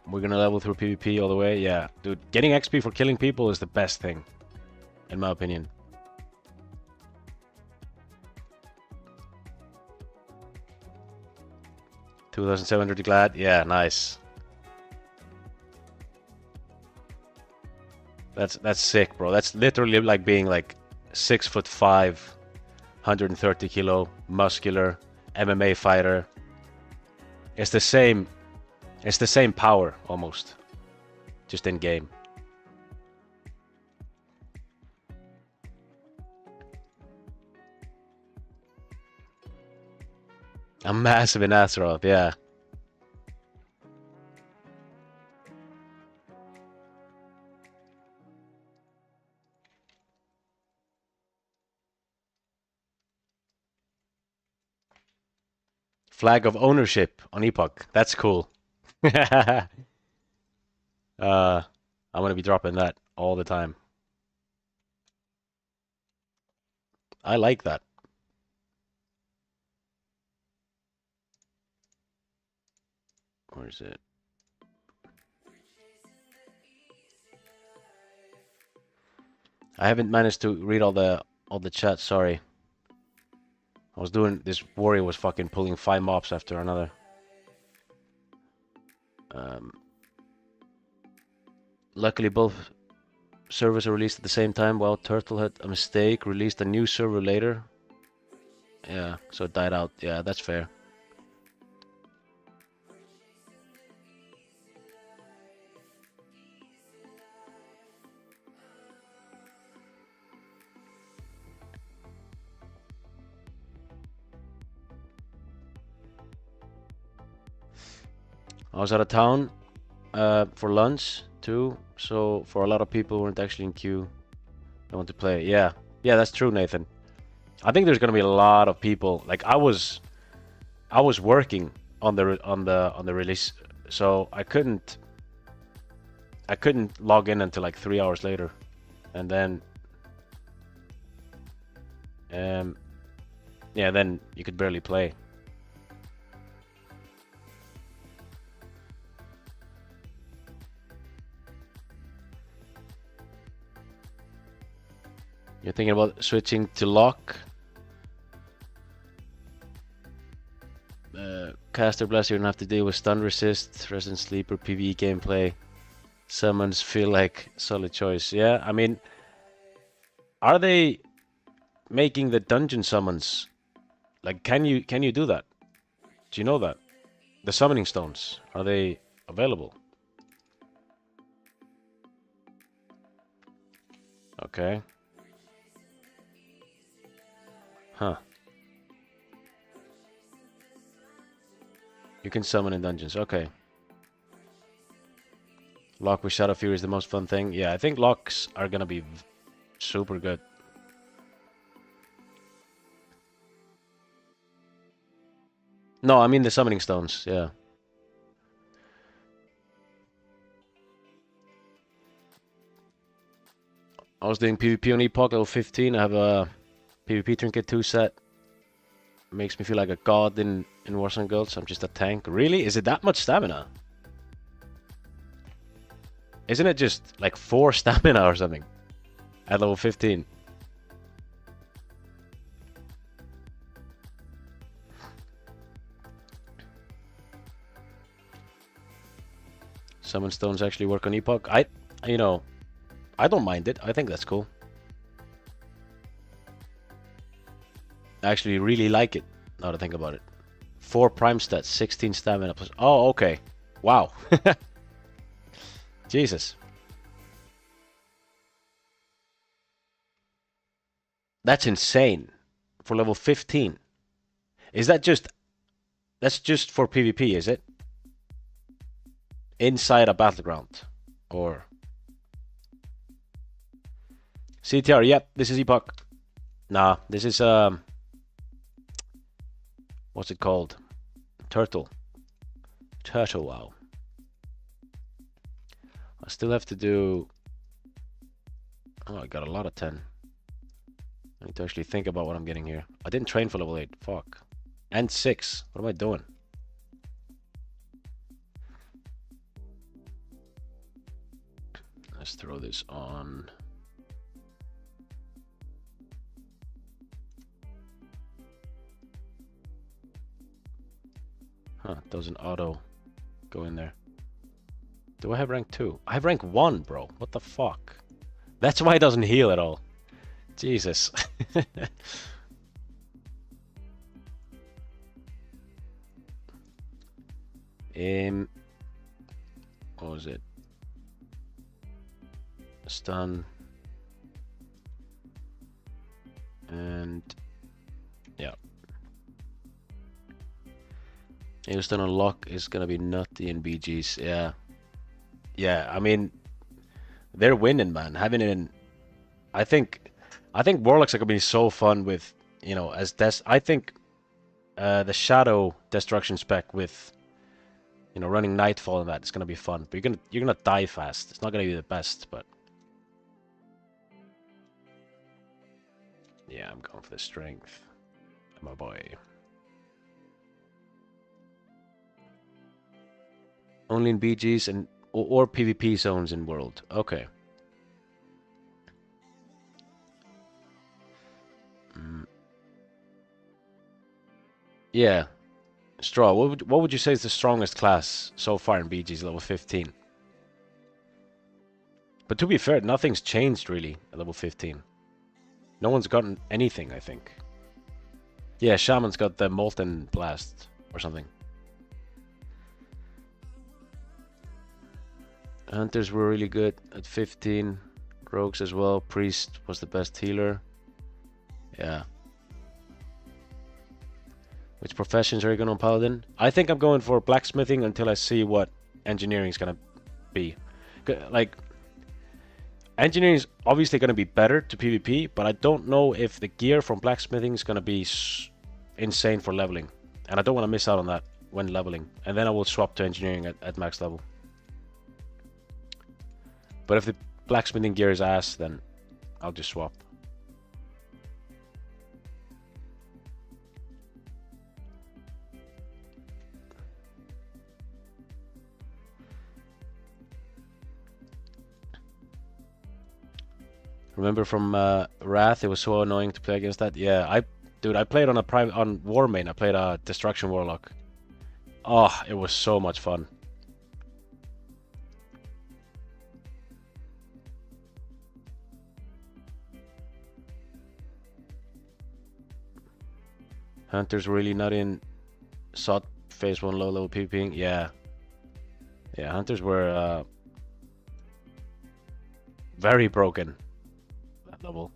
We're gonna level through PvP all the way. Yeah, dude, getting XP for killing people is the best thing, in my opinion. $2,700 glad. Yeah, nice. That's sick, bro. That's literally like being like 6'5", 130 kilo, muscular, MMA fighter. It's the same power almost, just in game. I'm massive in Azeroth, yeah. Flag of ownership on Epoch. That's cool. I'm gonna be dropping that all the time. I like that. Where is it? I haven't managed to read all the chat, sorry. I was doing this warrior was fucking pulling 5 mobs after another. Luckily both servers are released at the same time. Well, Turtle had a mistake, released a new server later. Yeah, so it died out. Yeah, that's fair. I was out of town for lunch too, so for a lot of people who weren't actually in queue, they want to play. Yeah, yeah, that's true, Nathan. I think there's gonna be a lot of people. Like I was working on the release, so I couldn't log in until like 3 hours later, and then yeah, then you could barely play. You're thinking about switching to lock? Caster Blast, you don't have to deal with stun resist, Resident Sleeper, PvE gameplay. Summons feel like solid choice. Yeah, I mean, are they making the dungeon summons? Like, can you do that? Do you know that? The summoning stones, are they available? Okay. Huh. You can summon in dungeons. Okay. Lock with Shadow Fury is the most fun thing. Yeah, I think locks are gonna be super good. No, I mean the summoning stones. Yeah. I was doing PvP on Epoch level 15. I have a PvP trinket 2 set. Makes me feel like a god in Warzone Gulch. I'm just a tank. Really? Is it that much stamina? Isn't it just like 4 stamina or something? At level 15. Summon stones actually work on Epoch. You know, I don't mind it. I think that's cool. I actually really like it, now to think about it. 4 prime stats, 16 stamina plus... Oh, okay. Wow. Jesus. That's insane. For level 15. Is that just... That's just for PvP, is it? Inside a battleground. Or... CTR, yep, this is Epoch. Nah, this is... What's it called? Turtle. WoW. I still have to do... Oh, I got a lot of 10. I need to actually think about what I'm getting here. I didn't train for level 8. Fuck. And 6. What am I doing? Let's throw this on. Huh, doesn't auto go in there. Do I have rank 2? I have rank 1, bro. What the fuck? That's why it doesn't heal at all. Jesus. What was it? Stun. And yeah. Stun on lock is gonna be nutty in BGs. Yeah. Yeah, I mean, they're winning, man. Having it in, I think Warlocks are gonna be so fun with, you know, as I think the Shadow Destruction spec with, you know, running Nightfall and that is gonna be fun. But you're gonna die fast. It's not gonna be the best, but yeah, I'm going for the strength, my boy. Only in BGs and or PvP zones in world. Okay. Yeah. Straw, what would you say is the strongest class so far in BGs level 15? But to be fair, nothing's changed really at level 15. No one's gotten anything, I think. Yeah, Shaman's got the Molten Blast or something. Hunters were really good at 15. Rogues as well. Priest was the best healer. Yeah. Which professions are you going on Paladin? I think I'm going for blacksmithing until I see what engineering is going to be. Like, engineering is obviously going to be better to PvP, but I don't know if the gear from blacksmithing is going to be insane for leveling. And I don't want to miss out on that when leveling. And then I will swap to engineering at max level. But if the blacksmithing gear is ass, then I'll just swap. Remember from Wrath, it was so annoying to play against that. Yeah, dude, I played on on Warmane. I played a Destruction Warlock. Oh, it was so much fun. Hunters really not in SOT phase 1 low level PvPing. Yeah. Yeah, Hunters were very broken that level.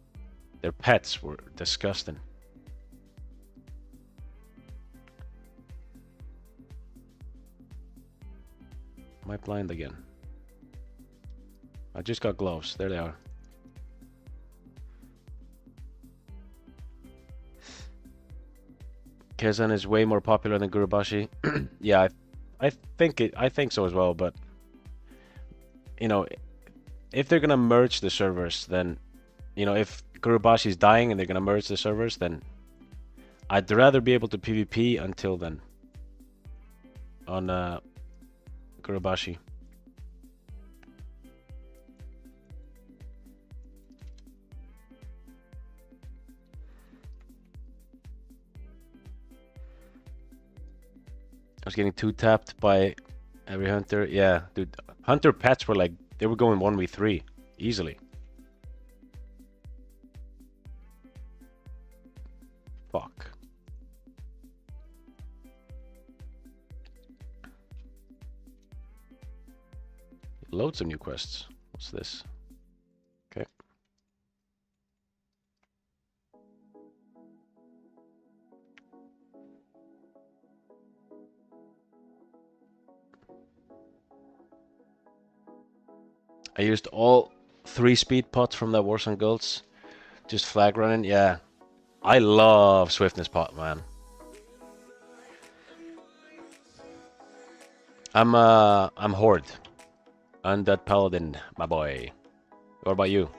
Their pets were disgusting. Am I blind again? I just got gloves. There they are. Kezan is way more popular than Gurubashi. Yeah, I think so as well, but you know, if they're gonna merge the servers, then you know, if Gurubashi is dying and they're gonna merge the servers, then I'd rather be able to PvP until then on Gurubashi. I was getting 2-tapped by every hunter. Yeah, dude. Hunter pets were like, they were going 1v3 easily. Fuck. Loads of new quests. What's this? Okay. I used all 3 speed pots from the Warsong Guilds. Just flag running. Yeah. I love Swiftness pot, man. I'm Horde. Undead Paladin, my boy. What about you?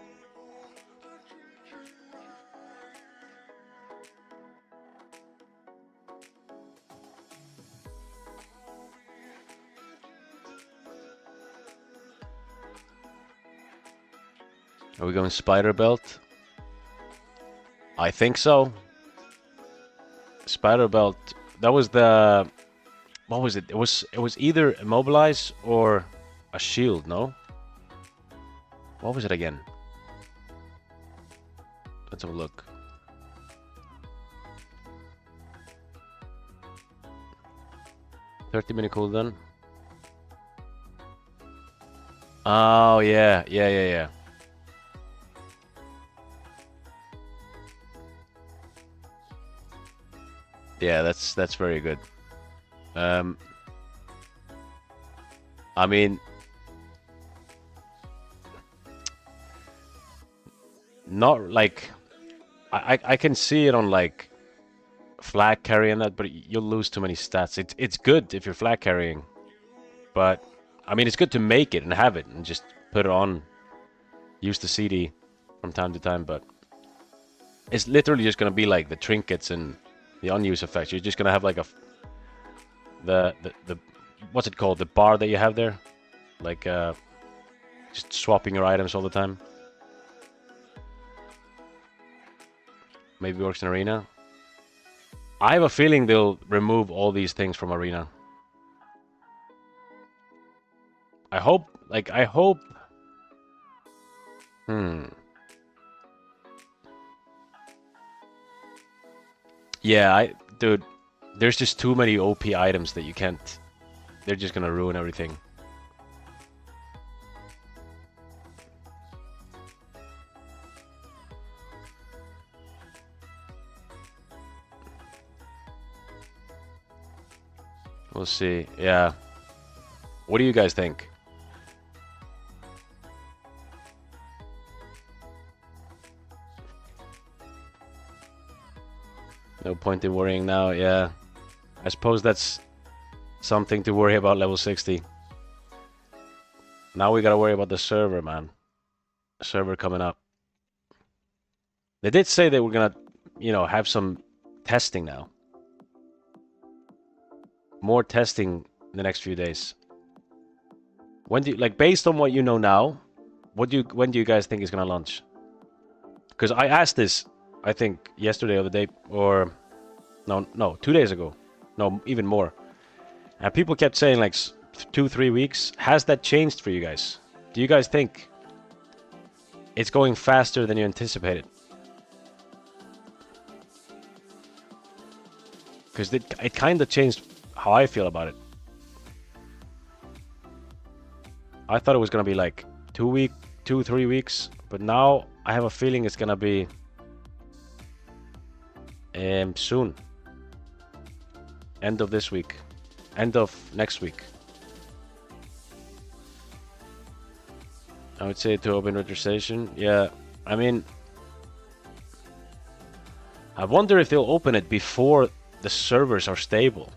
Are we going Spider Belt? I think so. Spider Belt. That was the... What was it? It was either Immobilize or a shield, no? What was it again? Let's have a look. "30-minute cooldown." Oh yeah. Yeah, that's very good. I mean, not like I can see it on like flag carrying that, but you'll lose too many stats. It's good if you're flag carrying, but I mean it's good to make it and have it and just put it on, use the CD from time to time, but it's literally just gonna be like the trinkets and the unused effects. You're just gonna have like the what's it called? The bar that you have there, like just swapping your items all the time. Maybe works in Arena. I have a feeling they'll remove all these things from Arena. I hope Yeah, dude, there's just too many OP items that you can't. They're just gonna ruin everything. We'll see. Yeah. What do you guys think? No point in worrying now. Yeah. I suppose that's something to worry about level 60. Now we gotta worry about the server, man. Server coming up. They did say they were gonna, have some testing now. More testing in the next few days. When do you, based on what you know now, when do you guys think is gonna launch? Because I asked this, I think yesterday or the day, or no, 2 days ago, no, even more, and people kept saying 2-3 weeks. Has that changed for you guys? Do you guys think it's going faster than you anticipated? Because it kind of changed how I feel about it. I thought it was gonna be 2-3 weeks, but now I have a feeling it's gonna be soon. End of this week, end of next week. I would say to open registration. Yeah, I mean, I wonder if they'll open it before the servers are stable.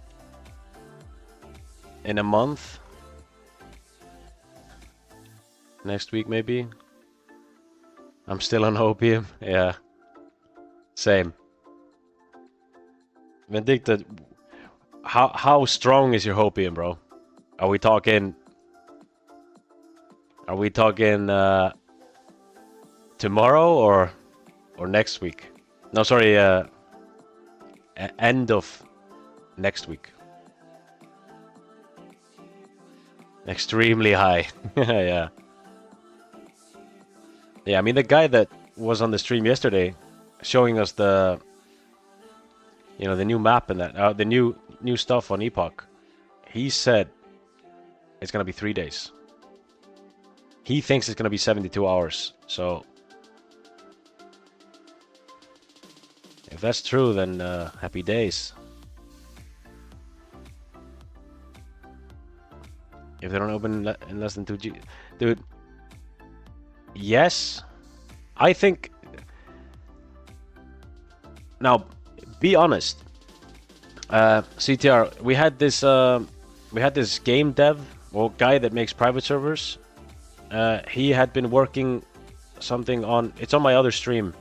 In a month? Next week, maybe? I'm still on opium. Yeah. Same. Vindicta, how strong is your hopium, bro? Are we talking tomorrow or next week? No, sorry, end of next week. Extremely high. Yeah. Yeah, I mean, the guy that was on the stream yesterday showing us the new map and that the new stuff on Epoch, he said it's gonna be 3 days. He thinks it's gonna be 72 hours. So if that's true, then happy days. If they don't open in less than 2G, dude. Yes, I think. Now, be honest. CTR, we had this game dev or guy that makes private servers. He had been working something on. It's on my other stream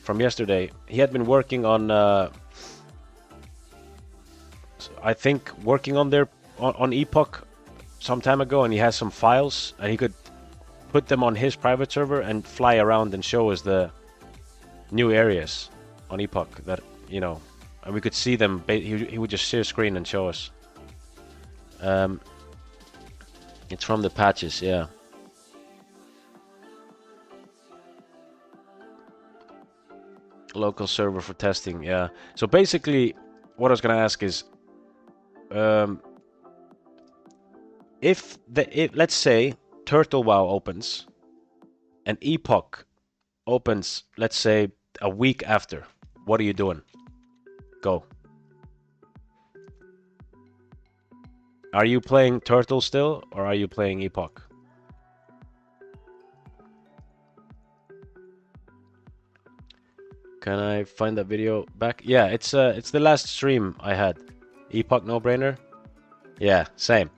from yesterday. He had been working on. I think working on on Epoch some time ago, and he has some files, and he could put them on his private server and fly around and show us the new areas on Epoch that and we could see them. He would just share screen and show us. It's from the patches, yeah. Local server for testing, yeah. So basically, what I was gonna ask is, if let's say Turtle WoW opens, and Epoch opens, let's say a week after, what are you doing? Go. Are you playing Turtle still, or are you playing Epoch? Can I find that video back? Yeah, it's the last stream I had. Epoch no brainer. Yeah, same.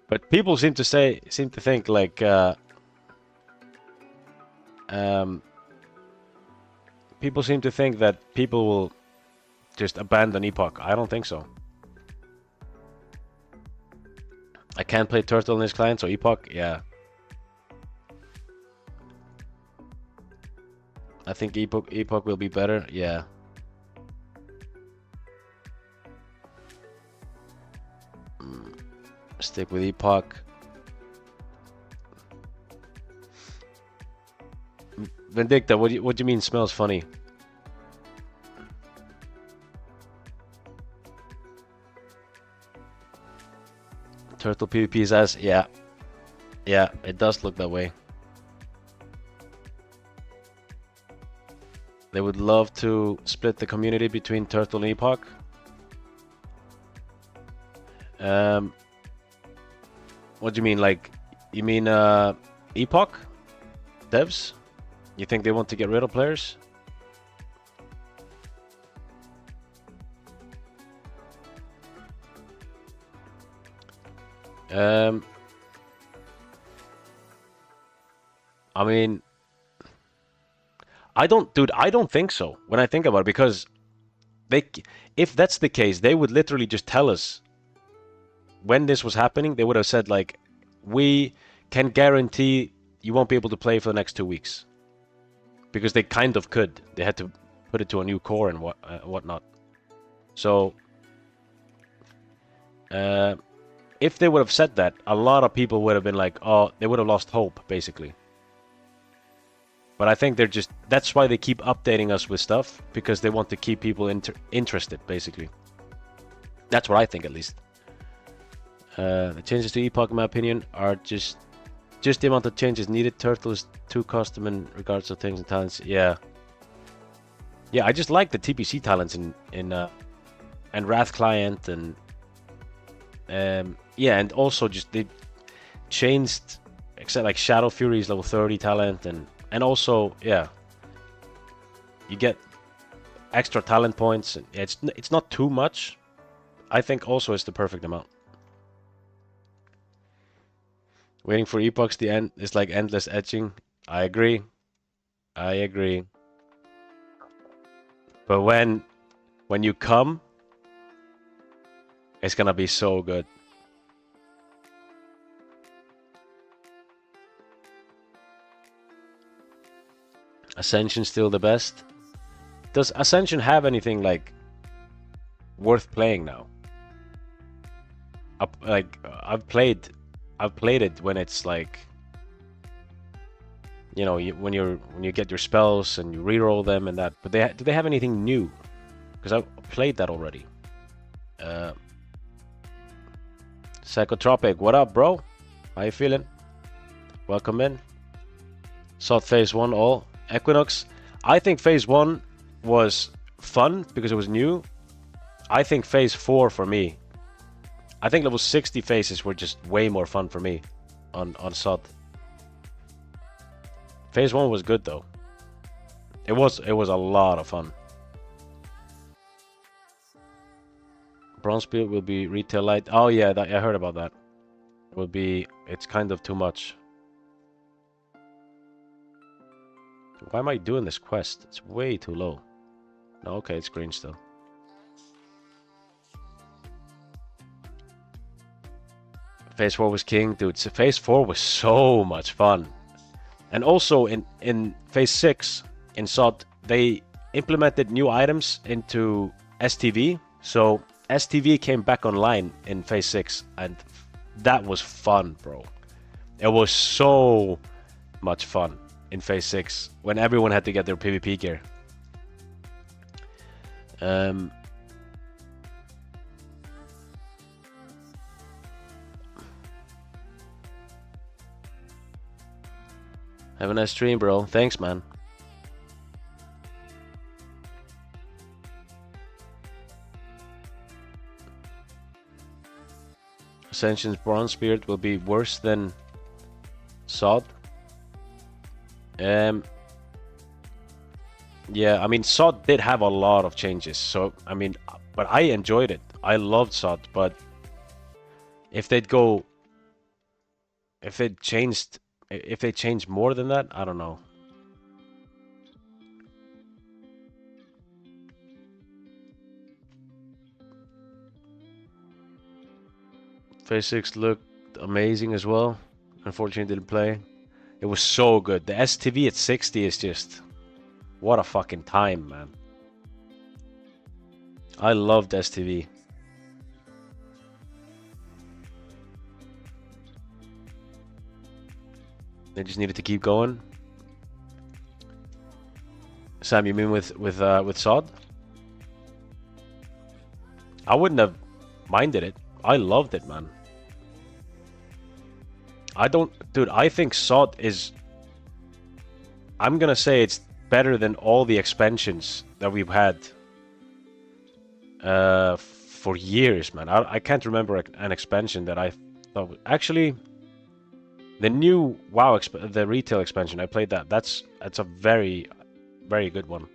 But people seem to think people seem to think that people will just abandon Epoch. I don't think so. I can't play Turtle in this client, so Epoch, yeah. I think Epoch will be better, yeah. Stick with Epoch. Vindicta, what do you mean smells funny? Turtle PvP's ass, yeah. Yeah, it does look that way. They would love to split the community between Turtle and Epoch. What do you mean? Like, you mean Epoch devs? You think they want to get rid of players? I mean, I don't think so when I think about it, because if that's the case, they would literally just tell us when this was happening. They would have said, like, we can guarantee you won't be able to play for the next 2 weeks, because they kind of could. They had to put it to a new core and whatnot. So if they would have said that, a lot of people would have been like, oh, they would have lost hope, basically. But I think that's why they keep updating us with stuff, because they want to keep people interested, basically. That's what I think, at least. The changes to Epoch, in my opinion, are just the amount of changes needed. Turtle is too custom in regards to things and talents. Yeah. Yeah, I just like the TPC talents and Wrath Client and yeah, and also just they changed, except like Shadow Fury's level 30 talent, and also, yeah, you get extra talent points. It's not too much. I think also it's the perfect amount. Waiting for epochs, the end is like endless etching. I agree. But when you come, it's gonna be so good. Ascension still the best. Does Ascension have anything like worth playing now? I've played it when it's like, you know, when you get your spells and you reroll them and that. But do they have anything new? Because I've played that already. Psychotropic, what up, bro? How you feeling? Welcome in. Sought Phase 1 all. Equinox, I think Phase 1 was fun because it was new. I think Phase 4 for me, I think level 60 phases were just way more fun for me on Sod. Phase 1 was good though. It was a lot of fun. Bronzebeard will be retail light. Oh yeah, I heard about that. It's kind of too much. Why am I doing this quest? It's way too low. No, okay, it's green still. Phase 4 was king, dude. So Phase 4 was so much fun. And also in Phase 6 in SOD, they implemented new items into STV. So STV came back online in Phase 6, and that was fun, bro. It was so much fun in Phase 6 when everyone had to get their PvP gear. Have a nice stream, bro. Thanks, man. Ascension's Bronzebeard will be worse than Sod. Yeah, I mean, Sod did have a lot of changes, so I mean, but I enjoyed it. I loved Sod, but if they changed more than that, I don't know. Phase 6 looked amazing as well. Unfortunately, didn't play. It was so good. The STV at 60 is just... what a fucking time, man. I loved STV. They just needed to keep going. Sam, you mean with Sod? I wouldn't have minded it. I loved it, man. I don't, dude. I think Sod is. I'm gonna say it's better than all the expansions that we've had for years, man. I can't remember an expansion that I thought actually. The new WoW, the retail expansion, I played that. That's a very, very good one.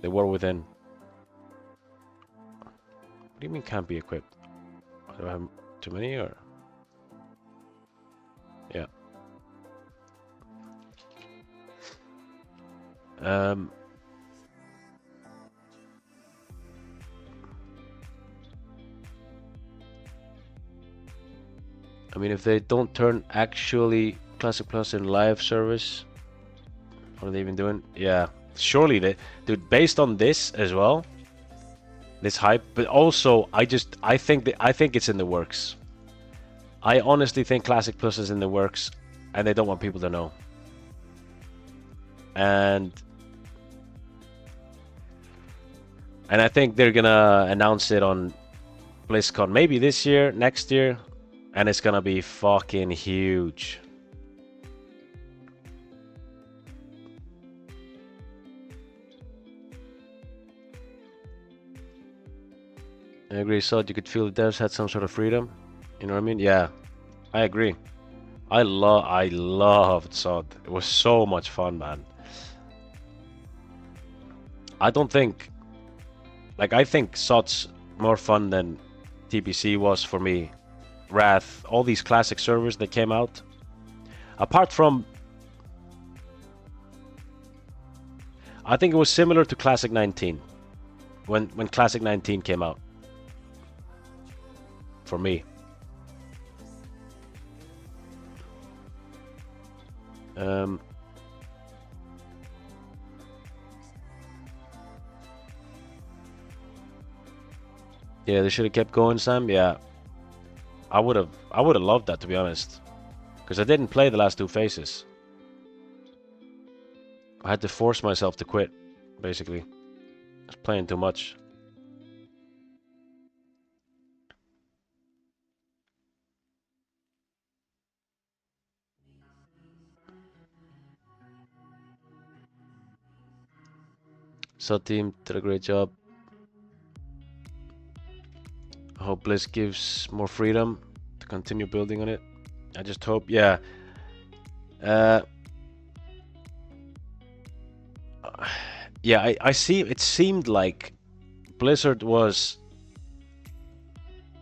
The War Within. What do you mean can't be equipped? Do I have too many or? Yeah. I mean, if they don't turn actually Classic Plus in live service, what are they even doing? Yeah, surely they, dude. Based on this as well, this hype, but also I think it's in the works. I honestly think Classic Plus is in the works, and they don't want people to know. And I think they're gonna announce it on BlizzCon maybe this year, next year, and it's gonna be fucking huge. I agree, so you could feel the devs had some sort of freedom. You know what I mean? Yeah, I agree. I loved SOD. It was so much fun, man. I don't think, like, I think SOD's more fun than TBC was for me. Wrath, all these classic servers that came out. Apart from, I think it was similar to Classic 19 when Classic 19 came out. For me. Yeah, they should have kept going, Sam. Yeah, I would have loved that, to be honest, because I didn't play the last two phases. I had to force myself to quit, basically. I was playing too much. So team did a great job. I hope Blizz gives more freedom to continue building on it. I just hope, yeah. Yeah, I see. It seemed like Blizzard was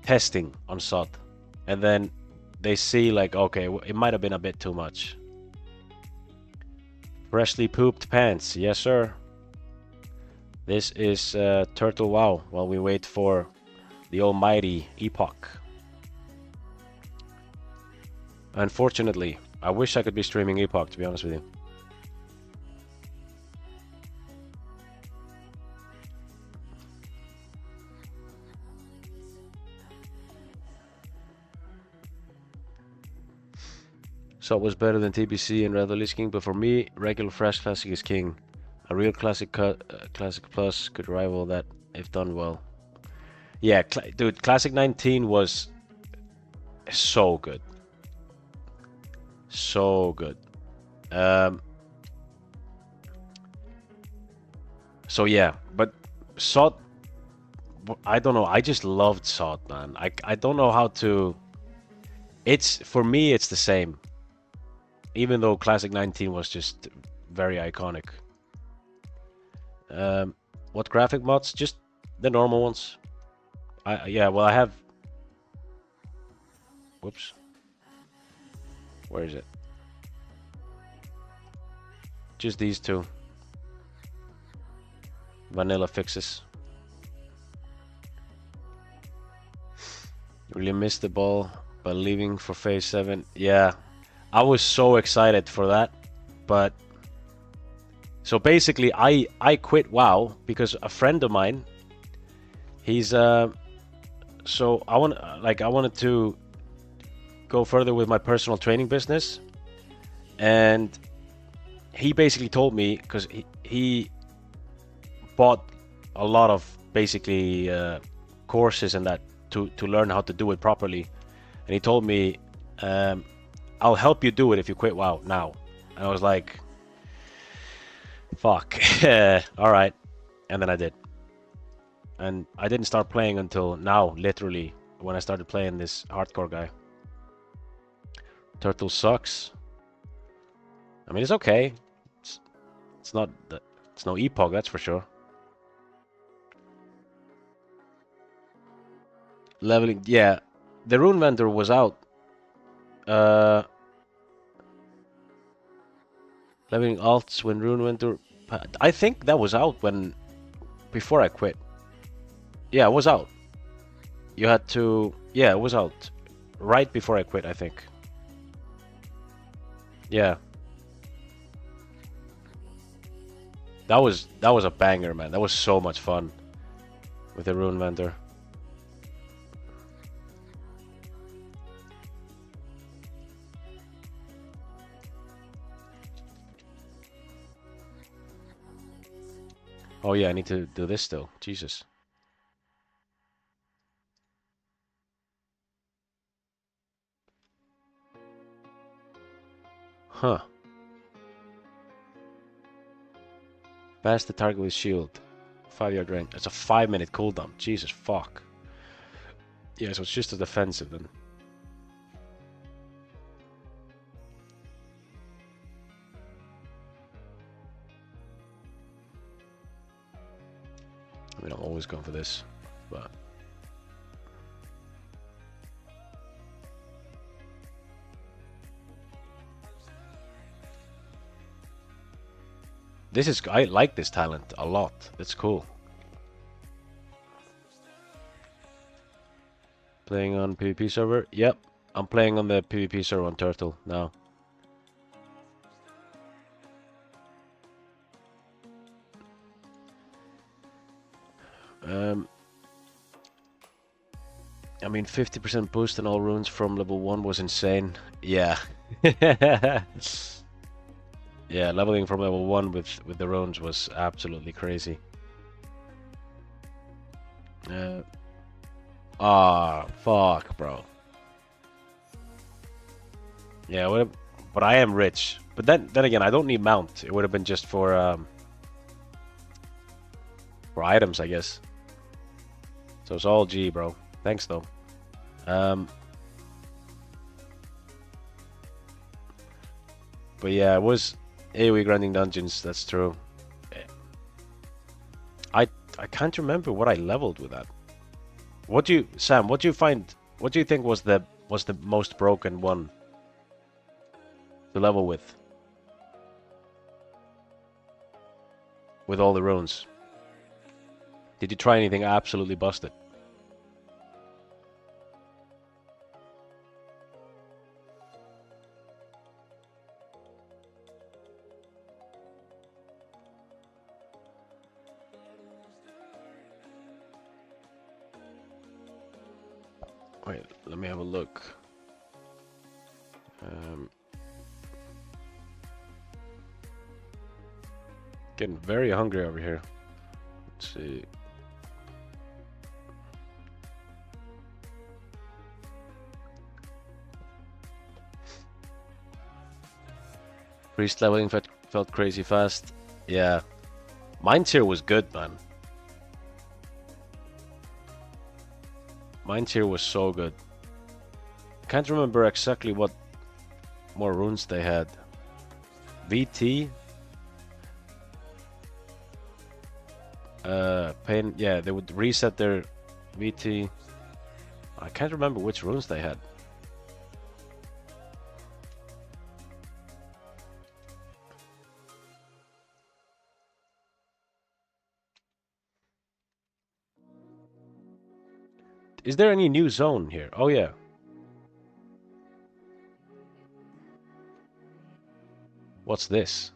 testing on SOD, and then they see like, okay, it might have been a bit too much. Freshly pooped pants, yes sir. This is Turtle WoW while we wait for the almighty Epoch. Unfortunately, I wish I could be streaming Epoch, to be honest with you. So it was better than TBC and Red Lich King, but for me, regular fresh classic is king. A real classic classic plus could rival that if done well. Yeah, dude, Classic 19 was so good. So good. So yeah, but SOD, I don't know. I just loved SOD, man. I don't know how to. It's for me, it's the same. Even though Classic 19 was just very iconic. What graphic mods? Just the normal ones. Yeah, well, I have. Whoops. Where is it? Just these two. Vanilla fixes. Really missed the ball by leaving for phase 7. Yeah, I was so excited for that, but so basically I quit WoW because a friend of mine, he's so I wanted to go further with my personal training business, and he basically told me, because he bought a lot of basically courses and that to learn how to do it properly, and he told me, I'll help you do it if you quit WoW now. And I was like, fuck. All right. And then I did. And I didn't start playing until now, literally, when I started playing this hardcore guy. Turtle sucks. I mean, it's okay. It's not... It's no Epoch, that's for sure. Leveling... Yeah. The Rune Vendor was out. Leveling alts when Rune Vendor... I think that was out when... Before I quit. Yeah, it was out. You had to... Yeah, it was out. Right before I quit, I think. Yeah. That was a banger, man. That was so much fun. With the Rune Vendor. Oh yeah, I need to do this still. Jesus. Huh. Bash the target with shield. 5-yard range. It's a 5-minute cooldown. Jesus fuck. Yeah, so it's just a defensive then. I mean, I'm always going for this, but... This is... I like this talent a lot. It's cool. Playing on PvP server? Yep. I'm playing on the PvP server on Turtle now. I mean, 50% boost in all runes from level 1 was insane. Yeah. Yeah, leveling from level 1 with the runes was absolutely crazy. Fuck, bro. Yeah, but I am rich. But then again, I don't need mount. It would have been just for items, I guess. So it's all G, bro. Thanks, though. But yeah, it was AoE grinding dungeons. That's true. I can't remember what I leveled with that. Sam? What do you find? What do you think was the most broken one to level with all the runes? Did you try anything absolutely busted? Wait, let me have a look. Getting very hungry over here. Let's see. Priest leveling felt crazy fast. Yeah. Mine tier was good, man. Mine tier was so good. Can't remember exactly what more runes they had. VT? Pain, yeah, they would reset their VT. I can't remember which runes they had. Is there any new zone here? Oh yeah. What's this?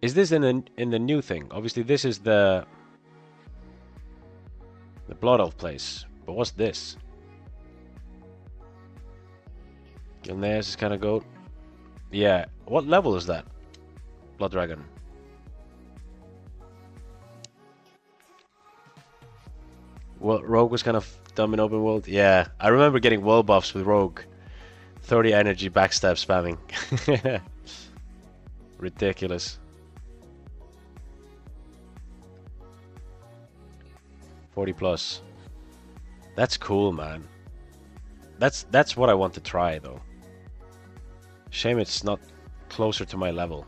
Is this in the new thing? Obviously this is the Blood Elf place. But what's this? Gilneas is kind of goat. Yeah. What level is that? Blood Dragon. Well, Rogue was kind of dumb in open world. Yeah, I remember getting world buffs with Rogue. 30 energy backstab spamming. Ridiculous. 40 plus. That's cool, man. That's what I want to try though. Shame it's not closer to my level.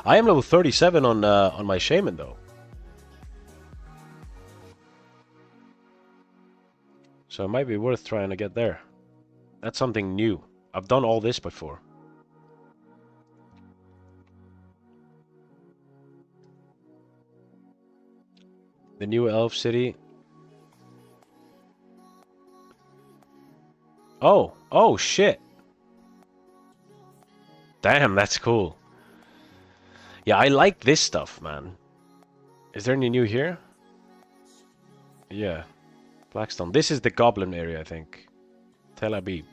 I am level 37 on my shaman though. So it might be worth trying to get there. That's something new. I've done all this before. The new elf city. Oh shit. Damn, that's cool. Yeah, I like this stuff, man. Is there any new here? Yeah. Blackstone. This is the goblin area, I think. Tel Aviv.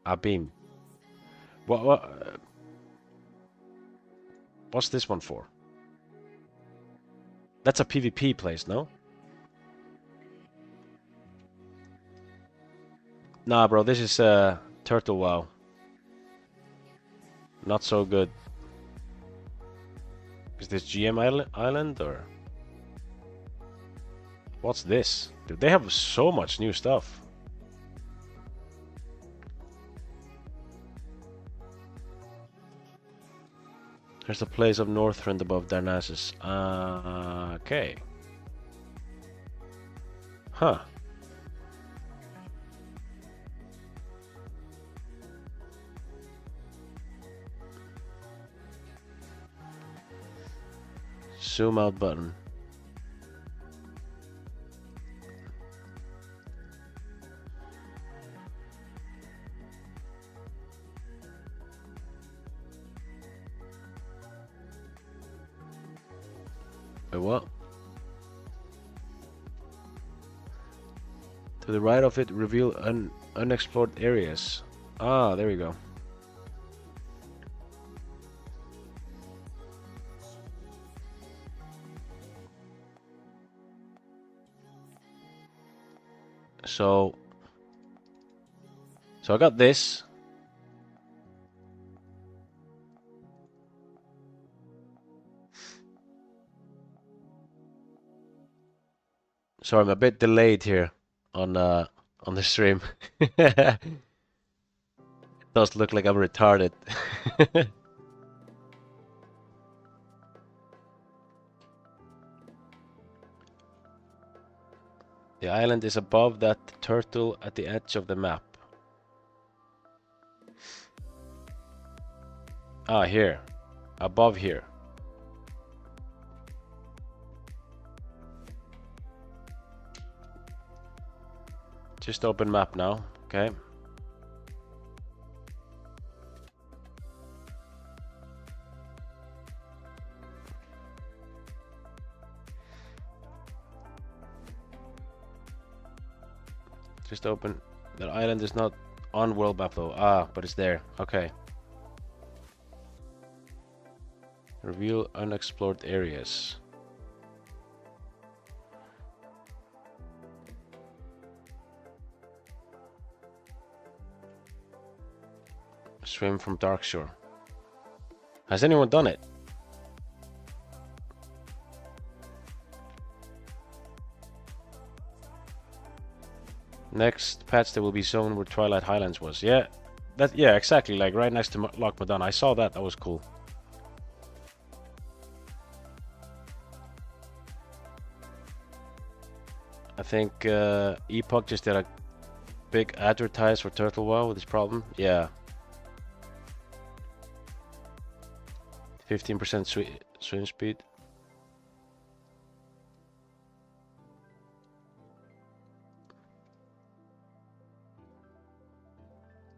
Abim. What's this one for? That's a PvP place, no? Nah, bro, this is Turtle WoW. Not so good. Is this GM Island or? What's this? Dude, they have so much new stuff. There's a place of Northrend above Darnassus. Okay. Huh. Zoom out button. Wait, what? To the right of it, reveal unexplored areas. Ah, there we go. So I got this. Sorry, I'm a bit delayed here on the stream. It does look like I'm retarded. The island is above that turtle at the edge of the map. Ah, here. Above here. Just open map now, okay. Just open. That island is not on world map though. Ah, but it's there. Okay. Reveal unexplored areas. Swim from Darkshore. Has anyone done it? Next patch there will be zone where Twilight Highlands was. Yeah, yeah, exactly. Like right next to Loch Madonna. I saw that. That was cool. I think Epoch just did a big advertise for Turtle WoW with this problem. Yeah. 15% swim speed.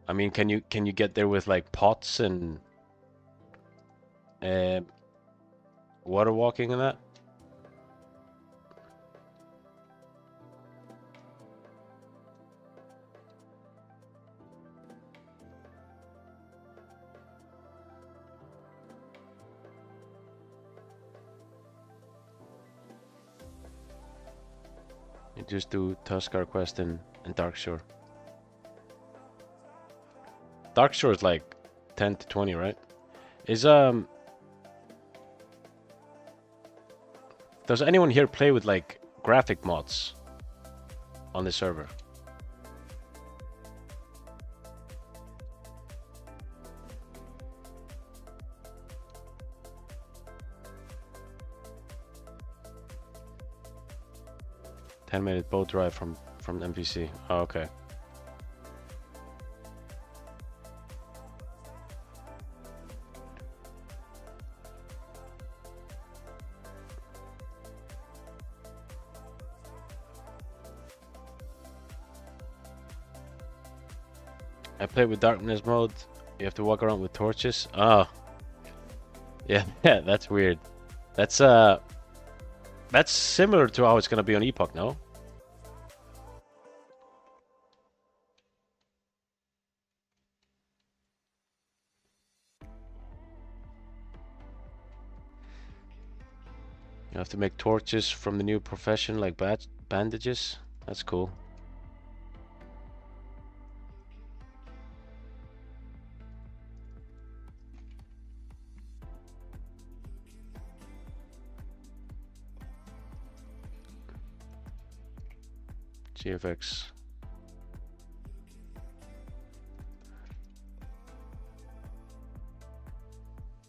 I mean, can you get there with like pots and water walking and that? You just do Tuskar quest and Darkshore. Darkshore is like 10 to 20, right? Is does anyone here play with like graphic mods on the server? "10-minute boat ride from NPC." Oh, okay. I played with darkness mode. You have to walk around with torches. Oh. Yeah, yeah, that's weird. That's similar to how it's gonna be on Epoch, no? You have to make torches from the new profession, like bandages. That's cool. GFX.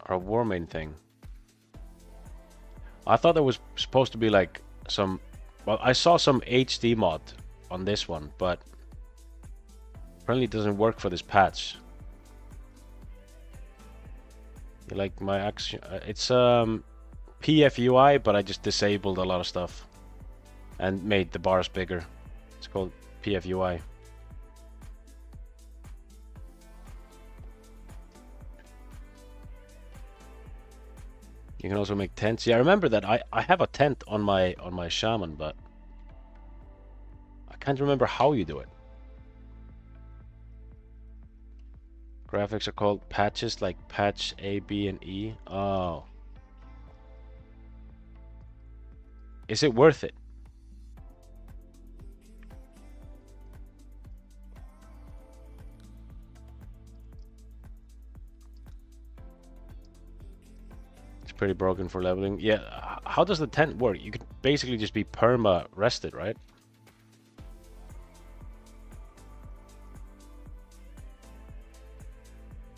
Our war main thing. I thought there was supposed to be like some... Well, I saw some HD mod on this one, but apparently it doesn't work for this patch. You like my action? It's PFUI, but I just disabled a lot of stuff and made the bars bigger. It's called PFUI. You can also make tents. Yeah, I remember that. I have a tent on my shaman, but I can't remember how you do it. Graphics are called patches, like patch A, B, and E. Oh. Is it worth it? Pretty broken for leveling. Yeah, how does the tent work? You could basically just be perma rested, right?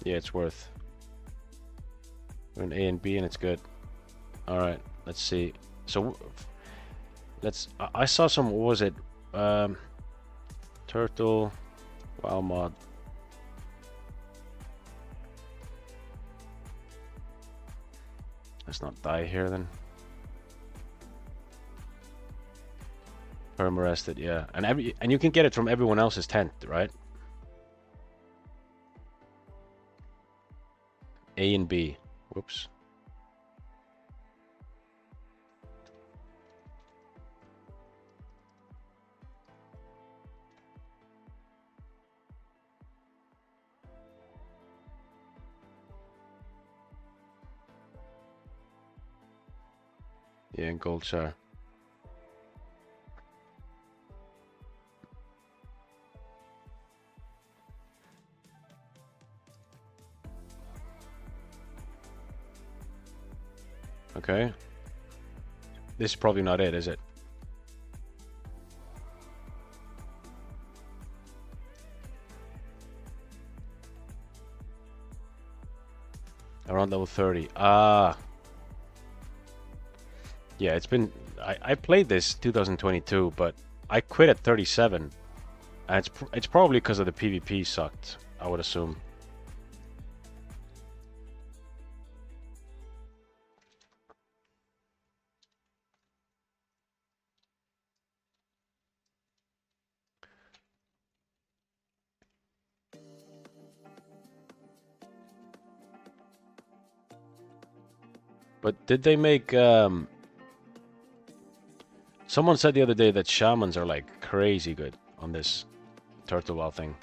Yeah, it's worth. We're in A and B and it's good. Alright, let's see. So let's... I saw some... What was it? Turtle... WoW mod. Let's not die here then. Perma rested, yeah. And you can get it from everyone else's tent, right? A and B. Whoops. Yeah, and gold share. Okay. This is probably not it, is it? Around level 30. Ah. Yeah, it's been... I played this 2022, but I quit at 37. And it's probably because of the PvP sucked, I would assume. But did they make... Someone said the other day that shamans are like crazy good on this turtle WoW thing.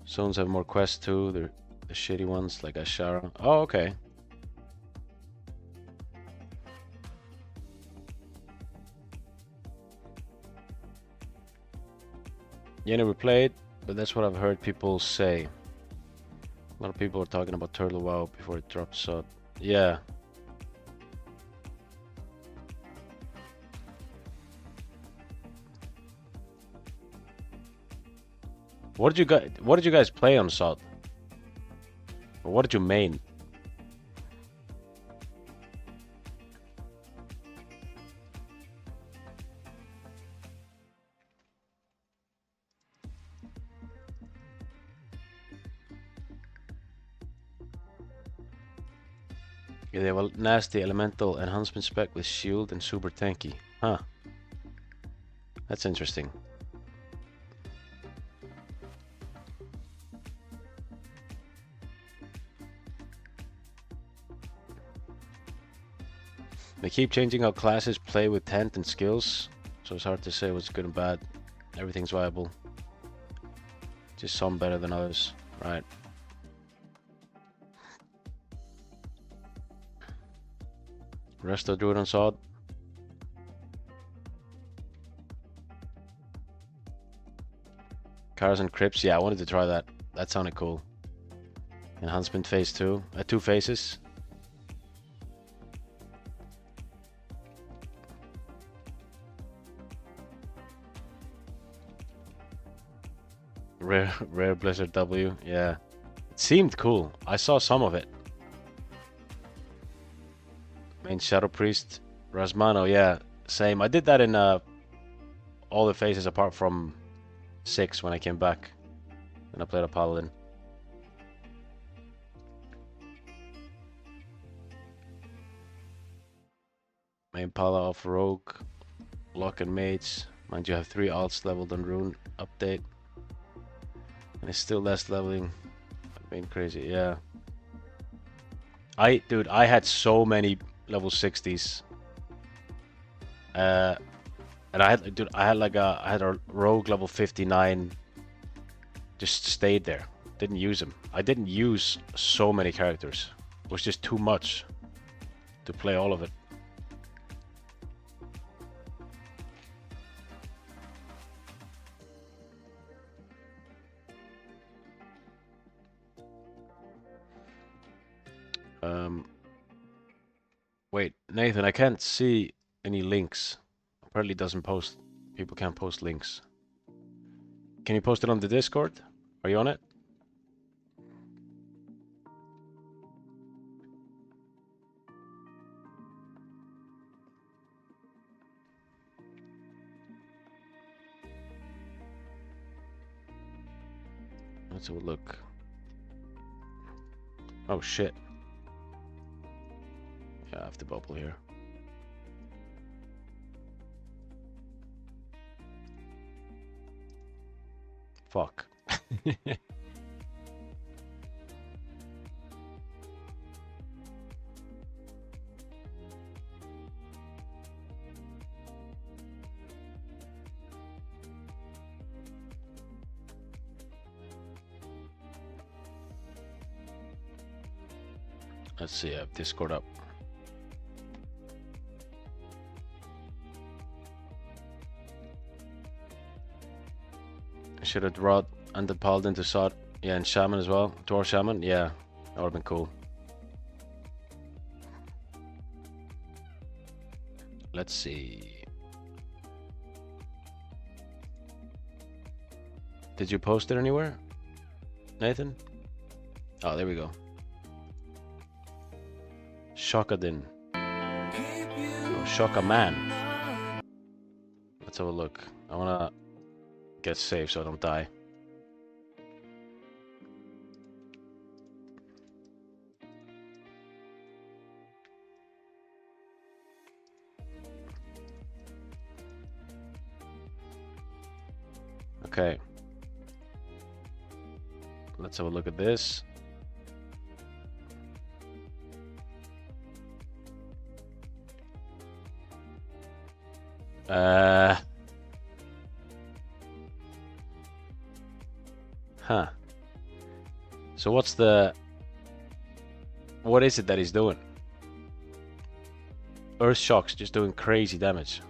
Zones have more quests too. They're the shitty ones like Ashara. Oh, okay. Yeah, never played, but that's what I've heard people say. A lot of people are talking about Turtle WoW before it drops sod. Yeah. What did you guys play on sod? Or what did you main? Yeah, they have a nasty elemental enhancement spec with shield and super tanky. Huh. That's interesting. They keep changing how classes play with tent and skills, so it's hard to say what's good and bad. Everything's viable. Just some better than others, right? Resto druid on sod. Cars and crypts, yeah, I wanted to try that. That sounded cool. Enhancement phase 2. 2 phases. Rare Blizzard W, yeah. It seemed cool. I saw some of it. Main Shadow Priest, Rasmano, yeah, same. I did that in all the phases apart from 6 when I came back. And I played a Paladin. Main Pala off Rogue, Lock and Mage. Mind you, have 3 alts leveled on Rune update. And it's still less leveling. Being crazy, yeah. Dude, I had so many level 60s. And I had a rogue level 59. Just stayed there. Didn't use them. I didn't use so many characters. It was just too much to play all of it. Wait, Nathan, I can't see any links. Apparently doesn't post. People can't post links. Can you post it on the Discord? Are you on it? Let's have a look. Oh shit. Yeah, I have the bubble here. Fuck. Let's see, I have Discord up. I should have brought Undead Paladin to Sod. Yeah, and Shaman as well. Dwarf Shaman, yeah. That would have been cool. Let's see. Did you post it anywhere, Nathan? Oh, there we go. Shockadin. Oh, Shocka Man. Let's have a look. I wanna get safe so I don't die. Okay. Let's have a look at this. Huh. So what's the... What is it that he's doing? Earth Shock's just doing crazy damage.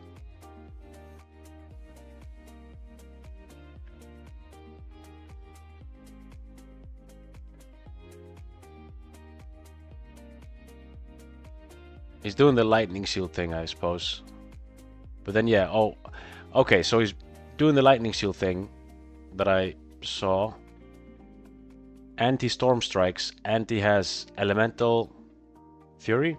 He's doing the lightning shield thing, I suppose. But then, yeah, oh... Okay, so he's doing the lightning shield thing that I saw. Anti-storm strikes. Anti has elemental fury.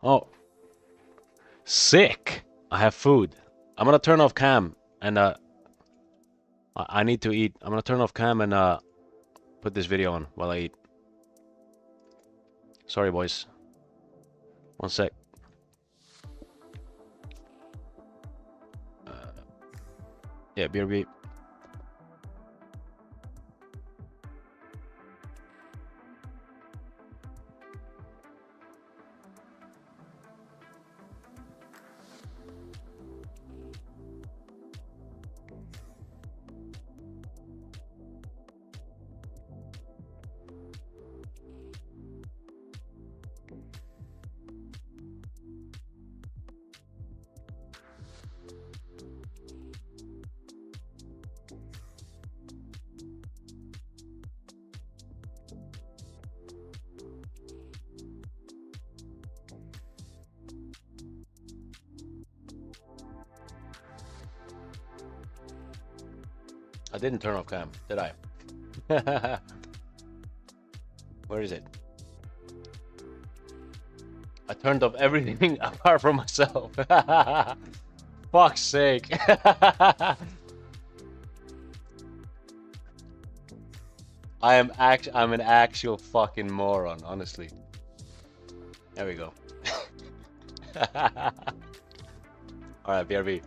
Oh, sick! I have food. I'm gonna turn off cam and I need to eat. I'm gonna turn off cam and put this video on while I eat. Sorry, boys. One sec. Yeah, BRB. I didn't turn off cam, did I? Where is it? I turned off everything apart from myself. Fuck's sake. I'm an actual fucking moron, honestly. There we go. Alright, BRB.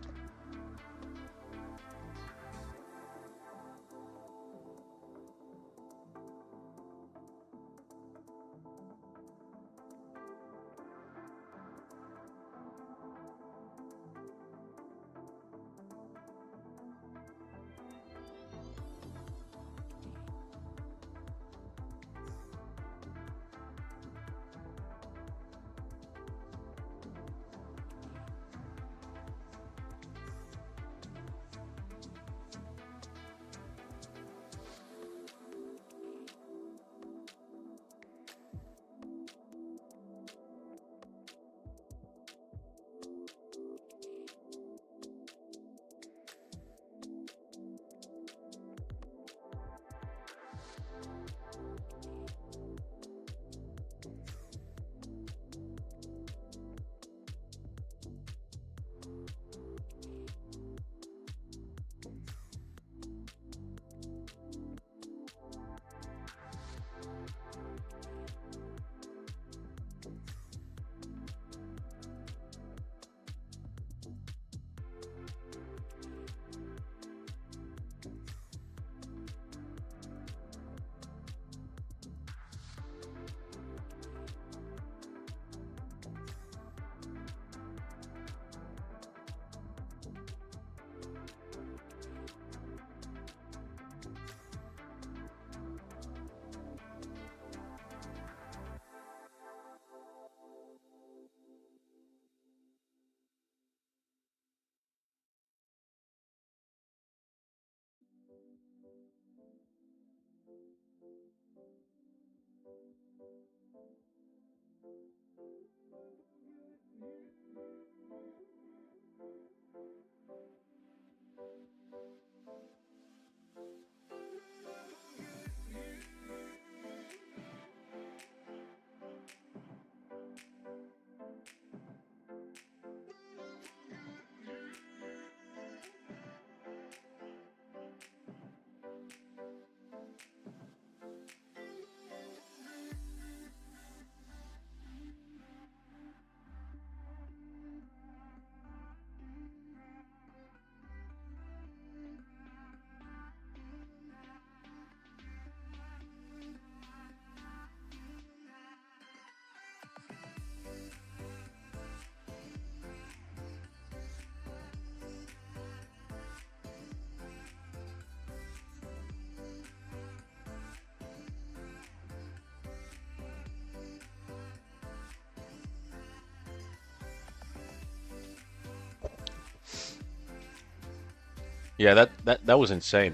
Yeah, that was insane.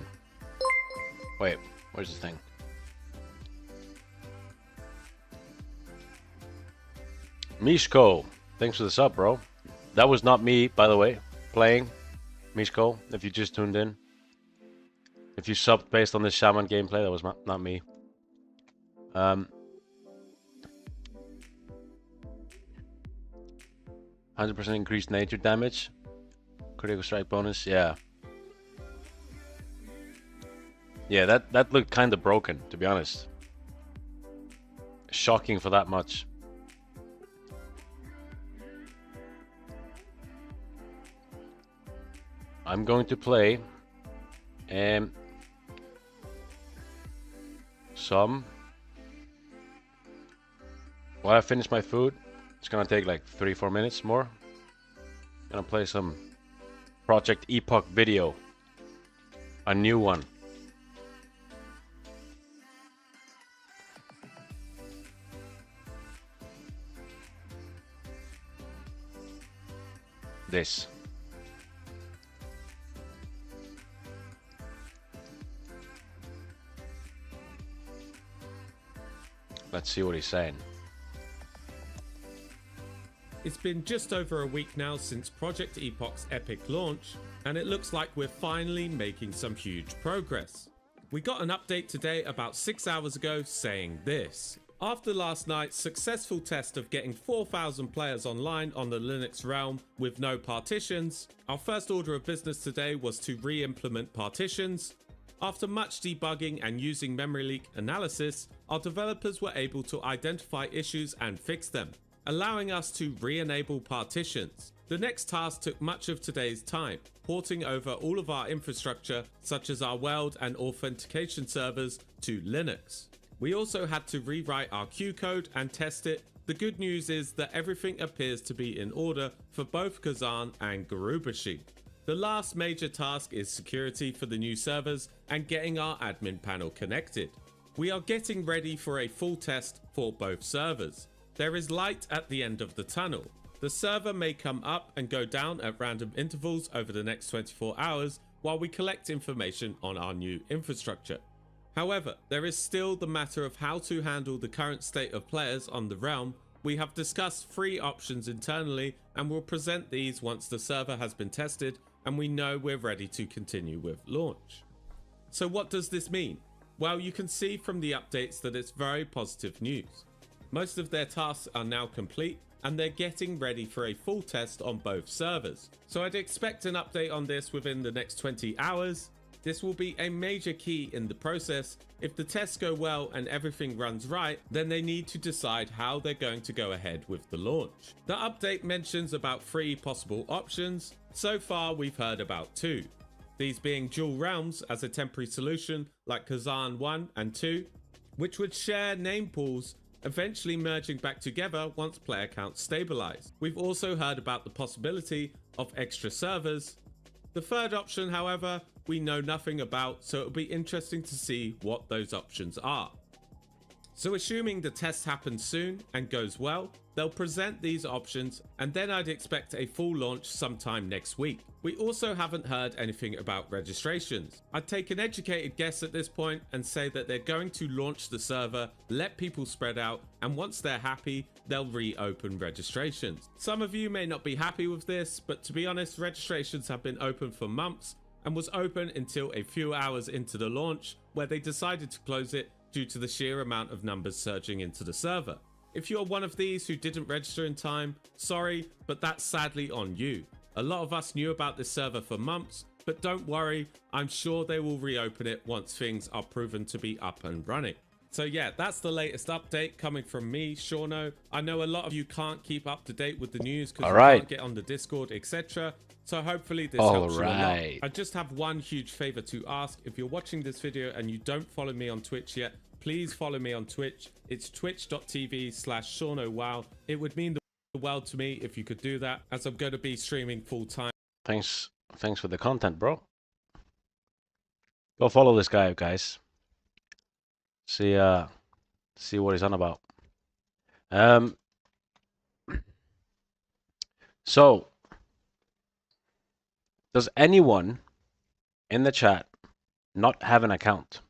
Wait, where's the thing? Mishko, thanks for the sub, bro. That was not me, by the way, playing. Mishko, if you just tuned in. If you subbed based on this shaman gameplay, that was not me. 100% increased nature damage. Critical strike bonus, yeah. Yeah, that looked kind of broken, to be honest. Shocking for that much. I'm going to play some. While I finish my food, it's gonna take like 3-4 minutes more. Gonna play some Project Epoch video, a new one. This. Let's see what he's saying. It's been just over a week now since Project Epoch's epic launch, and it looks like we're finally making some huge progress. We got an update today about 6 hours ago saying this. After last night's successful test of getting 4,000 players online on the Linux realm with no partitions, our first order of business today was to re-implement partitions. After much debugging and using memory leak analysis, our developers were able to identify issues and fix them, allowing us to re-enable partitions. The next task took much of today's time, porting over all of our infrastructure such as our weld and authentication servers to Linux. We also had to rewrite our Q code and test it. The good news is that everything appears to be in order for both Kazan and Garubashi. The last major task is security for the new servers and getting our admin panel connected. We are getting ready for a full test for both servers. There is light at the end of the tunnel. The server may come up and go down at random intervals over the next 24 hours while we collect information on our new infrastructure. However, there is still the matter of how to handle the current state of players on the realm. We have discussed 3 options internally and will present these once the server has been tested and we know we're ready to continue with launch. So what does this mean? Well, you can see from the updates that it's very positive news. Most of their tasks are now complete and they're getting ready for a full test on both servers. So I'd expect an update on this within the next 20 hours. This will be a major key in the process. If the tests go well and everything runs right, then they need to decide how they're going to go ahead with the launch. The update mentions about 3 possible options. So far we've heard about 2. These being dual realms as a temporary solution like Kazan 1 and 2, which would share name pools, eventually merging back together once player counts stabilize. We've also heard about the possibility of extra servers. The third option, however, we know nothing about, so it'll be interesting to see what those options are. So assuming the test happens soon and goes well, they'll present these options and then I'd expect a full launch sometime next week. We also haven't heard anything about registrations. I'd take an educated guess at this point and say that they're going to launch the server, let people spread out, and once they're happy, they'll reopen registrations. Some of you may not be happy with this, but to be honest, registrations have been open for months and was open until a few hours into the launch where they decided to close it due to the sheer amount of numbers surging into the server. If you're one of these who didn't register in time, sorry, but that's sadly on you. A lot of us knew about this server for months, but don't worry, I'm sure they will reopen it once things are proven to be up and running. So yeah, that's the latest update coming from me, Shauno. I know a lot of you can't keep up to date with the news because you can't get on the Discord, etc. So hopefully this helps you a lot. I just have one huge favor to ask. If you're watching this video and you don't follow me on Twitch yet, please follow me on Twitch. It's twitch.tv/ShaunoWow. It would mean the world to me if you could do that, as I'm going to be streaming full time. Thanks for the content, bro. Go follow this guy, guys. See what he's on about. So does anyone in the chat not have an account.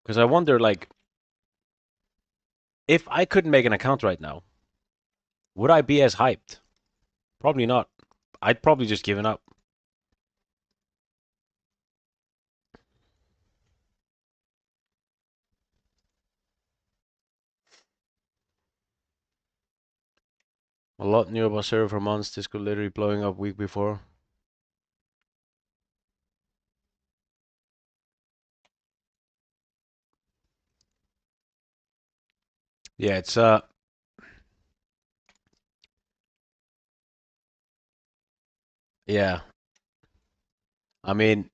Because I wonder, like, if I couldn't make an account right now, would I be as hyped? Probably not. I'd probably just given up. A lot knew about server for months. Discord literally blowing up week before. Yeah, it's yeah. I mean,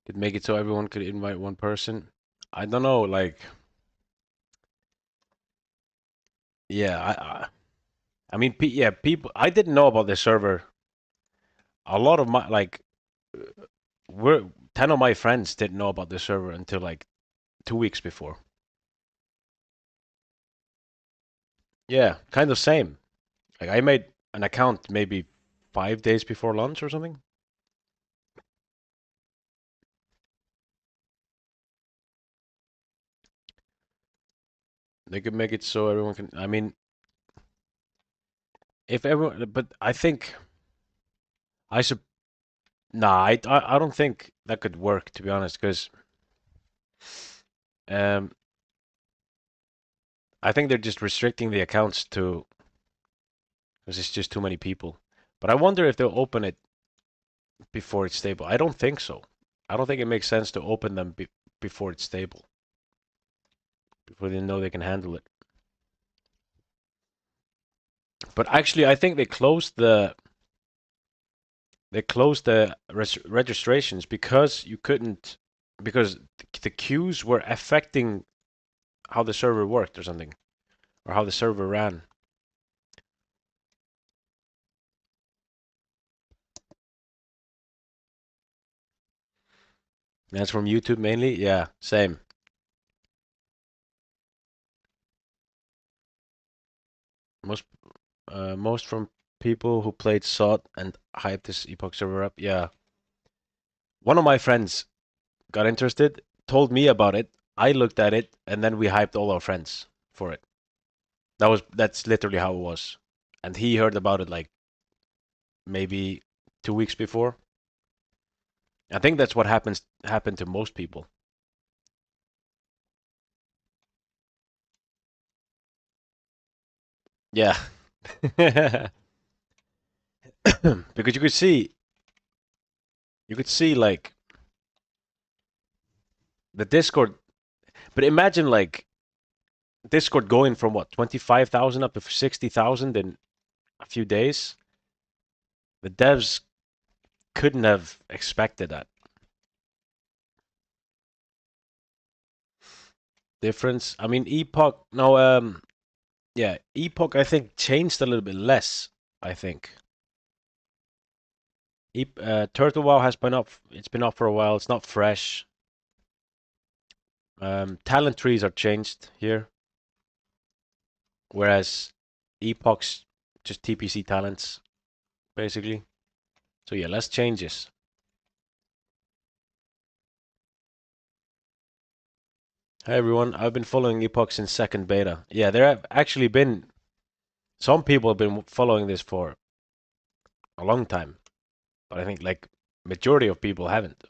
could make it so everyone could invite one person. I don't know, like, yeah, I mean, yeah, people. I didn't know about this server. A lot of my like, we're 10 of my friends didn't know about this server until like 2 weeks before. Yeah, kind of same. Like I made an account maybe 5 days before launch or something. They could make it so everyone can. I mean, if everyone, but I think I should. Nah, I don't think that could work to be honest, because um, I think they're just restricting the accounts to because it's just too many people. But I wonder if they'll open it before it's stable. I don't think so. I don't think it makes sense to open them before it's stable, before they know they can handle it. But actually, I think they closed the registrations because you couldn't because the queues were affecting how the server worked or something, or how the server ran. That's from YouTube mainly. Yeah, same. Most most from people who played SOT and hyped this Epoch server up. Yeah, one of my friends got interested, told me about it. I looked at it, and then we hyped all our friends for it. That's literally how it was. And he heard about it like maybe 2 weeks before. I think that's what happened to most people. Yeah. Because you could see like the Discord, but imagine like Discord going from what 25,000 up to 60,000 in a few days. The devs couldn't have expected that difference. I mean, Epoch, no, yeah, Epoch I think changed a little bit less. I think Turtle WoW has been up. It's been up for a while. It's not fresh. Talent trees are changed here, whereas Epoch's just TPC talents basically. So yeah, less changes. Hi everyone, I've been following Epoch since second beta. Yeah, there have actually been some people have been following this for a long time, but I think like majority of people haven't.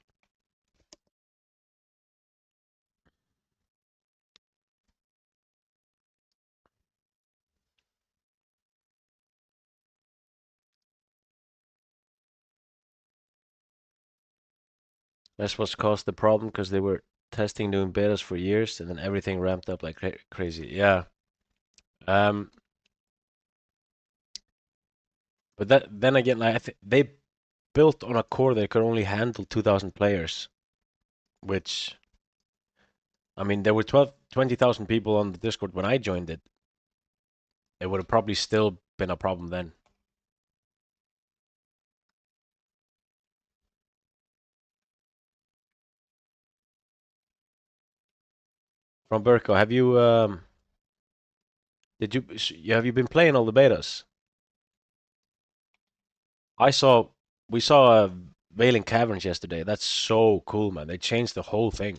That's what's caused the problem because they were testing doing betas for years and then everything ramped up like crazy. Yeah. Um, but then again, like, they built on a core that could only handle 2,000 players, which I mean, there were 20,000 people on the Discord when I joined it. It would have probably still been a problem then. From Burko, have you been playing all the betas? We saw Veiling Caverns yesterday. That's so cool, man. They changed the whole thing.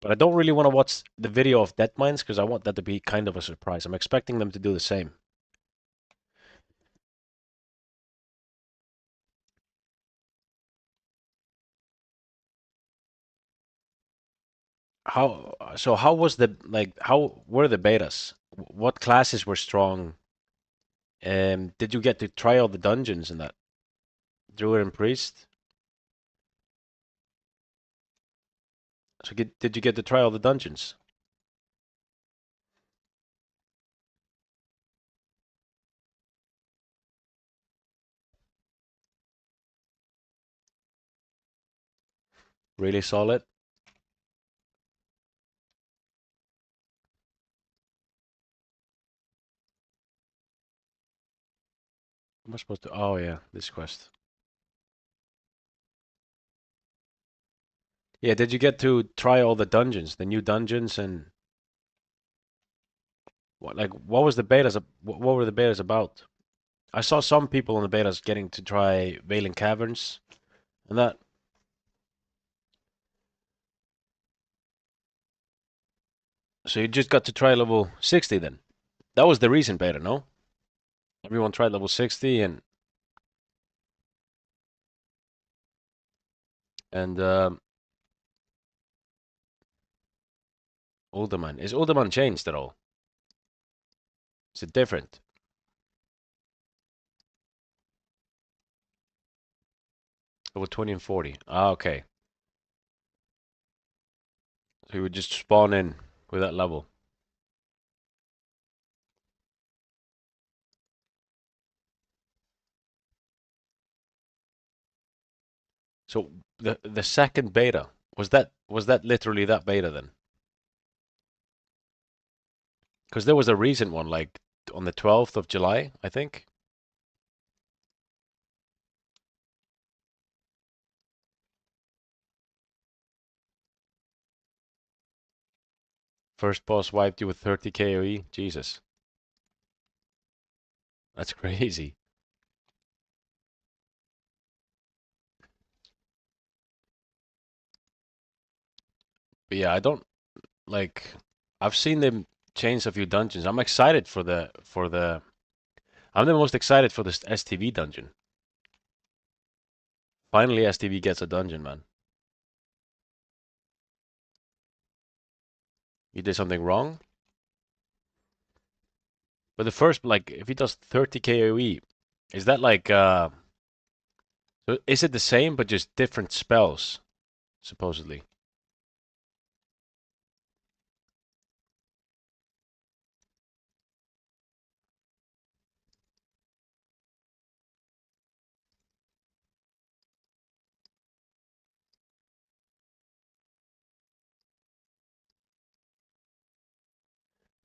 But I don't really want to watch the video of Dead Mines because I want that to be kind of a surprise. I'm expecting them to do the same. How was the how were the betas? What classes were strong? Did you get to try all the dungeons in that? Druid and Priest? So did you get to try all the dungeons? Really solid? What am I supposed to? Oh yeah, this quest. Yeah, did you get to try all the dungeons, the new dungeons, and what was the betas? What were the betas about? I saw some people in the betas getting to try Veiling Caverns and that. So you just got to try level 60 then. That was the recent beta, no? Everyone tried level 60 and Uldaman. Is Uldaman changed at all? Is it different? Level 20 and 40. Ah, okay. So you would just spawn in with that level. So the second beta was that literally that beta then? Because there was a recent one like on the 12th of July, I think. First boss wiped you with 30 KOE. Jesus, that's crazy. But yeah, I don't like. I've seen them change a few dungeons. I'm excited for the. I'm the most excited for this STV dungeon. Finally, STV gets a dungeon, man. You did something wrong. But the first, like, if he does 30 KOE, is that like so is it the same but just different spells, supposedly?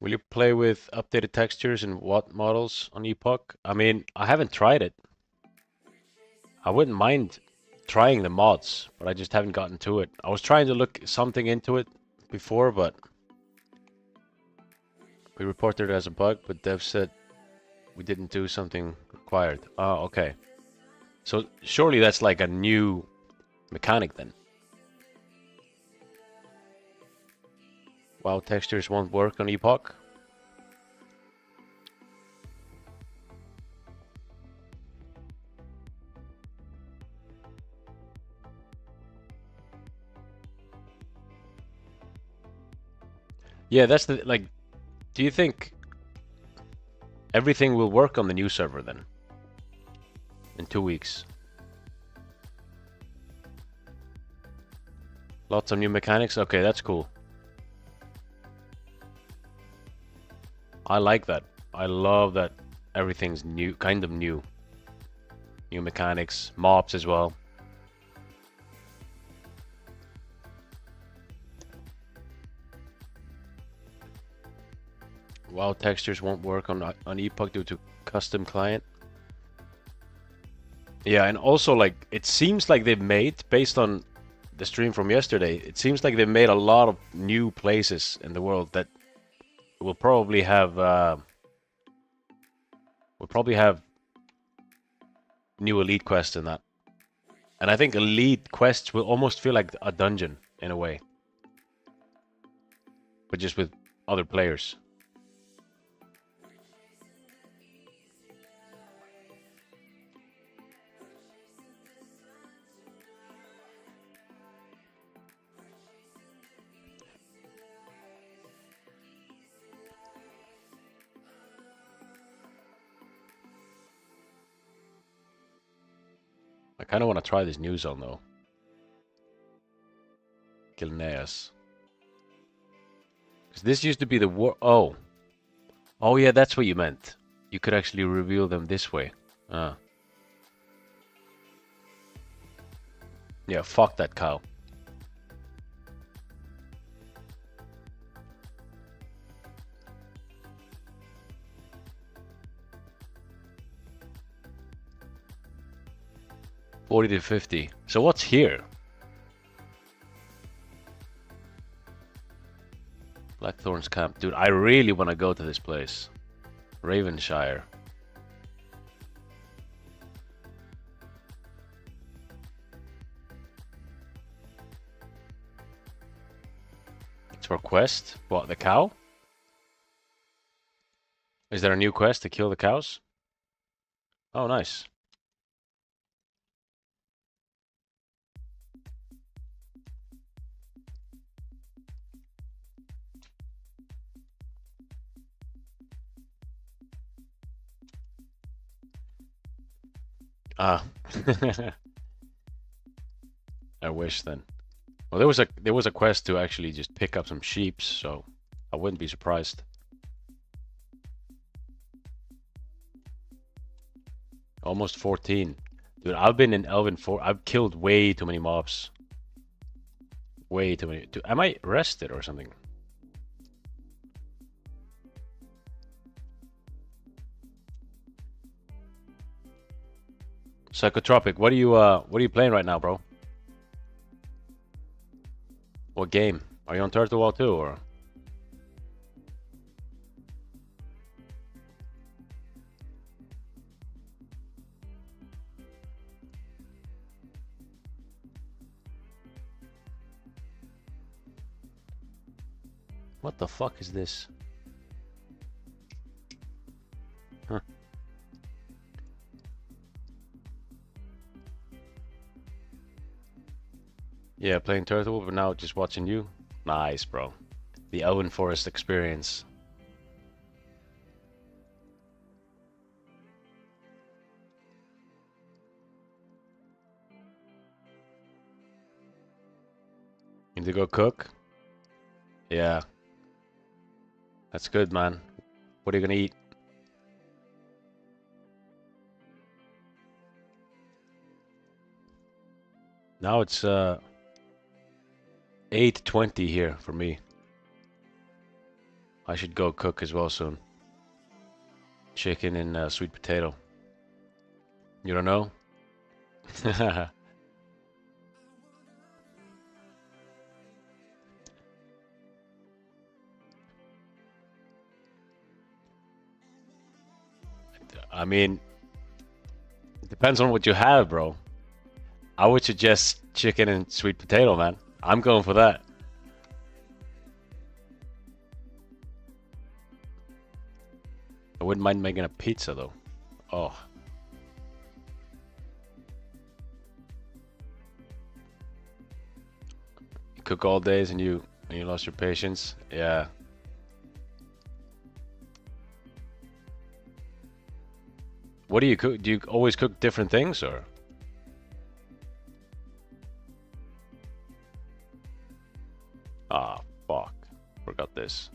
Will you play with updated textures and what models on Epoch? I mean, I haven't tried it. I wouldn't mind trying the mods, but I just haven't gotten to it. I was trying to look something into it before, but we reported it as a bug, but dev said we didn't do something required. Oh, okay. So surely that's like a new mechanic then. WoW textures won't work on Epoch. Yeah, that's the like. Do you think everything will work on the new server then? In 2 weeks. Lots of new mechanics. Okay, that's cool. I like that. I love that everything's new, kind of new. New mechanics, mobs as well. WoW textures won't work on Epoch due to custom client. Yeah, and also like it seems like they've made, based on the stream from yesterday, it seems like they've made a lot of new places in the world that will probably have new elite quests in that. And I think elite quests will almost feel like a dungeon in a way. But just with other players. I kind of want to try this new zone though. Gilneas. Because this used to be the war. Oh. Oh yeah, that's what you meant. You could actually reveal them this way. Ah. Yeah, fuck that cow. $40 to $50. So what's here? Blackthorn's camp. Dude, I really want to go to this place. Ravenshire. It's for quest? What, the cow? Is there a new quest to kill the cows? Oh, nice. Ah. I wish then. Well, there was a quest to actually just pick up some sheep, so I wouldn't be surprised. Almost 14. Dude, I've been in Elven 4. I've killed way too many mobs. Way too many. Dude, am I rested or something? Psychotropic, what are you playing right now, bro? What game? Are you on Turtle Wall too, or? What the fuck is this? Huh. Yeah, playing Turtle, but now just watching you. Nice, bro. The Elven Forest experience. Need to go cook? Yeah. That's good, man. What are you gonna eat? Now it's 8:20 here for me. I should go cook as well soon. Chicken and sweet potato. You don't know? I mean, it depends on what you have, bro. I would suggest chicken and sweet potato, man. I'm going for that. I wouldn't mind making a pizza though. Oh. You cook all days and you lost your patience. Yeah. What do you cook? Do you always cook different things or? Ah, fuck. Forgot this.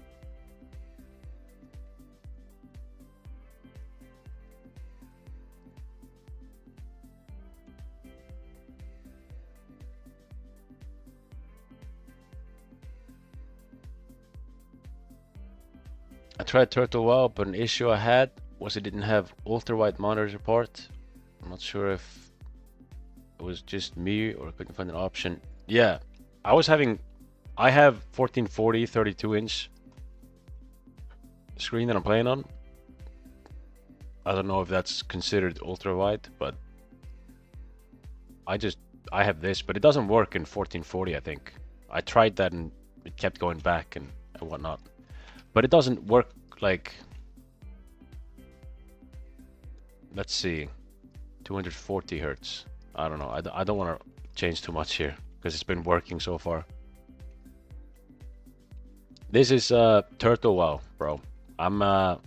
I tried Turtle WoW, but an issue I had was it didn't have ultra-wide monitor support. I'm not sure if it was just me or I couldn't find an option. Yeah, I have 1440 32-inch screen that I'm playing on. I don't know if that's considered ultra-wide, but I have this, but it doesn't work in 1440, I think. I tried that and it kept going back and whatnot. But it doesn't work like... Let's see. 240 hertz. I don't know. I don't want to change too much here because it's been working so far. This is Turtle WoW, bro. I'm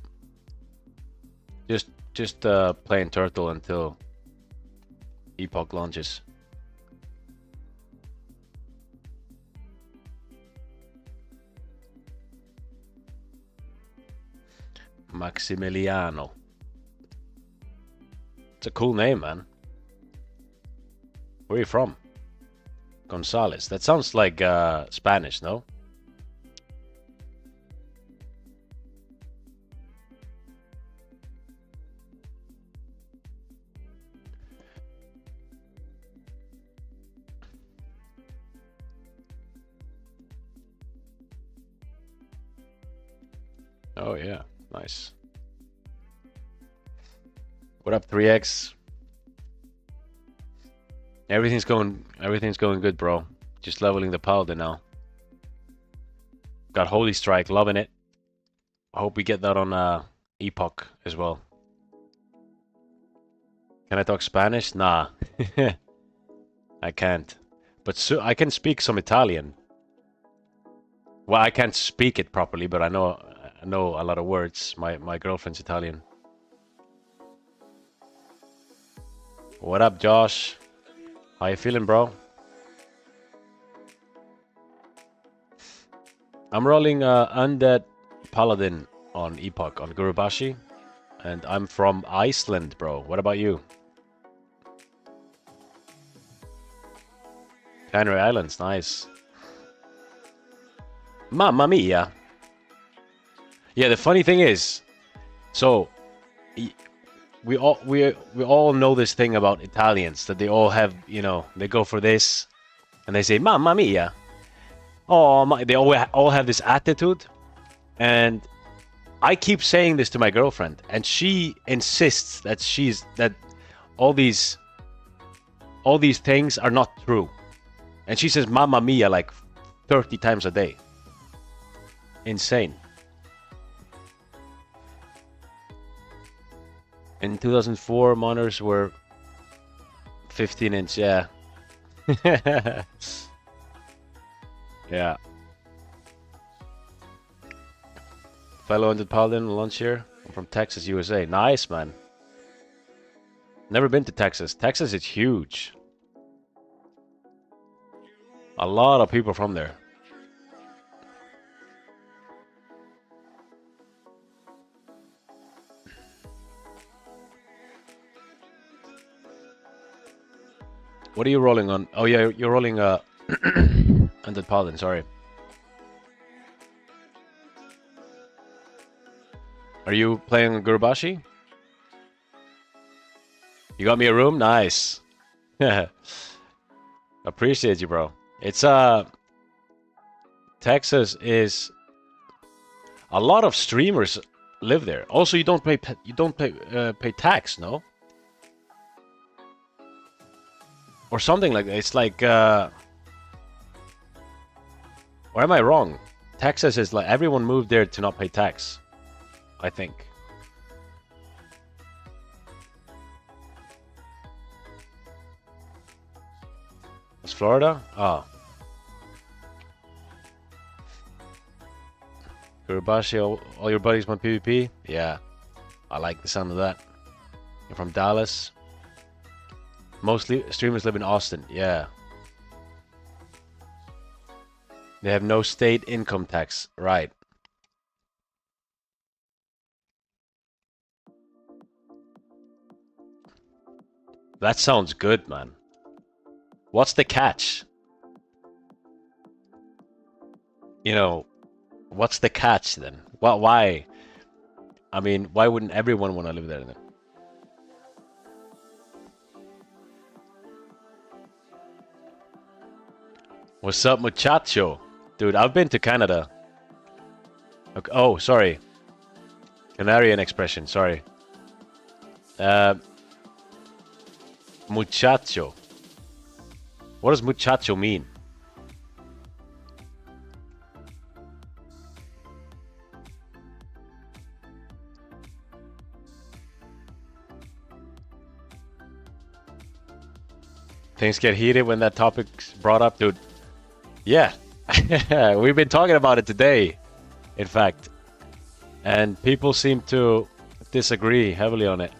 just playing Turtle until Epoch launches. Maximiliano. It's a cool name, man. Where are you from? Gonzalez. That sounds like Spanish, no? Oh yeah, nice. What up, 3x? Everything's going good, bro. Just leveling the Paladin now. Got Holy Strike, loving it. I hope we get that on Epoch as well. Can I talk Spanish? Nah. I can't. But so I can speak some Italian. Well, I can't speak it properly, but I know a lot of words. My girlfriend's Italian. What up, Josh? How you feeling, bro? I'm rolling Undead Paladin on Epoch, on Gurubashi. And I'm from Iceland, bro. What about you? Canary Islands, nice. Mamma mia. Yeah, the funny thing is, so we all know this thing about Italians, that they all have, you know, they go for this and they say mamma mia. Oh my, they all have this attitude, and I keep saying this to my girlfriend, and she insists that all these things are not true, and she says mamma mia like 30 times a day. Insane. In 2004, monitors were 15-inch, yeah. Yeah. Fellow Undead Paladin, lunch here. I'm from Texas, USA. Nice, man. Never been to Texas. Texas is huge. A lot of people from there. What are you rolling on? Oh yeah, you're rolling Undead Paladin, sorry. Are you playing Gurubashi? You got me a room? Nice. Appreciate you, bro. It's Texas is a lot of streamers live there. Also, you don't pay tax, no? Or something like that. It's like or am I wrong? Texas is like everyone moved there to not pay tax, I think. It's Florida? Oh. Gurubashi, all your buddies want PvP? Yeah. I like the sound of that. You're from Dallas. Mostly streamers live in Austin. Yeah. They have no state income tax. Right. That sounds good, man. What's the catch? You know, what's the catch then? Why? I mean, why wouldn't everyone want to live there then? What's up, muchacho? Dude, I've been to Canada. Okay, oh, sorry. Canarian expression, sorry. Muchacho. What does muchacho mean? Things get heated when that topic's brought up, dude. Yeah. We've been talking about it today, in fact. And people seem to disagree heavily on it.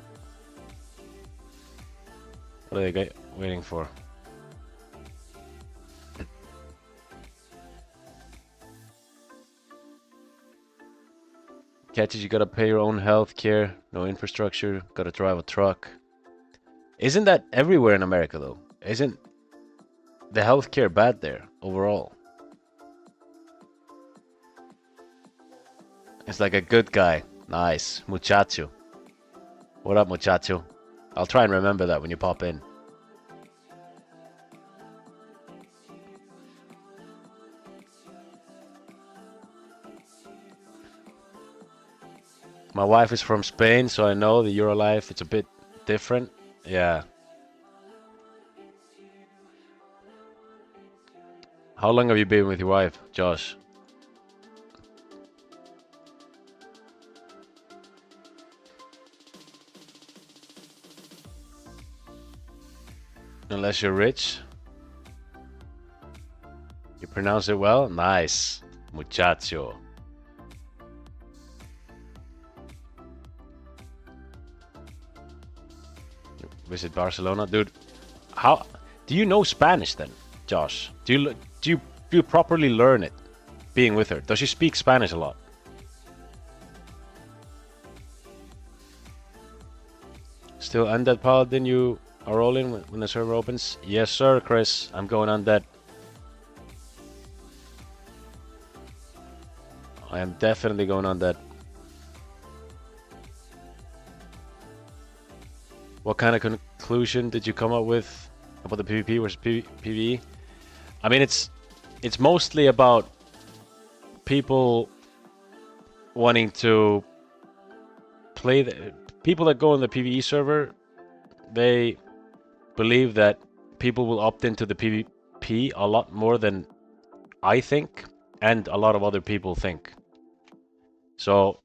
What are they waiting for? Catches, you gotta pay your own health care, no infrastructure, gotta drive a truck. Isn't that everywhere in America though? Isn't the healthcare bad there overall? It's like a good guy. Nice. Muchacho. What up, muchacho? I'll try and remember that when you pop in. My wife is from Spain, so I know the Euro life, it's a bit different. Yeah. How long have you been with your wife, Josh? Unless you're rich. You pronounce it well? Nice. Muchacho. Visit Barcelona, dude. How do you know Spanish then, Josh? Do you properly learn it being with her? Does she speak Spanish a lot? Still undead Paladin, you are rolling when the server opens? Yes, sir, Chris. I'm going undead. I am definitely going undead. What kind of conclusion did you come up with about the PvP versus PvE? I mean, it's mostly about people wanting to play people that go on the PvE server. They believe that people will opt into the PvP a lot more than I think and a lot of other people think. So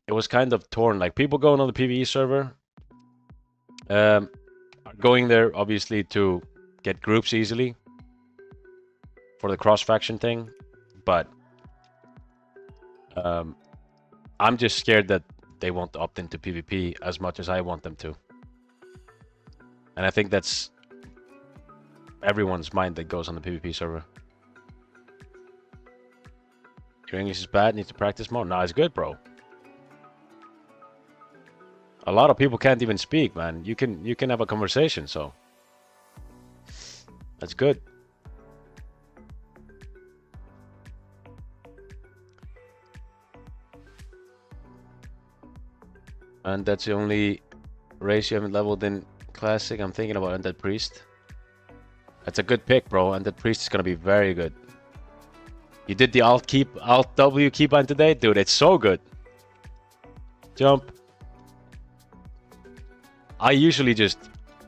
it was kind of torn. Like people going on the PvE server, going there obviously to get groups easily for the cross faction thing, but I'm just scared that they won't opt into PvP as much as I want them to, and I think that's everyone's mind that goes on the PvP server. Your English is bad, need to practice more. Nah, it's good, bro. A lot of people can't even speak, man. You can have a conversation, so that's good. And that's the only race you haven't leveled in Classic. I'm thinking about Undead Priest. That's a good pick, bro. Undead Priest is gonna be very good. You did the Alt W keybind today? Dude, it's so good. Jump. I usually just,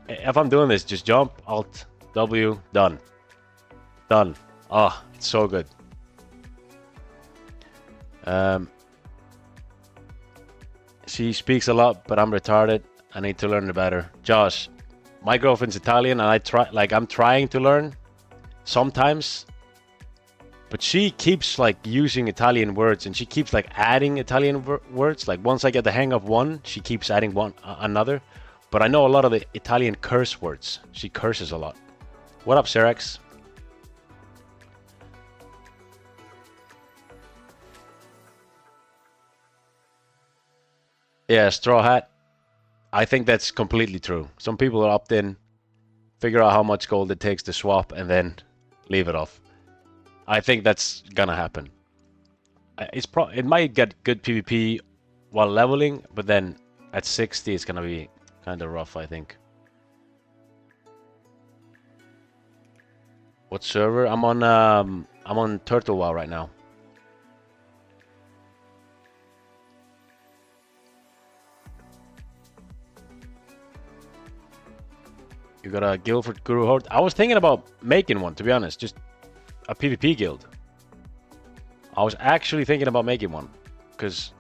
if I'm doing this, just jump, Alt, W, done. Done. Ah, it's so good. She speaks a lot, but I'm retarded. I need to learn it better. Josh, my girlfriend's Italian, and I'm trying to learn sometimes, but she keeps like using Italian words, and she keeps like adding Italian words. Like once I get the hang of one, she keeps adding another. But I know a lot of the Italian curse words. She curses a lot. What up, Serex? Yeah, Straw Hat. I think that's completely true. Some people opt in, figure out how much gold it takes to swap, and then leave it off. I think that's gonna happen. It might get good PvP while leveling, but then at 60 it's gonna be kind of rough, I think. What server? I'm on Turtle WoW right now. You got a guild for Guru Horde? I was thinking about making one, to be honest. Just a PvP guild. I was actually thinking about making one. Because,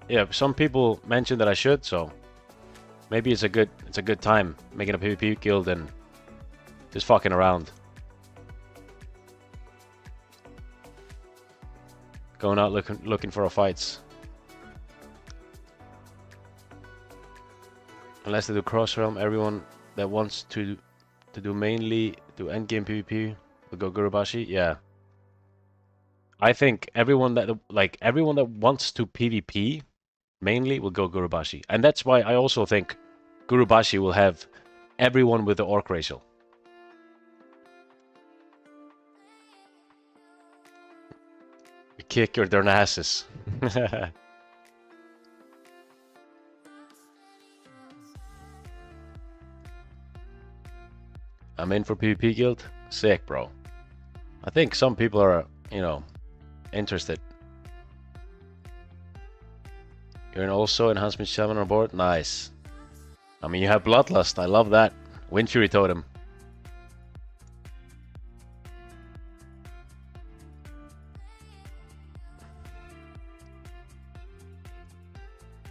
yeah, some people mentioned that I should, so... Maybe it's a good time making a PvP guild and just fucking around. Going out looking for fights. Unless they do cross realm, everyone that wants to do mainly do endgame PvP will go Gurubashi. Yeah. I think everyone that wants to PvP mainly will go Gurubashi. And that's why I also think Gurubashi will have everyone with the orc racial. We kick your darn asses. I'm in for PvP guild. Sick, bro. I think some people are, you know, interested. You're also enhancement shaman on board. Nice. I mean, you have bloodlust. I love that. Wind Fury totem.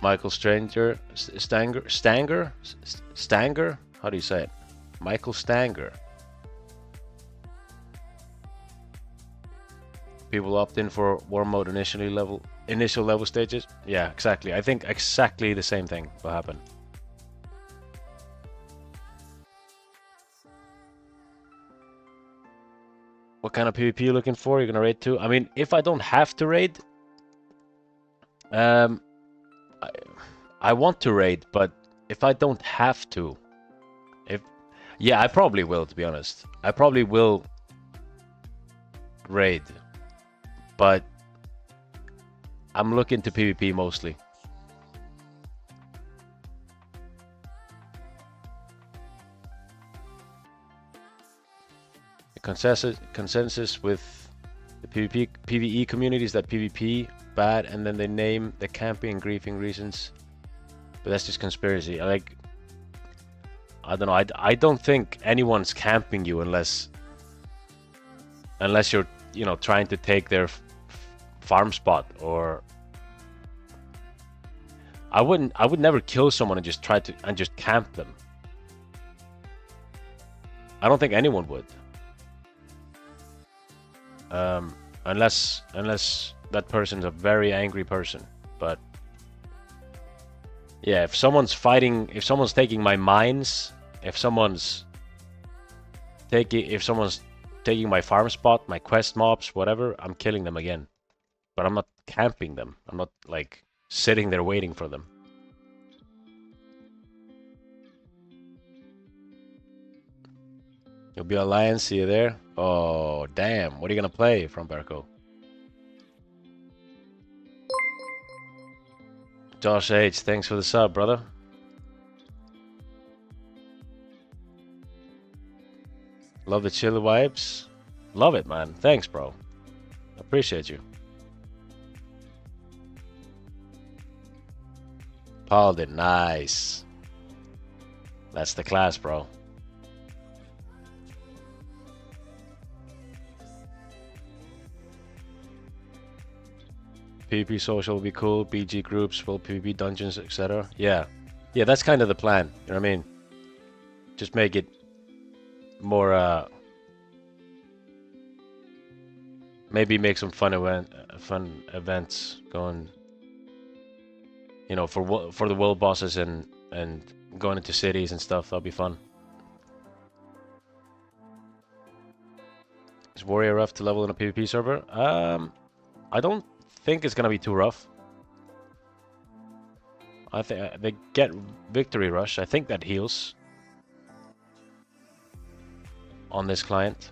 Michael Stanger. How do you say it? Michael Stanger. People opt in for war mode initial level stages. Yeah, exactly. I think exactly the same thing will happen. What kind of PvP you looking for? You're gonna raid too? I mean, if I don't have to raid, I want to raid, but if I don't have to, yeah, I probably will, to be honest. I probably will raid, but I'm looking to PvP mostly. The consensus with the PvE communities that PvP bad, and then they name the camping and griefing reasons. But that's just conspiracy. I don't know. I don't think anyone's camping you unless you're, you know, trying to take their farm spot, or I would never kill someone and just just camp them. I don't think anyone would. Unless that person's a very angry person. But yeah, if someone's taking my mines, if someone's taking my farm spot, my quest mobs, whatever, I'm killing them again. But I'm not camping them. I'm not like sitting there waiting for them. You'll be Alliance, see you there. Oh, damn. What are you gonna play from Berko? Josh H, thanks for the sub, brother. Love the chill vibes. Love it, man. Thanks, bro. Appreciate you. Paladin, nice. That's the class, bro. PvP social will be cool, BG groups, will PvP dungeons, etc. Yeah. Yeah, that's kind of the plan. You know what I mean? Just make it more, maybe make some fun events going, you know, for the world bosses and going into cities and stuff. That'll be fun. Is Warrior rough to level in a PvP server? I don't think it's gonna be too rough. I think they get Victory Rush. I think that heals on this client.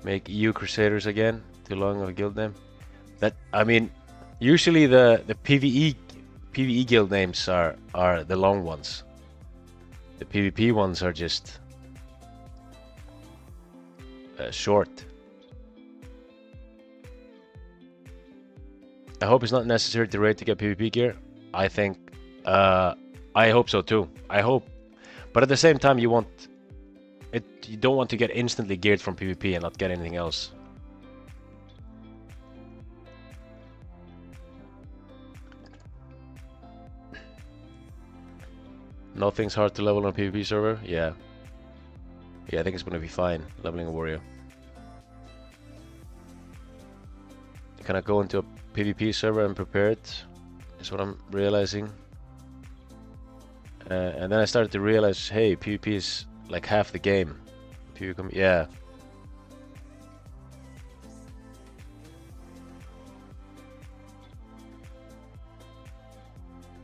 Make EU Crusaders again. Too long of a guild name. That, I mean, usually the PvE guild names are the long ones. The PvP ones are just short. I hope it's not necessary to raid to get PvP gear. I think, I hope so too. I hope, but at the same time, you don't want to get instantly geared from PvP and not get anything else. Nothing's hard to level on a PvP server. Yeah, I think it's gonna be fine leveling a warrior. Can I go into a PvP server and prepare it? Is what I'm realizing. And then I started to realize, hey, PvP is like half the game. Yeah.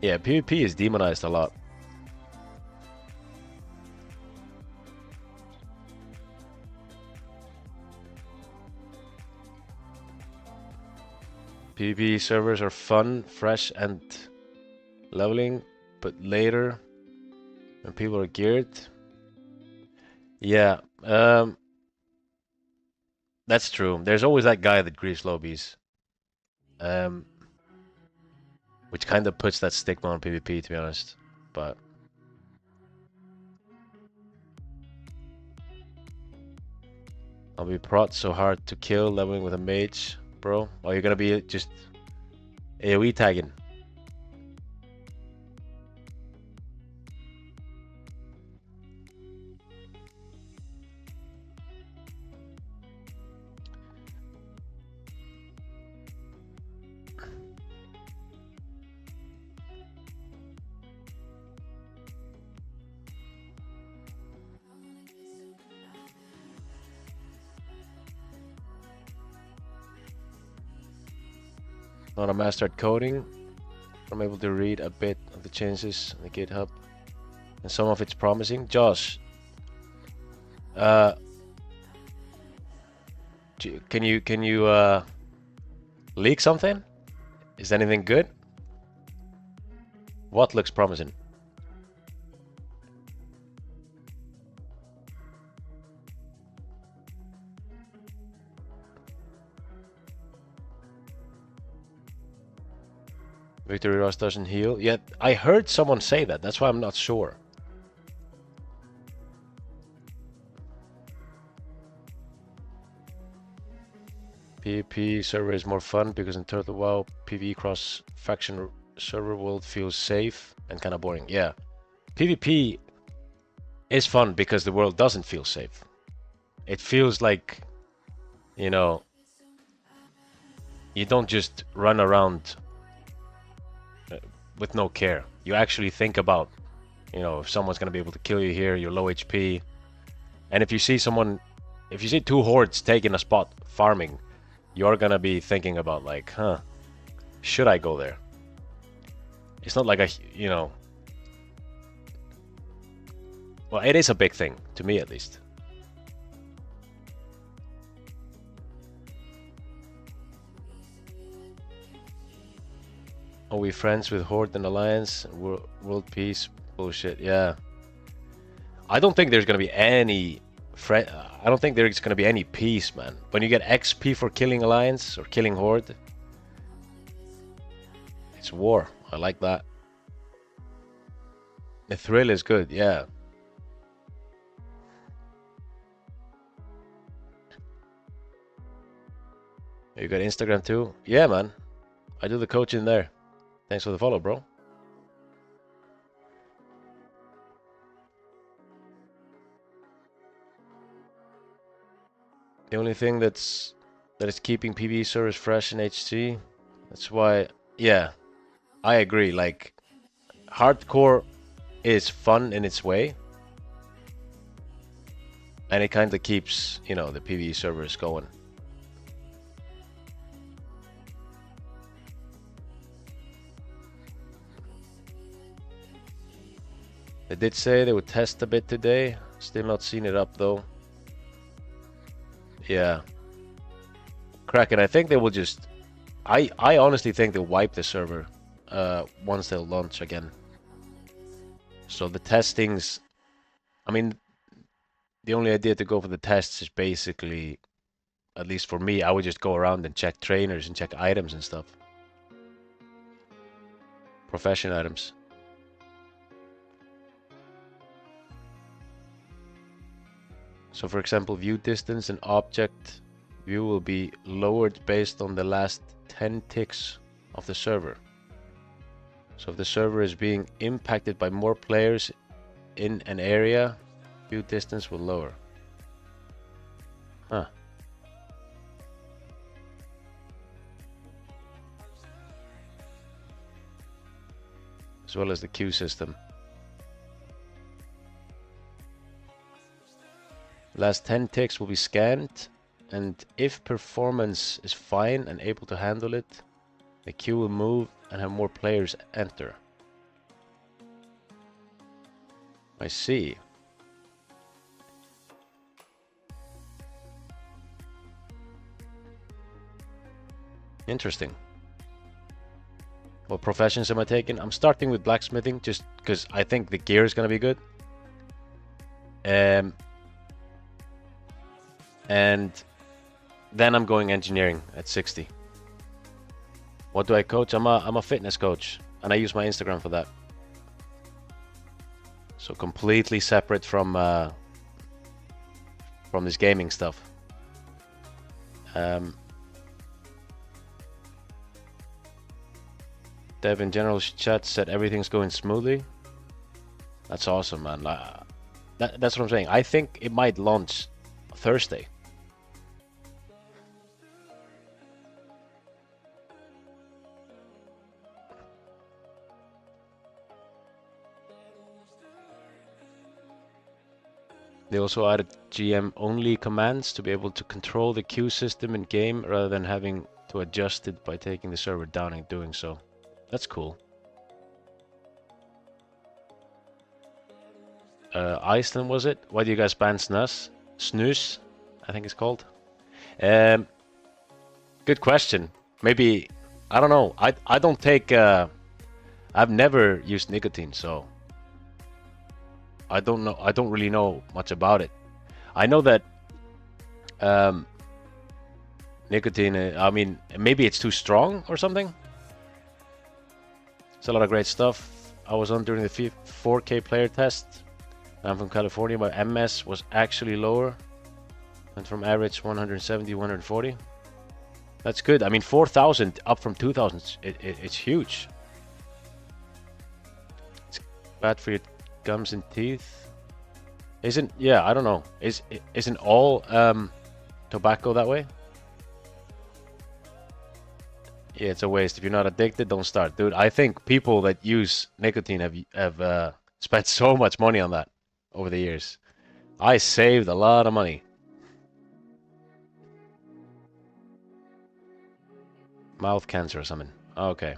Yeah, PvP is demonized a lot. PvP servers are fun, fresh, and leveling, but later, when people are geared, yeah, that's true. There's always that guy that grieves lobbies, which kind of puts that stigma on PvP, to be honest. But I'll be prot so hard to kill leveling with a mage. Bro, or you're gonna be just AoE tagging. Not a master at coding. I'm able to read a bit of the changes on the GitHub, and some of it's promising. Josh, can you leak something? Is anything good? What looks promising? Victory Rush doesn't heal. Yet I heard someone say that. That's why I'm not sure. PvP server is more fun because in Turtle WoW, PvE cross faction server world feels safe and kind of boring. Yeah, PvP is fun because the world doesn't feel safe. It feels like, you know, you don't just run around with no care. You actually think about, you know, if someone's gonna be able to kill you here, you're low HP, and if you see two hordes taking a spot farming, you're gonna be thinking about like, huh, should I go there? It's not like a, you know, well, it is a big thing to me at least. Are we friends with Horde and Alliance? World peace? Bullshit, yeah. I don't think there's gonna be any I don't think there's gonna be any peace, man. When you get XP for killing Alliance or killing Horde, it's war. I like that. The thrill is good, yeah. You got Instagram too? Yeah, man. I do the coaching there. Thanks for the follow, bro. The only thing that is keeping PvE servers fresh in HC. That's why, yeah, I agree. Like, hardcore is fun in its way, and it kind of keeps, you know, the PvE servers going. They did say they would test a bit today. Still not seen it up though. Yeah. Kraken, I think they will just... I honestly think they'll wipe the server once they'll launch again. So the testings I mean, the only idea to go for the tests is basically, at least for me, I would just go around and check trainers and check items and stuff. Profession items. So for example, view distance and object view will be lowered based on the last 10 ticks of the server. So if the server is being impacted by more players in an area, view distance will lower. Huh. As well as the queue system. Last 10 ticks will be scanned, and if performance is fine and able to handle it, the queue will move and have more players enter. I see. Interesting. What professions am I taking? I'm starting with blacksmithing just because I think the gear is going to be good. And then I'm going engineering at 60. What do I coach? I'm a fitness coach, and I use my Instagram for that. So completely separate from this gaming stuff. Dev in general chat said everything's going smoothly. That's awesome, man. That's what I'm saying. I think it might launch Thursday. They also added GM-only commands to be able to control the queue system in game rather than having to adjust it by taking the server down and doing so. That's cool. Iceland, was it? Why do you guys ban snus? Snooze, I think it's called. Good question. Maybe, I don't know. I don't take, I've never used nicotine, so I don't know. I don't really know much about it. I know that nicotine, I mean, maybe it's too strong or something. It's a lot of great stuff. I was on during the 4K player test. I'm from California. My MS was actually lower. Went from average 170, 140. That's good. I mean, 4,000 up from 2,000. It's huge. It's bad for your gums and teeth. Isn't, yeah, I don't know. Isn't all tobacco that way? Yeah, it's a waste. If you're not addicted, don't start. Dude, I think people that use nicotine have spent so much money on that over the years. I saved a lot of money. Mouth cancer or something. Okay.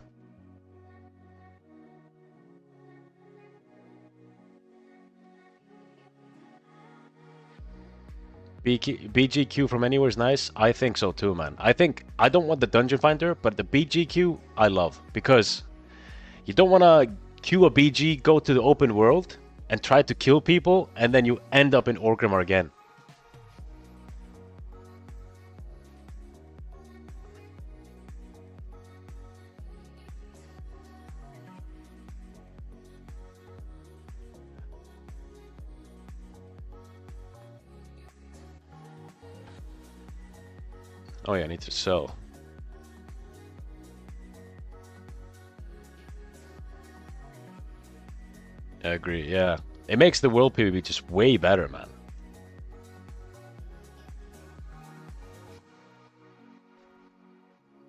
BGQ from anywhere is nice. I think so too, man. I don't want the dungeon finder, but the BGQ I love because you don't want to queue a BG, go to the open world and try to kill people, and then you end up in Orgrimmar again. Oh yeah, I need to sell. I agree, yeah. It makes the world PvP just way better, man.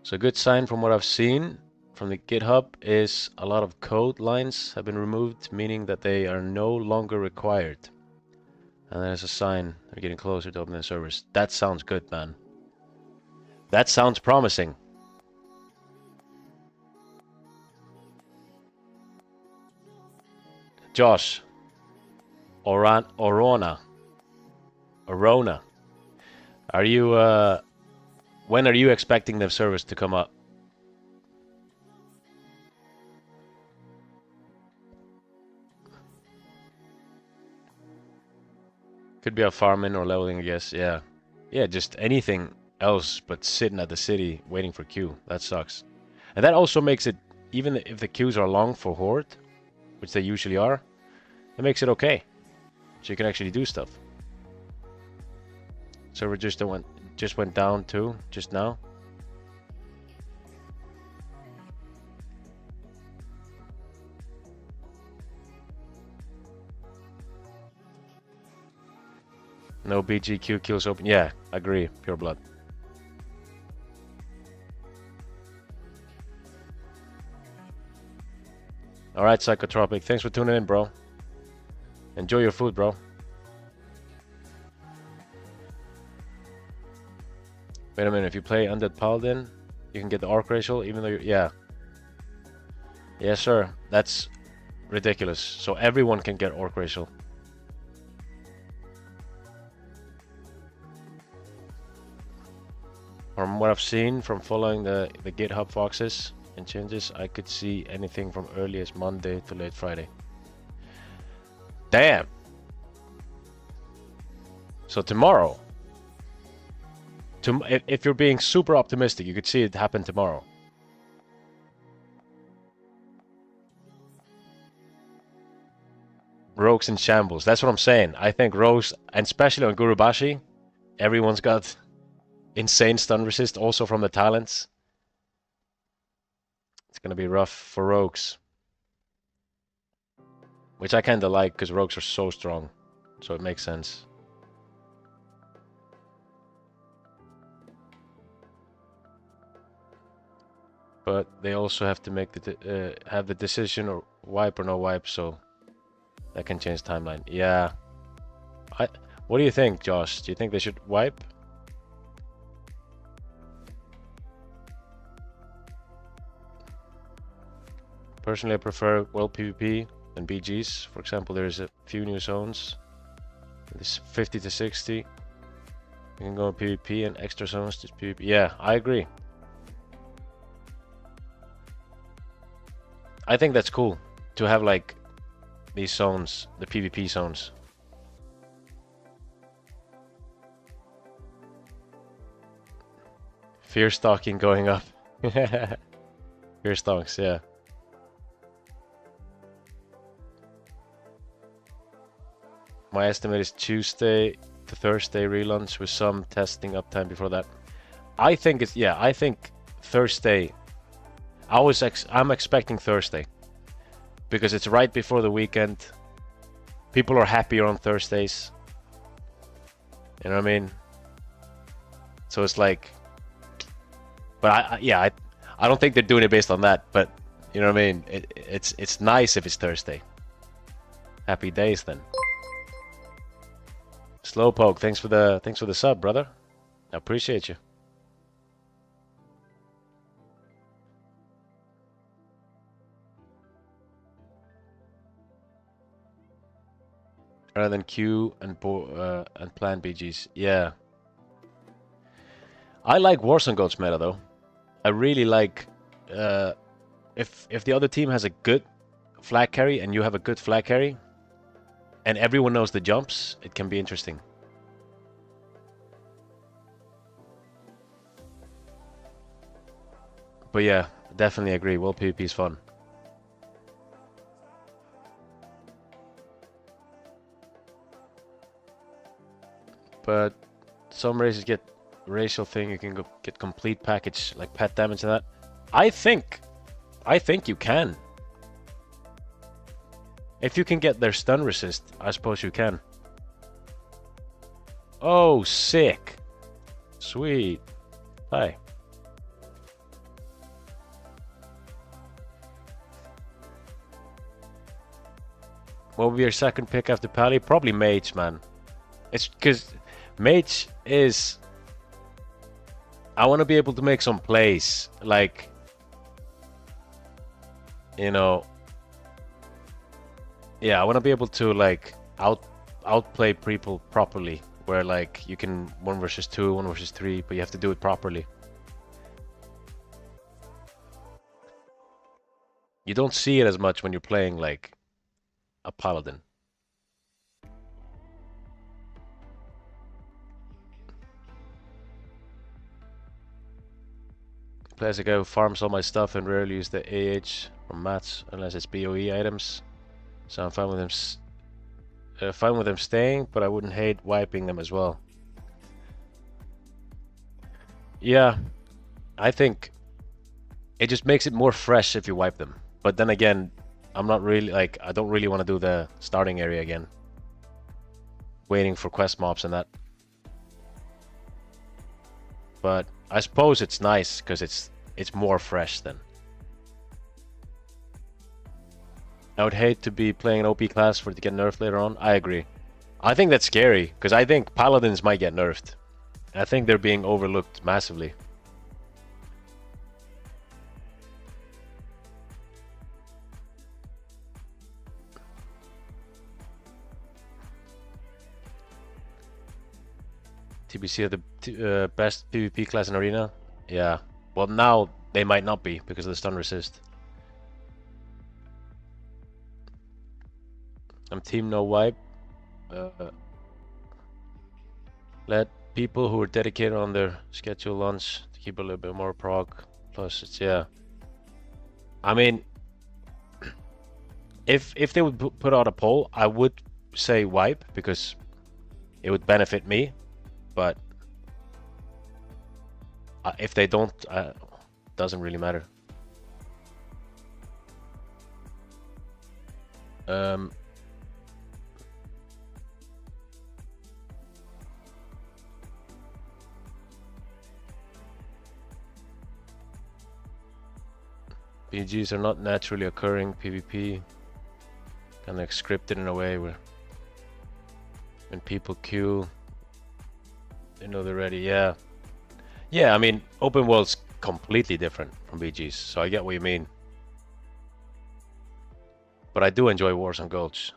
So a good sign from what I've seen from the GitHub is a lot of code lines have been removed, meaning that they are no longer required. And there's a sign they're getting closer to opening the servers. That sounds good, man. That sounds promising. Josh. Orona. Are you, when are you expecting the servers to come up? Could be a farming or leveling, I guess. Yeah. Yeah, just anything else but sitting at the city waiting for queue. That sucks. And that also makes it, even if the queues are long for Horde, which they usually are, it makes it okay. So you can actually do stuff. Server just went down too, just now. No BGQ kills open. Yeah, agree. Pure blood. Alright, Psychotropic. Thanks for tuning in, bro. Enjoy your food, bro. Wait a minute. If you play Undead Paladin, you can get the Arc Racial, even though you're... Yeah. Yes, sir. That's ridiculous. So everyone can get Orc Racial. From what I've seen from following the GitHub foxes and changes, I could see anything from early as Monday to late Friday. Damn! So tomorrow, if you're being super optimistic, you could see it happen tomorrow. Rogues in shambles. That's what I'm saying. I think rogues, and especially on Gurubashi, everyone's got insane stun resist also from the talents. It's gonna be rough for rogues. Which I kinda like, because rogues are so strong. So it makes sense. But they also have to make have the decision or wipe or no wipe, so that can change timeline. Yeah. What do you think, Josh? Do you think they should wipe? Personally, I prefer WoW PvP than BGs. For example, there's a few new zones. This 50 to 60. You can go PvP and extra zones just PvP. Yeah, I agree. I think that's cool to have like these zones, the PvP zones. Fear stalking going up. Fear stalks, yeah. My estimate is Tuesday to Thursday relaunch with some testing uptime before that. I think it's, yeah, I think Thursday. I'm expecting Thursday because it's right before the weekend. People are happier on Thursdays. You know what I mean? So it's like, but I don't think they're doing it based on that. But you know what I mean? It's nice if it's Thursday. Happy days then. Slowpoke, thanks for the sub, brother. I appreciate you. Rather than queue and plan BGs, yeah. I like Warzone Goats meta though. I really like if the other team has a good flag carry and you have a good flag carry, and everyone knows the jumps, it can be interesting. But yeah, definitely agree. World PvP is fun. But some races get racial thing. You can get complete package like pet damage and that. I think you can. If you can get their stun resist, I suppose you can. Oh, sick. Sweet. Hi. What would be your second pick after Pally? Probably Mage, man. It's because Mage is... I want to be able to make some plays. Like... You know... Yeah, I want to be able to like outplay people properly, where like you can 1 versus 2, 1 versus 3, but you have to do it properly. You don't see it as much when you're playing like a Paladin. play as a guy who farms all my stuff and rarely use the AH or mats unless it's BOE items. So I'm fine with them staying, but I wouldn't hate wiping them as well. Yeah, I think it just makes it more fresh if you wipe them. But then again, I'm not really like, I don't really want to do the starting area again, waiting for quest mobs and that. But I suppose it's nice because it's more fresh then. I would hate to be playing an OP class for it to get nerfed later on. I agree. I think that's scary because I think Paladins might get nerfed. I think they're being overlooked massively. TBC are the best PvP class in Arena? Yeah. Well, now they might not be because of the stun resist. I'm team no wipe. Let people who are dedicated on their schedule lunch to keep a little bit more prog. Plus, it's yeah. I mean, if they would put out a poll, I would say wipe because it would benefit me. But if they don't, doesn't really matter. BGs are not naturally occurring PvP, kind of scripted in a way where when people queue, they know they're ready. Yeah, I mean, open world's completely different from BGs, so I get what you mean. But I do enjoy Wars on Gulch.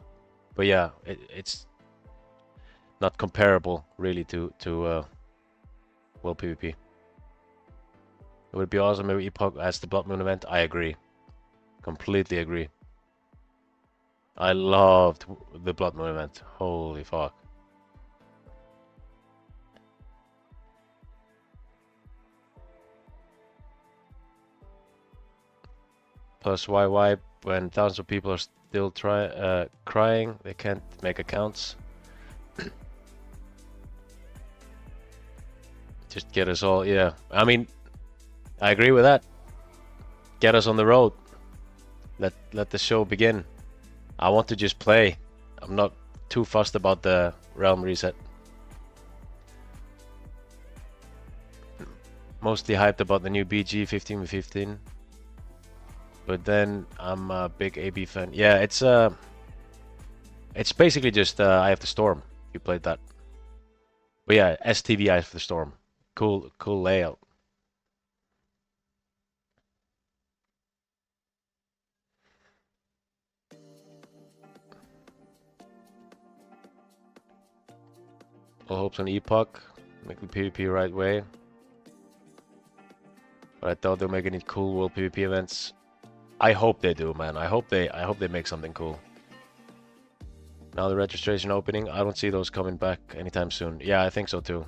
But yeah, it's not comparable really to world PvP. It would be awesome if Epoch as the Blood Moon event. I agree. Completely agree. I loved the Blood Moon event. Holy fuck. Plus why wipe when thousands of people are still crying they can't make accounts. Just get us all, yeah. I mean, I agree with that. Get us on the road. Let the show begin. I want to just play. I'm not too fussed about the realm reset. Mostly hyped about the new BG 15v15. But then I'm a big AB fan. Yeah, it's basically just Eye of the Storm. You played that. But yeah, STV Eye of the Storm. Cool layout. All hopes on Epoch, make the PvP right way. But I thought they'll make any cool world PvP events. I hope they do, man. I hope they make something cool. Now the registration opening, I don't see those coming back anytime soon. Yeah, I think so too.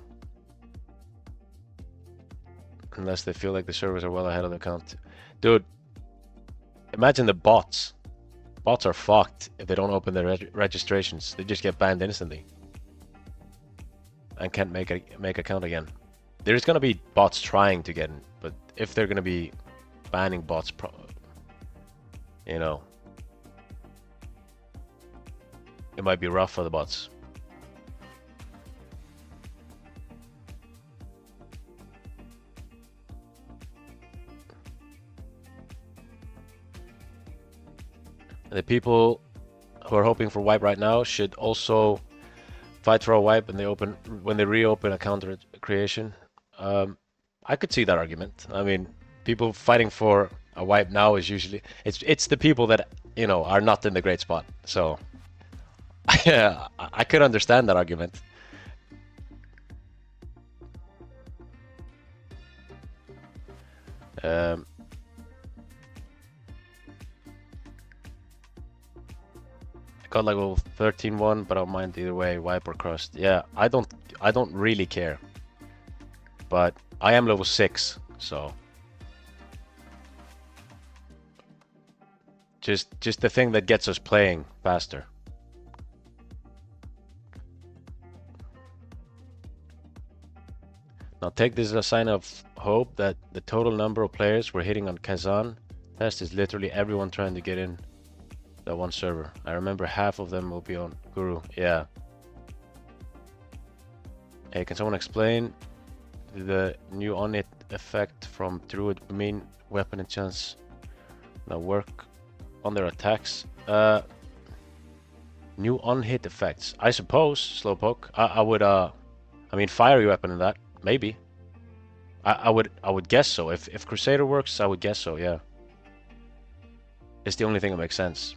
Unless they feel like the servers are well ahead of the count. Dude, imagine the bots. Bots are fucked if they don't open their registrations. They just get banned instantly. And can't make a count again. There's gonna be bots trying to get in, but if they're gonna be banning bots, you know, it might be rough for the bots. The people who are hoping for wipe right now should also fight for a wipe when they reopen account creation. I could see that argument. I mean, people fighting for a wipe now is usually it's the people that, you know, are not in the great spot. So yeah, I could understand that argument. I got like level 13-1, but I don't mind either way, wipe or crust. Yeah, I don't really care. But I am level 6, so Just the thing that gets us playing faster. Now take this as a sign of hope that the total number of players we're hitting on Kazan test is literally everyone trying to get in that one server. I remember half of them will be on Guru. Yeah. Hey, can someone explain the new on-hit effect from druid mean weapon and chance that work on their attacks? New on-hit effects. I suppose, Slowpoke. I would I mean fiery weapon in that. Maybe. I would guess so. If Crusader works, I would guess so, yeah. It's the only thing that makes sense.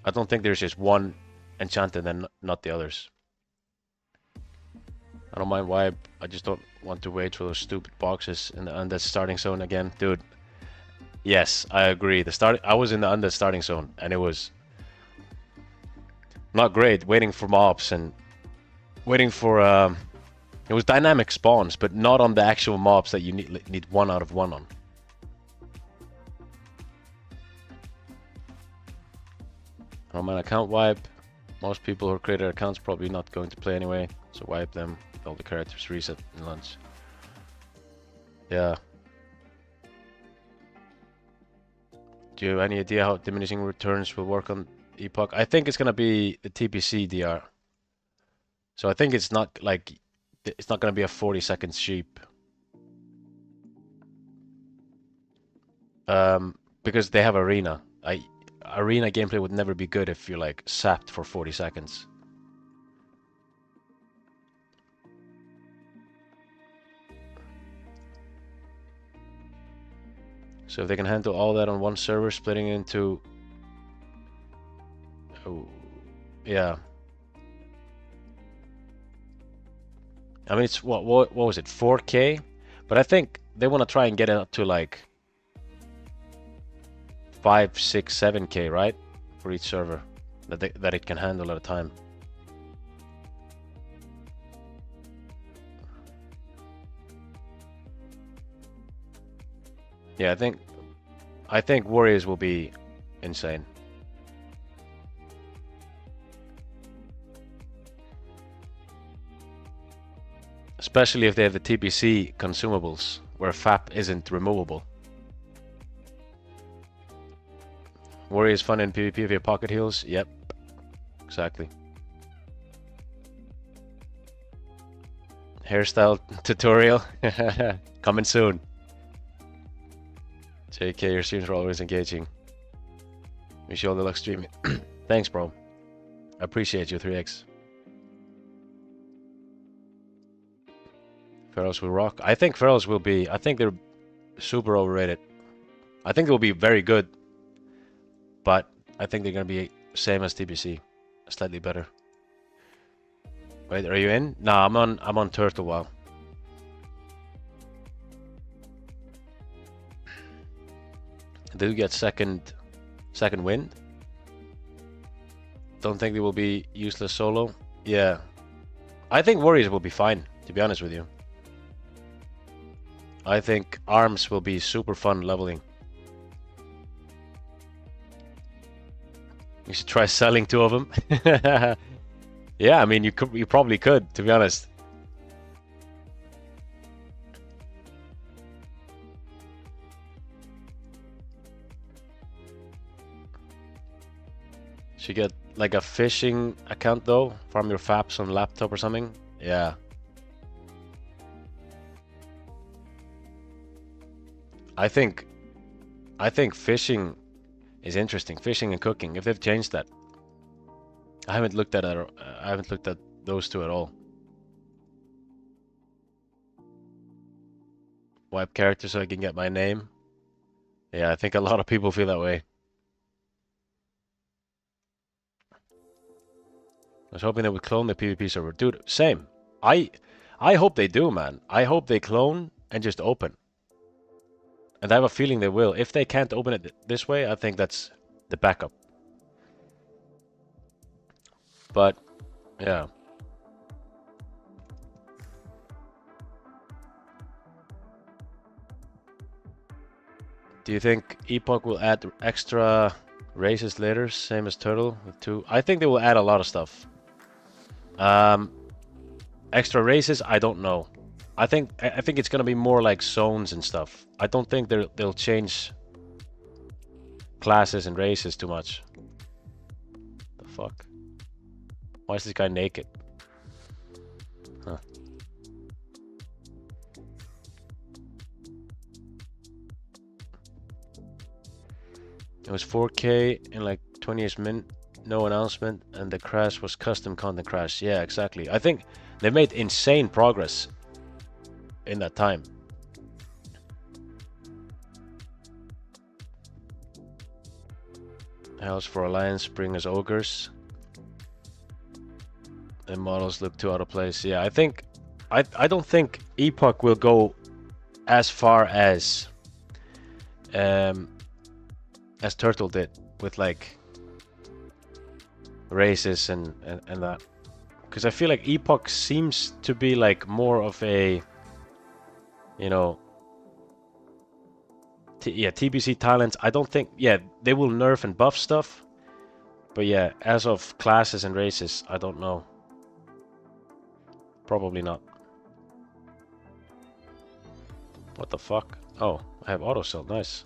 I don't think there's just one enchanted and not the others. I don't mind why, I just don't want to wait for those stupid boxes in the undead starting zone again. Dude, yes, I agree. I was in the undead starting zone and it was not great waiting for mobs and waiting for it was dynamic spawns, but not on the actual mobs that you need 1 out of 1 on. On my account wipe, most people who created accounts probably not going to play anyway, so wipe them. All the characters reset in lunch. Yeah. Do you have any idea how diminishing returns will work on Epoch? I think it's gonna be the TPC DR. So I think it's not like it's not gonna be a 40-second sheep. Because they have arena. Arena gameplay would never be good if you're like sapped for 40 seconds. So if they can handle all that on one server, splitting into... Oh, yeah. I mean, it's what was it, 4K? But I think they want to try and get it up to like 5, 6, 7K, right? For each server that it can handle at a time. Yeah, I think Warriors will be insane. Especially if they have the TPC consumables, where FAP isn't removable. Warriors fun in PvP if you have pocket heals? Yep, exactly. Hairstyle tutorial coming soon. JK, your streams are always engaging. Wish you all the luck streaming. Thanks, bro. I appreciate you, 3x. Pharaohs will rock. I think Pharaohs will be... I think they're super overrated. I think they'll be very good. But I think they're going to be same as TBC. Slightly better. Wait, are you in? Nah, I'm on Turtle WoW. Did we get second wind? Don't think they will be useless solo. Yeah. I think Warriors will be fine, to be honest with you. I think Arms will be super fun leveling. You should try selling 2 of them. Yeah, I mean, you probably could, to be honest. Should get like a fishing account though, farm your faps on laptop or something. Yeah. I think fishing is interesting. Fishing and cooking, if they've changed that. I haven't looked at those 2 at all. Wipe character so I can get my name. Yeah, I think a lot of people feel that way. I was hoping they would clone the PvP server. Dude, same. I hope they do, man. I hope they clone and just open. And I have a feeling they will. If they can't open it this way, I think that's the backup. But, yeah. Do you think Epoch will add extra Races later, same as turtle with 2. I think they will add a lot of stuff. Extra races, I don't know. I think it's gonna be more like zones and stuff. I don't think they'll change classes and races too much. The fuck? Why is this guy naked? Huh. It was 4K in like 20 minutes, no announcement, and the crash was custom content crash. Yeah, exactly. I think they made insane progress in that time. House for Alliance, bring us ogres. And models look too out of place. Yeah, I don't think Epoch will go as far as Turtle did with like races and that, because I feel like Epoch seems to be like more of a, you know, TBC talents. I don't think, yeah, they will nerf and buff stuff, but yeah, as of classes and races, I don't know. Probably not. What the fuck? Oh, I have auto sell. Nice.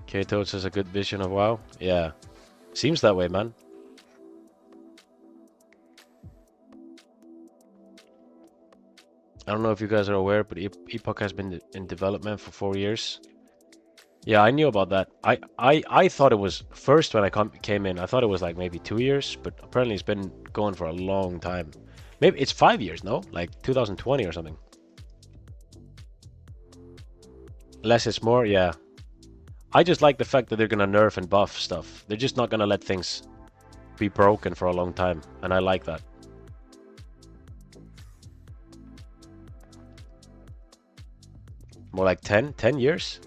K-Toads has a good vision of WoW. Yeah, seems that way, man. I don't know if you guys are aware, but Epoch has been in development for 4 years. Yeah, I knew about that. I thought it was first when I came in. I thought it was like maybe 2 years, but apparently it's been going for a long time. Maybe it's 5 years, no? Like 2020 or something. Less is more, yeah. I just like the fact that they're gonna nerf and buff stuff. They're just not gonna let things be broken for a long time, and I like that. More like 10 years?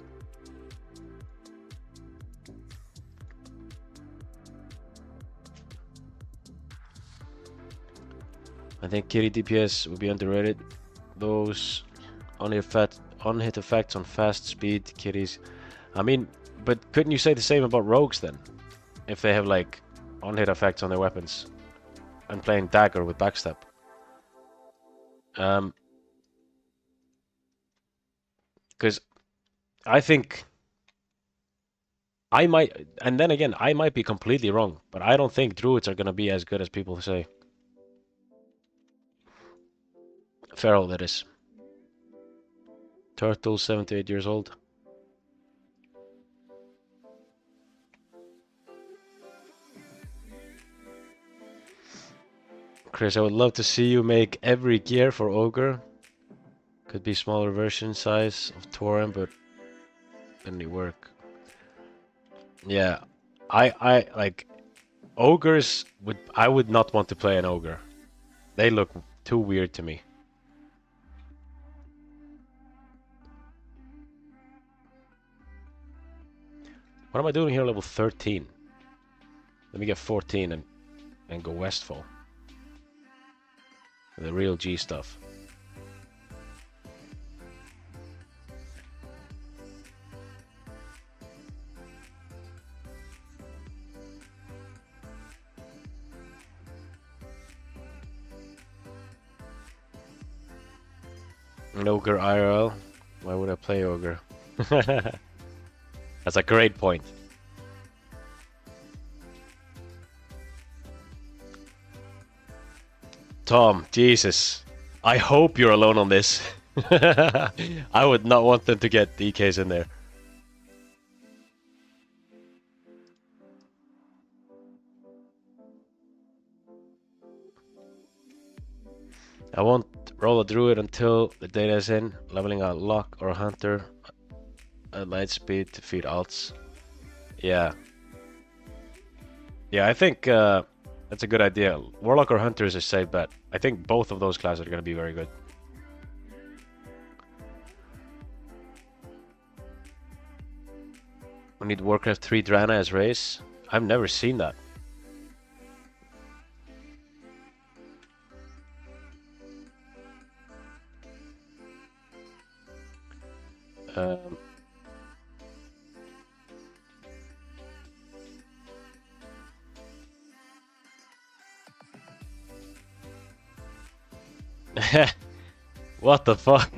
I think Kitty DPS would be underrated. Those on-hit effects on fast speed kitties. I mean, but couldn't you say the same about rogues then? If they have like on-hit effects on their weapons and playing dagger with backstep. Because I think I might, and then again, I might be completely wrong, but I don't think druids are going to be as good as people say. Feral, that is. Turtle, 7 to 8 years old. Chris, I would love to see you make every gear for Ogre. Could be smaller version size of Tauren, but any work. Yeah, I like ogres I would not want to play an ogre. They look too weird to me. What am I doing here level 13? Let me get 14 and go Westfall. The real G stuff. An ogre IRL? Why would I play ogre? That's a great point. Tom, Jesus. I hope you're alone on this. I would not want them to get DKs in there. I won't roll a druid until the data is in, leveling a lock or a hunter at light speed to feed alts. Yeah. Yeah, I think that's a good idea. Warlock or hunter is a safe bet. I think both of those classes are going to be very good. We need Warcraft 3 Drana as race. I've never seen that. Um, what the fuck?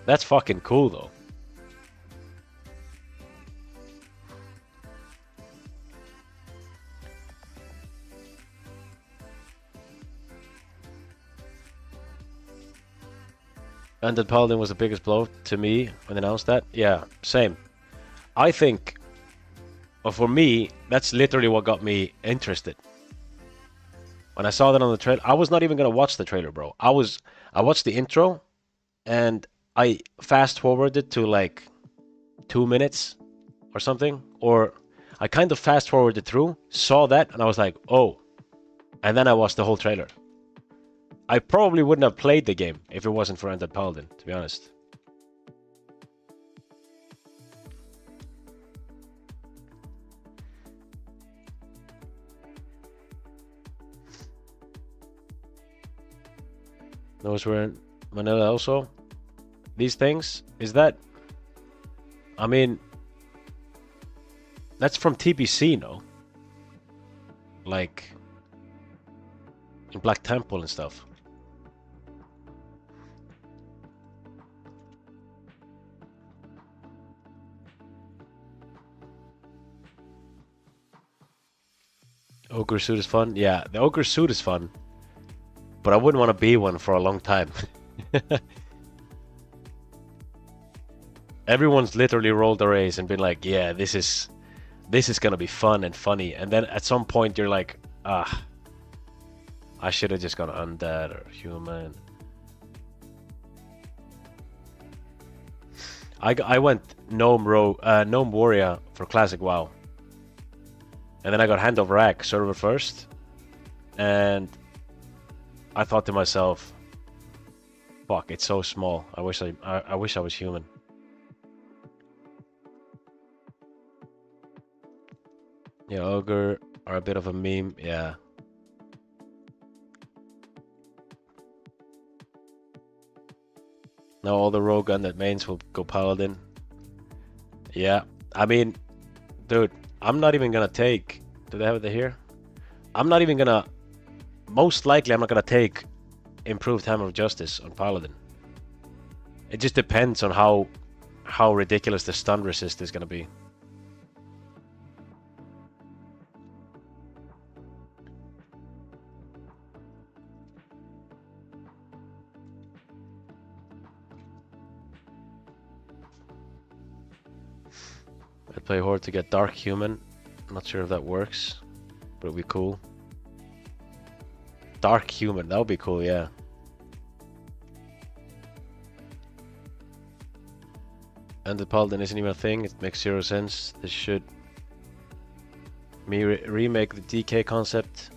That's fucking cool though. And that Paladin was the biggest blow to me when they announced that. Yeah, same. I think, for me, that's literally what got me interested. When I saw that on the trailer, I was not even gonna watch the trailer, bro. I watched the intro, and I fast forwarded to like 2 minutes or something, or I kind of fast forwarded through, saw that, and I was like, oh, and then I watched the whole trailer. I probably wouldn't have played the game if it wasn't for Undead Paladin, to be honest. Those were in Manila also. These things, is that... I mean... That's from TBC, no? Like... in Black Temple and stuff. Ogre suit is fun? Yeah, the ogre suit is fun. But I wouldn't want to be one for a long time. Everyone's literally rolled their A's and been like, yeah, this is gonna be fun and funny. And then at some point you're like, ah, I should have just gone undead or human. I went gnome warrior for classic WoW. And then I got hand of rack server first. And I thought to myself, fuck, it's so small. I wish I was human. Yeah, ogre are a bit of a meme, yeah. Now all the rogue undead mains will go paladin. Yeah, I mean, dude, I'm not even gonna take... Do they have it here? I'm not even gonna... Most likely I'm not gonna take improved Hammer of Justice on Paladin. It just depends on how ridiculous the stun resist is gonna be. I'd play Horde to get Dark Human. I'm not sure if that works, but it'd be cool. Dark Human, that would be cool, yeah. And the Paladin isn't even a thing, it makes zero sense. This should remake the DK concept,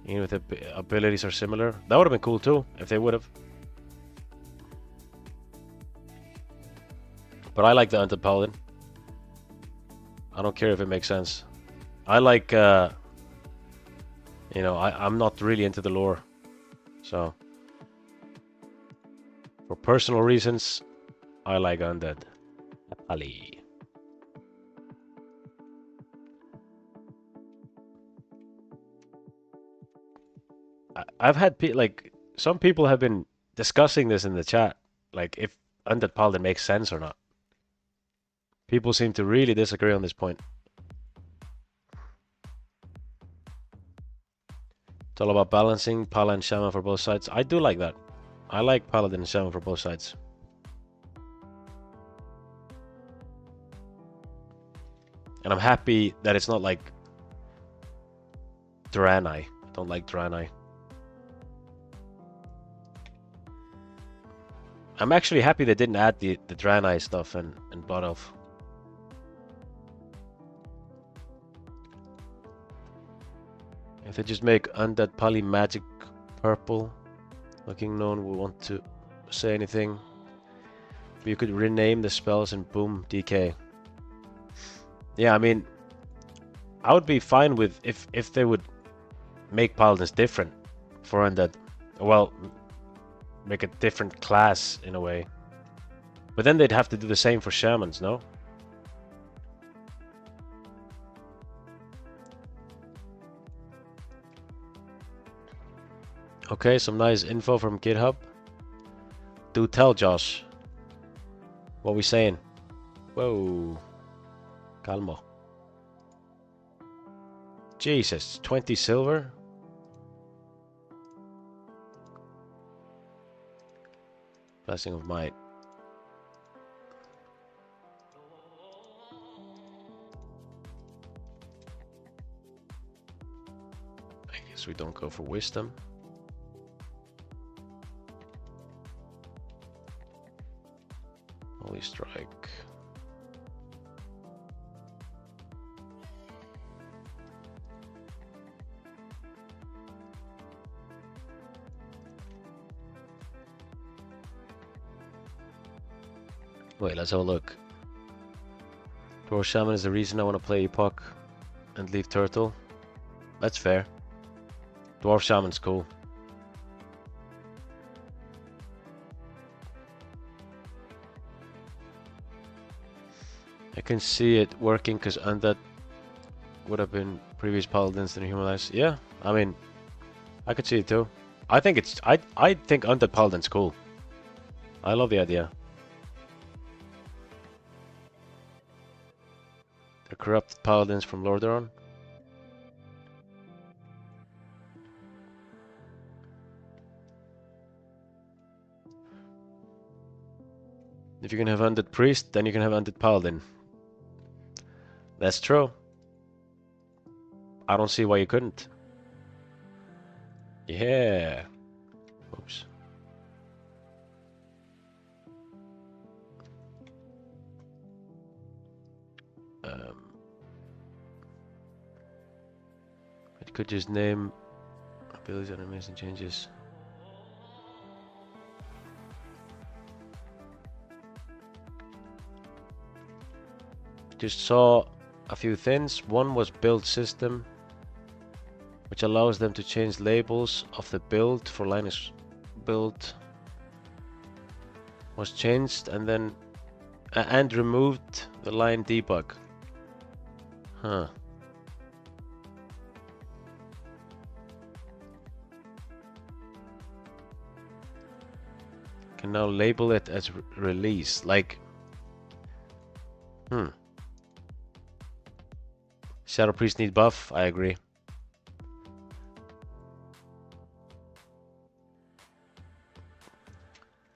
even if the abilities are similar. That would have been cool too, if they would have. But I like the Undead Paladin. I don't care if it makes sense. I like, you know, I'm not really into the lore. So, for personal reasons, I like Undead. Ali. I've had like some people have been discussing this in the chat, like if Undead Paladin makes sense or not. People seem to really disagree on this point. It's all about balancing Paladin and Shaman for both sides. I do like that. I like Paladin and Shaman for both sides. And I'm happy that it's not like Draenei. I don't like Draenei. I'm actually happy they didn't add the Draenei stuff and Blood Elf. If they just make Undead Pali magic purple, looking no one will want to say anything. But you could rename the spells and boom, DK. Yeah, I mean, I would be fine with if they would make Paladins different for Undead. Well, make a different class in a way. But then they'd have to do the same for shamans, no? Okay, some nice info from GitHub. Do tell, Josh. What we saying? Whoa. Calmo. Jesus, 20 silver? Blessing of Might. I guess we don't go for wisdom. Holy strike. Wait, let's have a look. Dwarf Shaman is the reason I want to play Epoch and leave Turtle. That's fair. Dwarf Shaman's cool. I can see it working because Undead would have been previous Paladins than Humanized. Yeah, I mean, I could see it too. I think it's I think Undead Paladin's cool. I love the idea. The corrupted Paladins from Lordaeron. If you can have Undead Priest, then you can have Undead Paladin. That's true. I don't see why you couldn't. Yeah. Oops. I could just name abilities and amazing changes. Just saw a few things. One was build system, which allows them to change labels of the build for Linux build was changed, and then and removed the line debug. Huh. Can now label it as release, like Shadow Priest need buff, I agree.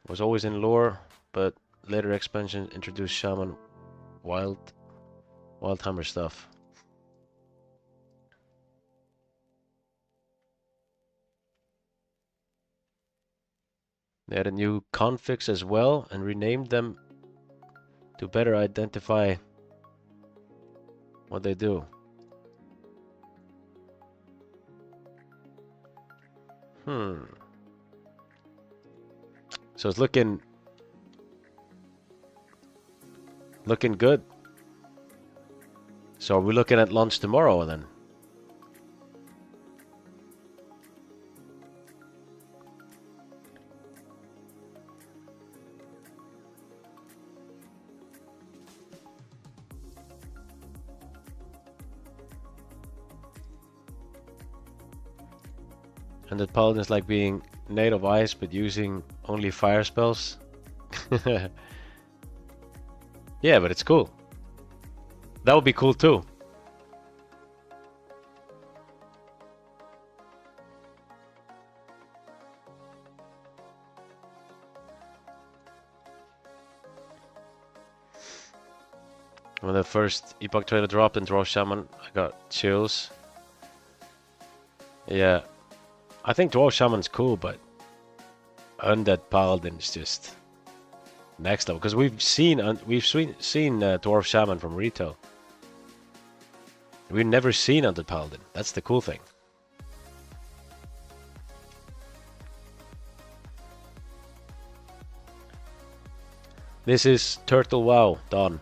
Was always in lore, but later expansion introduced Shaman Wildhammer stuff. They added new configs as well and renamed them to better identify what they do. So it's looking good. So are we looking at launch tomorrow then? And that Paladin is like being native ice but using only fire spells. Yeah, but it's cool. That would be cool too. When the first Epoch trailer dropped in Dwarf Shaman, I got chills. Yeah, I think Dwarf Shaman's cool, but Undead Paladin is just next level. Because we've seen Dwarf Shaman from retail. We've never seen Undead Paladin. That's the cool thing. This is Turtle WoW done.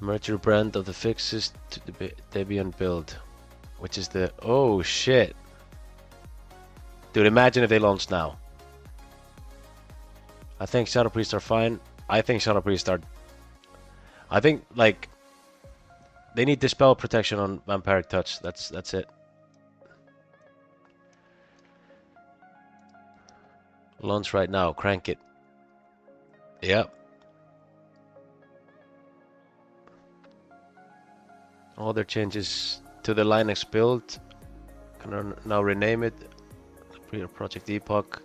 Merge your brand of the fixes to the Debian build, which is the... Oh shit. Dude, imagine if they launch now. I think Shadow Priests are fine. I think Shadow Priests are... I think, like... They need Dispel protection on Vampiric Touch. That's it. Launch right now. Crank it. Yep. All their changes to the Linux build. Can now rename it. Project Epoch.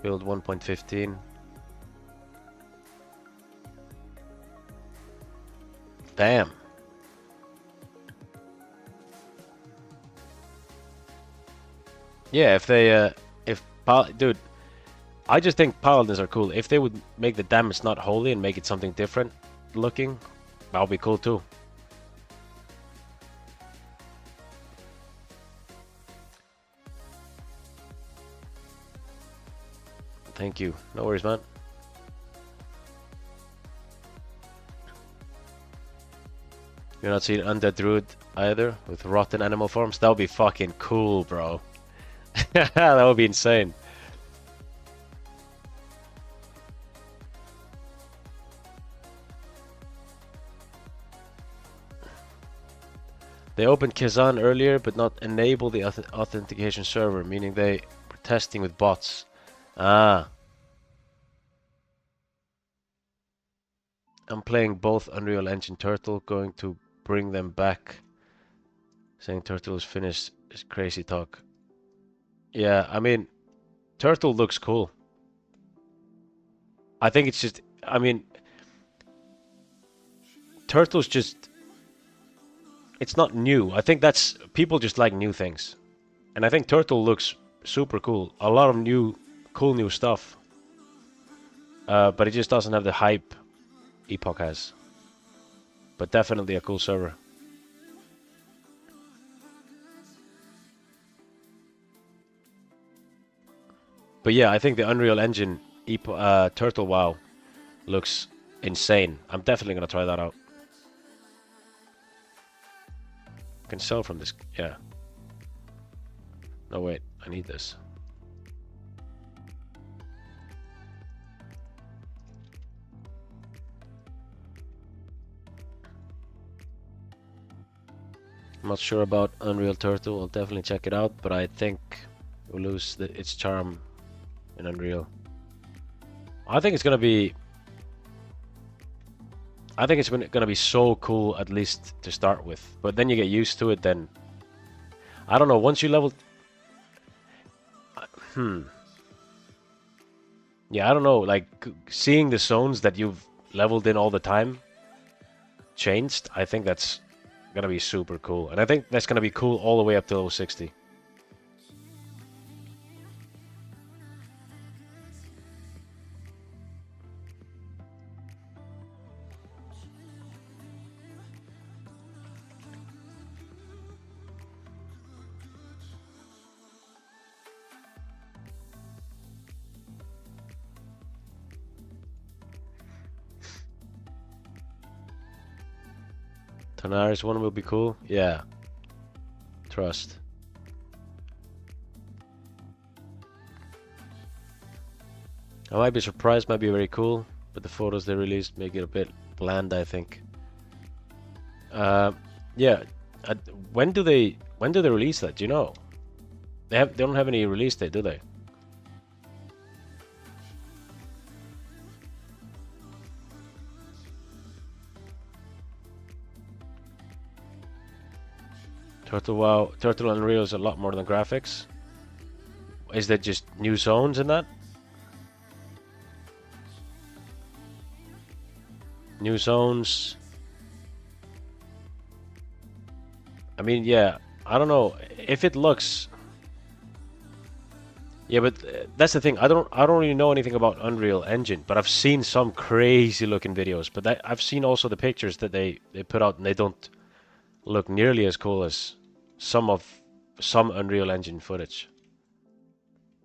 Build 1.15. Damn. Yeah, if they, dude, I just think Paladins are cool. If they would make the damage not holy and make it something different looking, that would be cool too. Thank you. No worries, man. You're not seeing Undead Druid either with rotten animal forms? That would be fucking cool, bro. That would be insane. They opened Kazan earlier, but not enable the authentication server, meaning they were testing with bots. Ah. I'm playing both Unreal Engine Turtle, going to bring them back. Saying Turtle is finished is crazy talk. Yeah, I mean, Turtle looks cool. I think it's just, I mean, Turtle's just, it's not new. I think that's, people just like new things. And I think Turtle looks super cool. A lot of new, cool new stuff. But it just doesn't have the hype Epoch has. But definitely a cool server. But yeah, I think the Unreal Engine Turtle WoW looks insane. I'm definitely gonna try that out. I can sell from this, yeah. No wait, I need this. I'm not sure about Unreal Turtle. I'll definitely check it out, but I think it will lose its charm in Unreal. I think it's gonna be. I think it's gonna be so cool, at least to start with. But then you get used to it. Then I don't know. Once you level, yeah, I don't know. Like seeing the zones that you've leveled in all the time changed. I think that's gonna be super cool, and I think that's gonna be cool all the way up to level 60. Tanaris one will be cool. Yeah. Trust. I might be surprised, might be very cool, but the photos they released make it a bit bland, I think. Yeah. When do they release that? Do you know? They don't have any release date, do they? Turtle Unreal is a lot more than graphics. Is that just new zones in that? New zones. I mean, yeah, I don't know if it looks. Yeah, but that's the thing. I don't really know anything about Unreal Engine, but I've seen some crazy looking videos. But I've seen also the pictures that they put out, and they don't look nearly as cool as some Unreal Engine footage.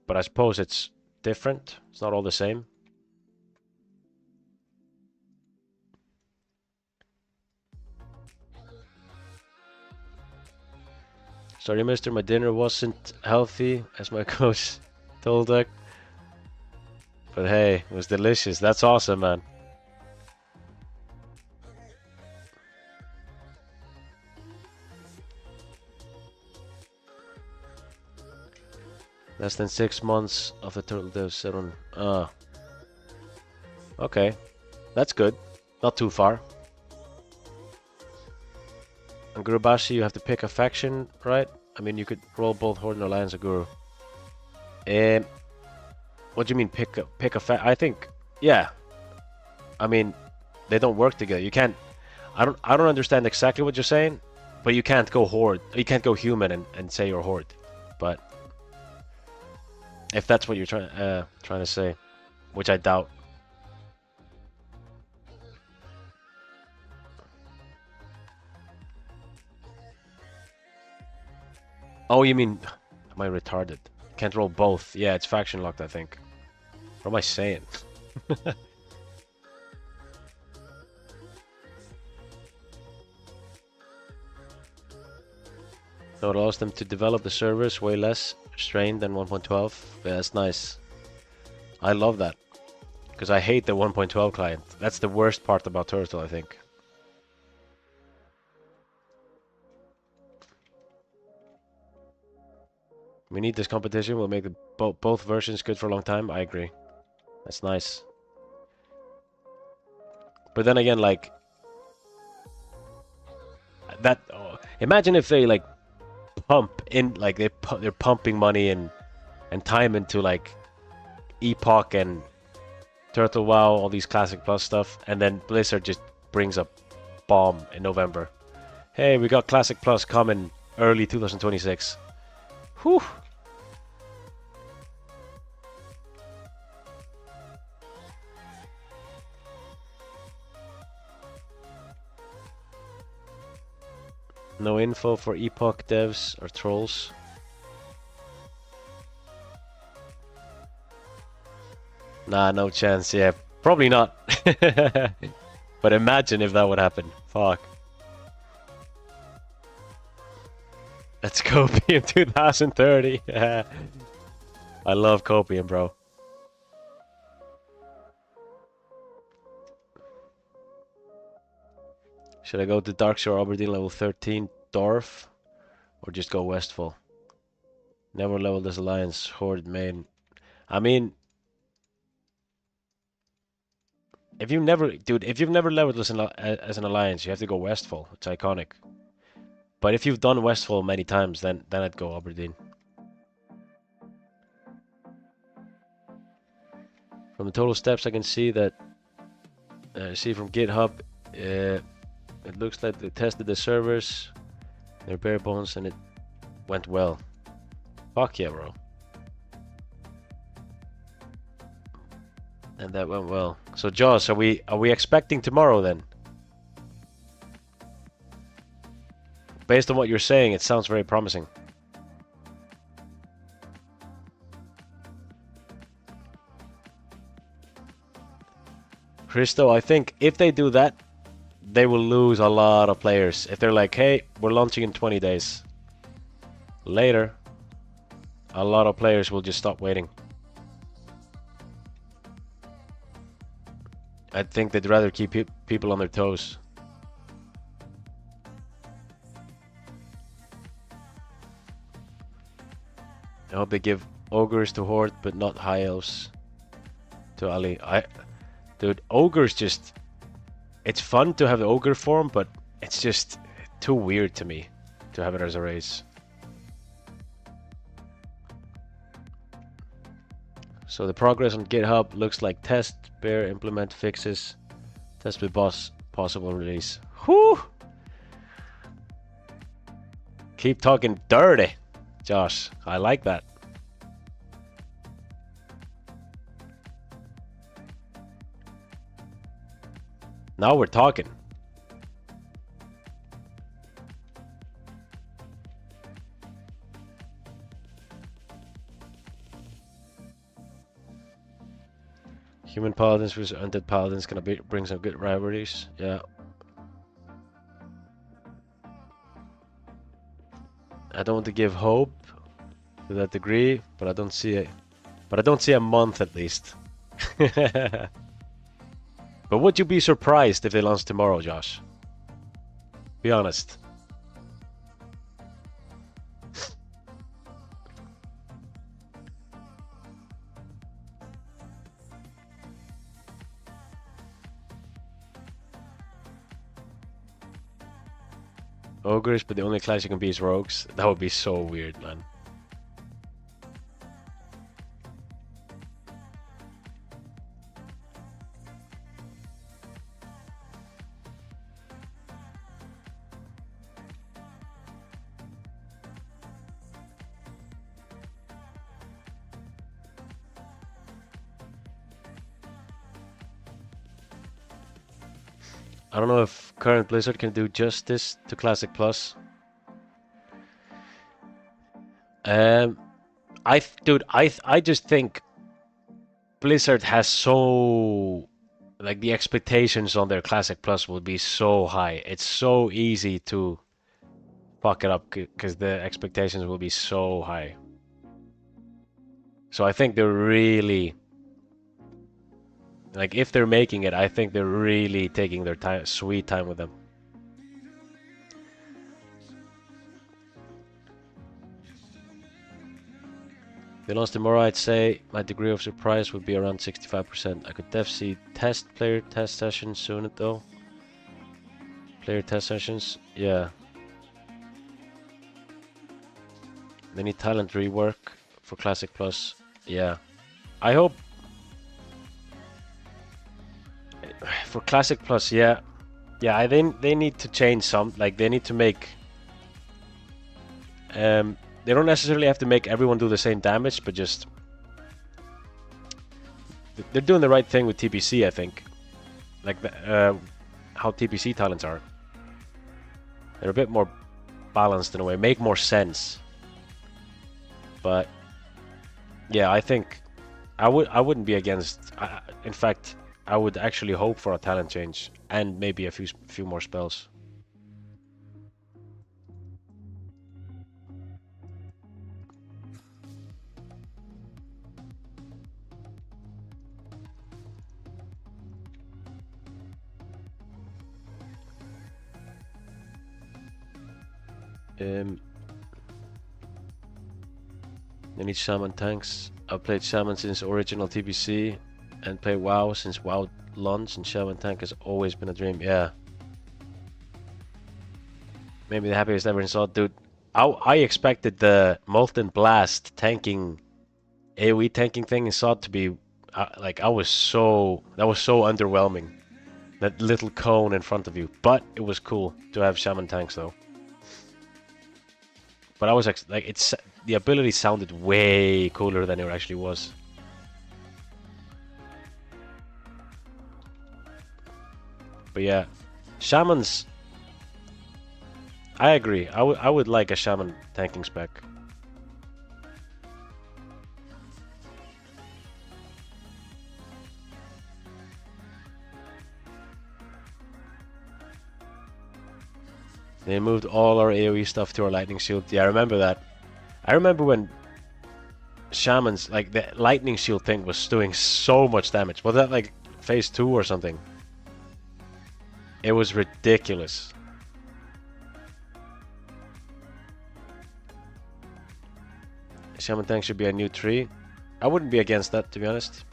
But I suppose it's different. It's not all the same. Sorry, mister, my dinner wasn't healthy, as my coach told us. But hey, it was delicious. That's awesome, man. Less than 6 months of the turtle dev set on. Okay. That's good. Not too far. On Gurubashi, you have to pick a faction, right? I mean, you could roll both Horde and Alliance or Guru. What do you mean pick a faction? I think, yeah. I mean, they don't work together. You can't. I don't understand exactly what you're saying, but you can't go Horde. You can't go human and say you're Horde. But if that's what you're trying to say, which I doubt. Oh, you mean, am I retarded? Can't roll both. Yeah, it's faction locked, I think. What am I saying? So it allows them to develop the servers way less strained than 1.12. Yeah, that's nice. I love that. Because I hate the 1.12 client. That's the worst part about Turtle, I think. We need this competition. We'll make the both versions good for a long time. I agree. That's nice. But then again, like that. Oh, imagine if they like pump in, like they're pumping money and time into like Epoch and Turtle WoW, all these Classic Plus stuff, and then Blizzard just brings a bomb in November. Hey, we got Classic Plus coming early 2026. Whew. No info for Epoch devs or trolls. Nah, no chance. Yeah, probably not. But imagine if that would happen. Fuck. Let's Copium 2030. I love Copium, bro. Should I go to Darkshore Aberdeen level 13 Dwarf or just go Westfall? Never leveled as Alliance Horde main. I mean, if you've never leveled as an Alliance, you have to go Westfall. It's iconic. But if you've done Westfall many times, then I'd go Aberdeen. From the total steps, I can see that. See from GitHub, it looks like they tested the servers, their bare bones, and it went well. Fuck yeah, bro. And that went well. So, Joss, are we expecting tomorrow then? Based on what you're saying, it sounds very promising. Christo, I think if they do that, they will lose a lot of players. If they're like, hey, we're launching in 20 days. Later, a lot of players will just stop waiting. I think they'd rather keep people on their toes. I hope they give ogres to Horde, but not high elves to Ali. Dude, ogres just... It's fun to have the ogre form, but it's just too weird to me to have it as a race. So the progress on GitHub looks like test, bear, implement, fixes, test with boss, possible release. Whew! Keep talking dirty, Josh. I like that. Now we're talking. Human paladins versus undead paladins gonna bring some good rivalries. Yeah. I don't want to give hope to that degree, but I don't see it. But I don't see a month at least. But would you be surprised if they launch tomorrow, Josh? Be honest. Ogres, but the only class you can be is rogues. That would be so weird, man. I don't know if current Blizzard can do justice to Classic Plus. Dude, I just think Blizzard has so, like, the expectations on their Classic Plus will be so high. It's so easy to fuck it up because the expectations will be so high. So I think they're really, like, if they're making it, I think they're really taking their time, sweet time with them. If they launched tomorrow, I'd say my degree of surprise would be around 65%. I could def see player test sessions soon though. Player test sessions, yeah. They need talent rework for Classic Plus, yeah. I hope for Classic Plus, yeah. Yeah, they need to change some, like they need to make they don't necessarily have to make everyone do the same damage, but just they're doing the right thing with TPC, I think. Like how TPC talents are. They're a bit more balanced in a way, make more sense. But yeah, I think I wouldn't be against. In fact, I would actually hope for a talent change and maybe a few more spells. They need shaman tanks. I've played shaman since original TBC and played WoW since WoW launch, and shaman tank has always been a dream. Yeah. Maybe the happiest ever in SOD, dude. I expected the Molten Blast tanking, AoE tanking thing in SOD to be like that was so underwhelming. That little cone in front of you, but it was cool to have shaman tanks though. But I was like, the ability sounded way cooler than it actually was. But yeah, shamans. I agree. I would like a shaman tanking spec. They moved all our AoE stuff to our lightning shield. Yeah, I remember that. I remember when shamans, like the lightning shield thing was doing so much damage. Was that like phase 2 or something? It was ridiculous. Shaman tank should be a new tree. I wouldn't be against that, to be honest.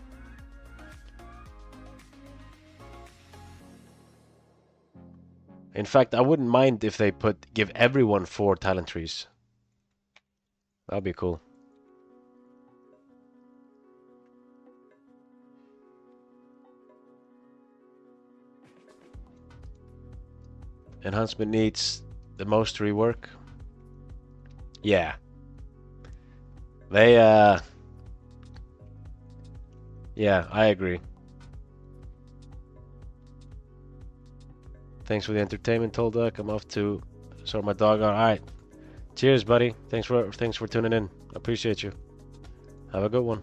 In fact, I wouldn't mind if they give everyone 4 talent trees. That'd be cool. Enhancement needs the most rework. Yeah. They yeah, I agree. Thanks for the entertainment, Tolduck. I'm off to sort my dog out. Alright. Cheers, buddy. Thanks for tuning in. I appreciate you. Have a good one.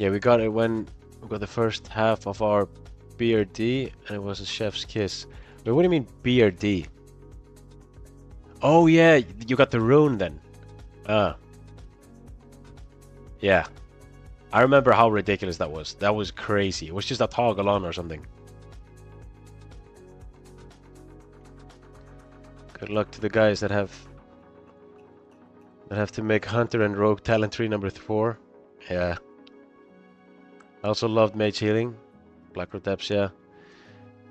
Yeah, we got it when we got the first half of our BRD, and it was a chef's kiss. Wait, what do you mean BRD? Oh yeah, you got the rune then. Yeah. I remember how ridiculous that was. That was crazy. It was just a toggle on or something. Good luck to the guys that have to make Hunter and Rogue talent tree number 4. Yeah. I also loved Mage Healing. Black Root Depths, yeah.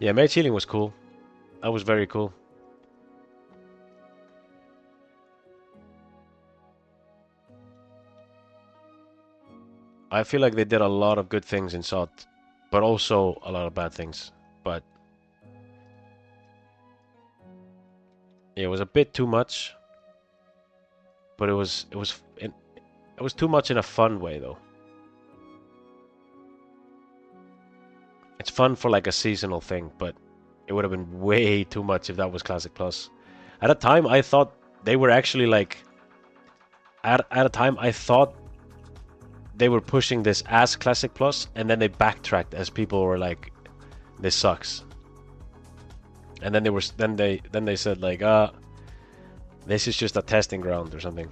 Yeah, Mage Healing was cool. That was very cool. I feel like they did a lot of good things in SOT, but also a lot of bad things. But yeah, it was a bit too much. But it was too much in a fun way though. It's fun for like a seasonal thing, but it would have been way too much if that was Classic Plus. At a time, I thought they were actually like. At a time, I thought they were pushing this as Classic Plus, and then they backtracked as people were like, "This sucks." And then they said like, this is just a testing ground or something."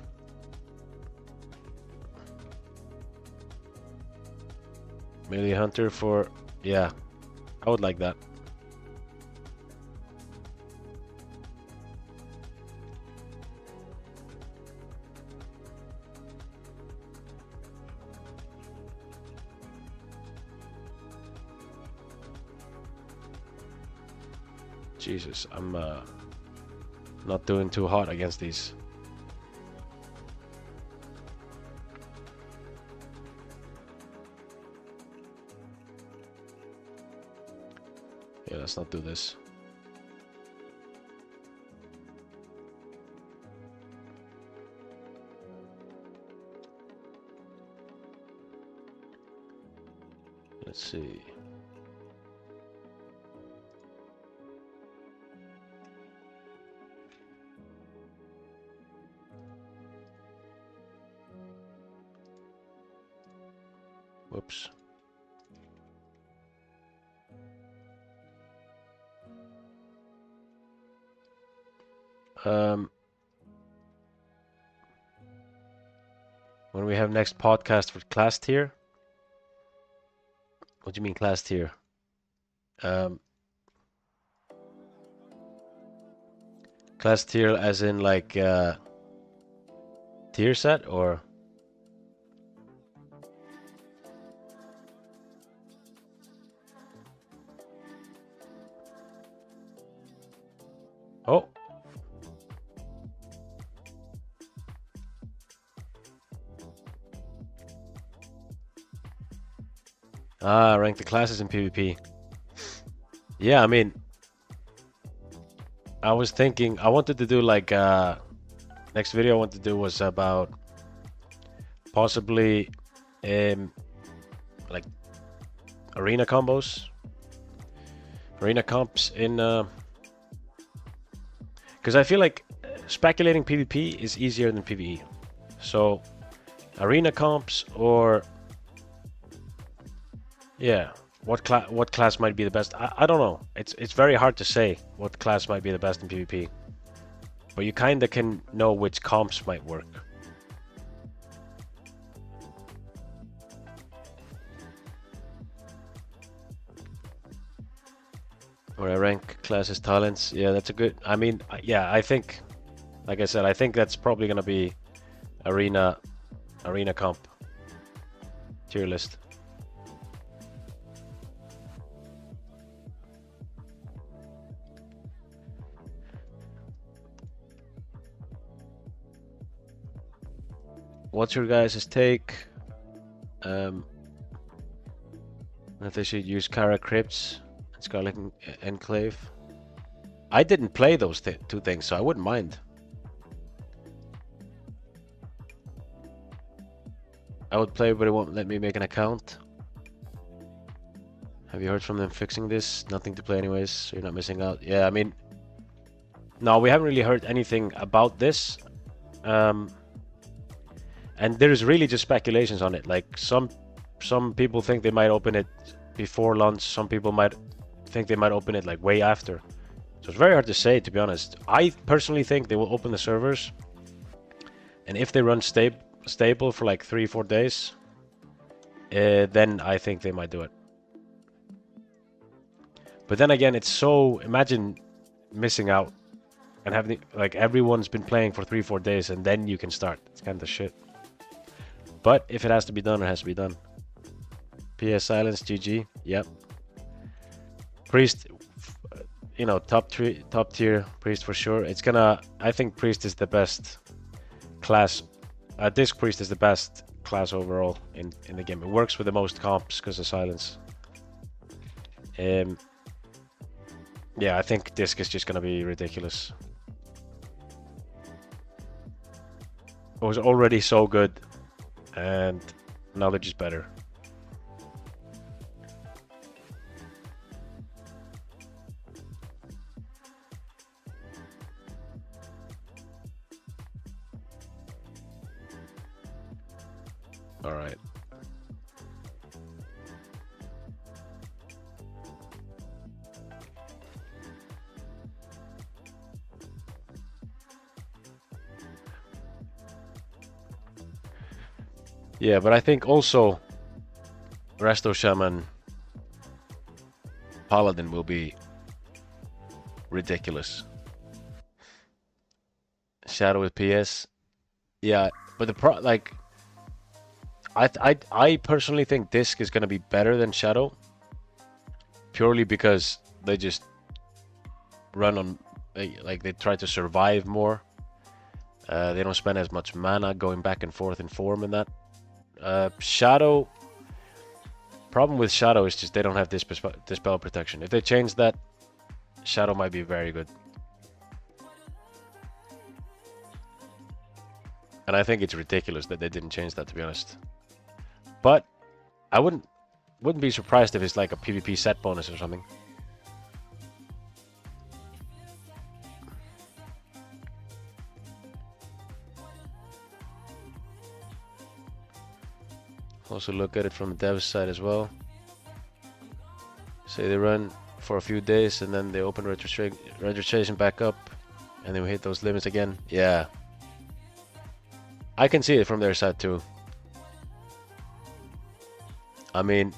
Melee Hunter for, yeah, I would like that. Jesus, I'm not doing too hot against these. Yeah, let's not do this. Let's see. Whoops. When we have next podcast for class tier? What do you mean class tier? Class tier as in like tier set or? Oh. Rank the classes in PvP. Yeah, I mean, I was thinking, I wanted to do like, next video I wanted to do was about possibly, like, arena combos. Arena comps in, because I feel like speculating PvP is easier than PvE. So, arena comps or... Yeah, what class might be the best? I don't know. It's very hard to say what class might be the best in PvP. But you kinda can know which comps might work. Or I rank classes talents. Yeah, that's a good... I mean, yeah, I think... Like I said, I think that's probably gonna be arena comp tier list. What's your guys' take? That they should use Kara Crypts and Scarlet Enclave. I didn't play those two things, so I wouldn't mind. I would play, but it won't let me make an account. Have you heard from them fixing this? Nothing to play anyways, so you're not missing out. Yeah, I mean... No, we haven't really heard anything about this. And there's really just speculations on it. Like, some some people think they might open it before launch. Some people might think they might open it like way after. So it's very hard to say, to be honest. I personally think they will open the servers, and if they run stable for like 3-4 days, then I think they might do it. But then again, it's so, imagine missing out and having like everyone's been playing for 3-4 days and then you can start. It's kind of shit. But if it has to be done, it has to be done. PS silence, GG. Yep. Priest, you know, top tier priest for sure. It's gonna, I think priest is the best class. Disc priest is the best class overall in the game. It works with the most comps because of silence. Yeah, I think disc is just gonna be ridiculous. It was already so good, and now they're just better. All right. Yeah, but I think also Resto Shaman Paladin will be ridiculous. Shadow with PS. Yeah, but the I personally think Disc is gonna be better than Shadow, purely because they just run on, like they try to survive more. They don't spend as much mana going back and forth in form and that. Shadow, problem with Shadow is just they don't have dispel protection. If they change that, Shadow might be very good. And I think it's ridiculous that they didn't change that, to be honest. But I wouldn't be surprised if it's like a PvP set bonus or something. Also look at it from the dev side as well. Say they run for a few days and then they open registration back up and then we hit those limits again. Yeah. I can see it from their side too. I mean,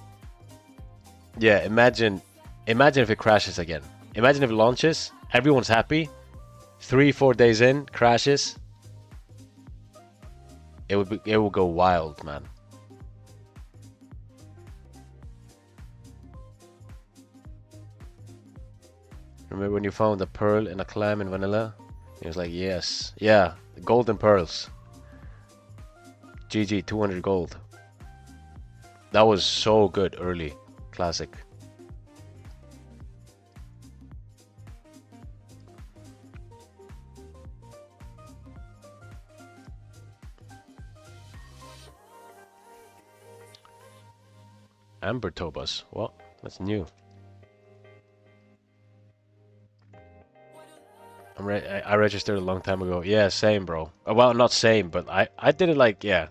yeah, imagine if it crashes again. Imagine if it launches, everyone's happy. 3-4 days in, crashes. It will go wild, man. Remember when you found a pearl in a clam in vanilla? It was like, yes. Yeah, the golden pearls. GG, 200 gold. That was so good early. Classic. Amber Tobas. What? That's new. I registered a long time ago. Yeah, same, bro. Well, not same, but I did it like, yeah.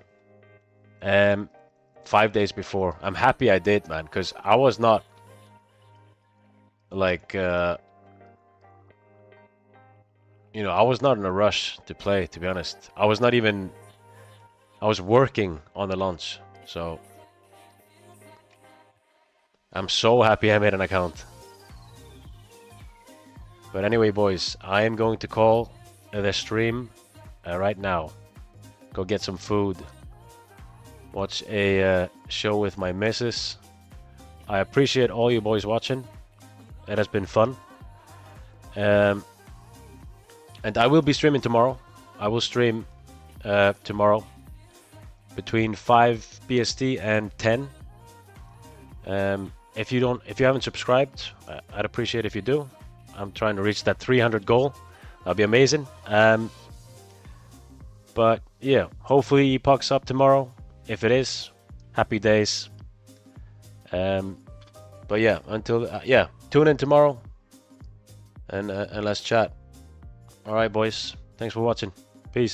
5 days before. I'm happy I did, man, because I was not like, you know, I was not in a rush to play, to be honest. I was working on the launch, so I'm so happy I made an account. But anyway, boys, I am going to call the stream right now. Go get some food. Watch a show with my missus. I appreciate all you boys watching. It has been fun. And I will be streaming tomorrow. I will stream tomorrow between 5 BST and 10. If you haven't subscribed, I'd appreciate if you do. I'm trying to reach that 300 goal. That'll be amazing. But yeah, hopefully Epoch's up tomorrow. If it is, happy days. But yeah, until tune in tomorrow and let's chat. All right, boys. Thanks for watching. Peace.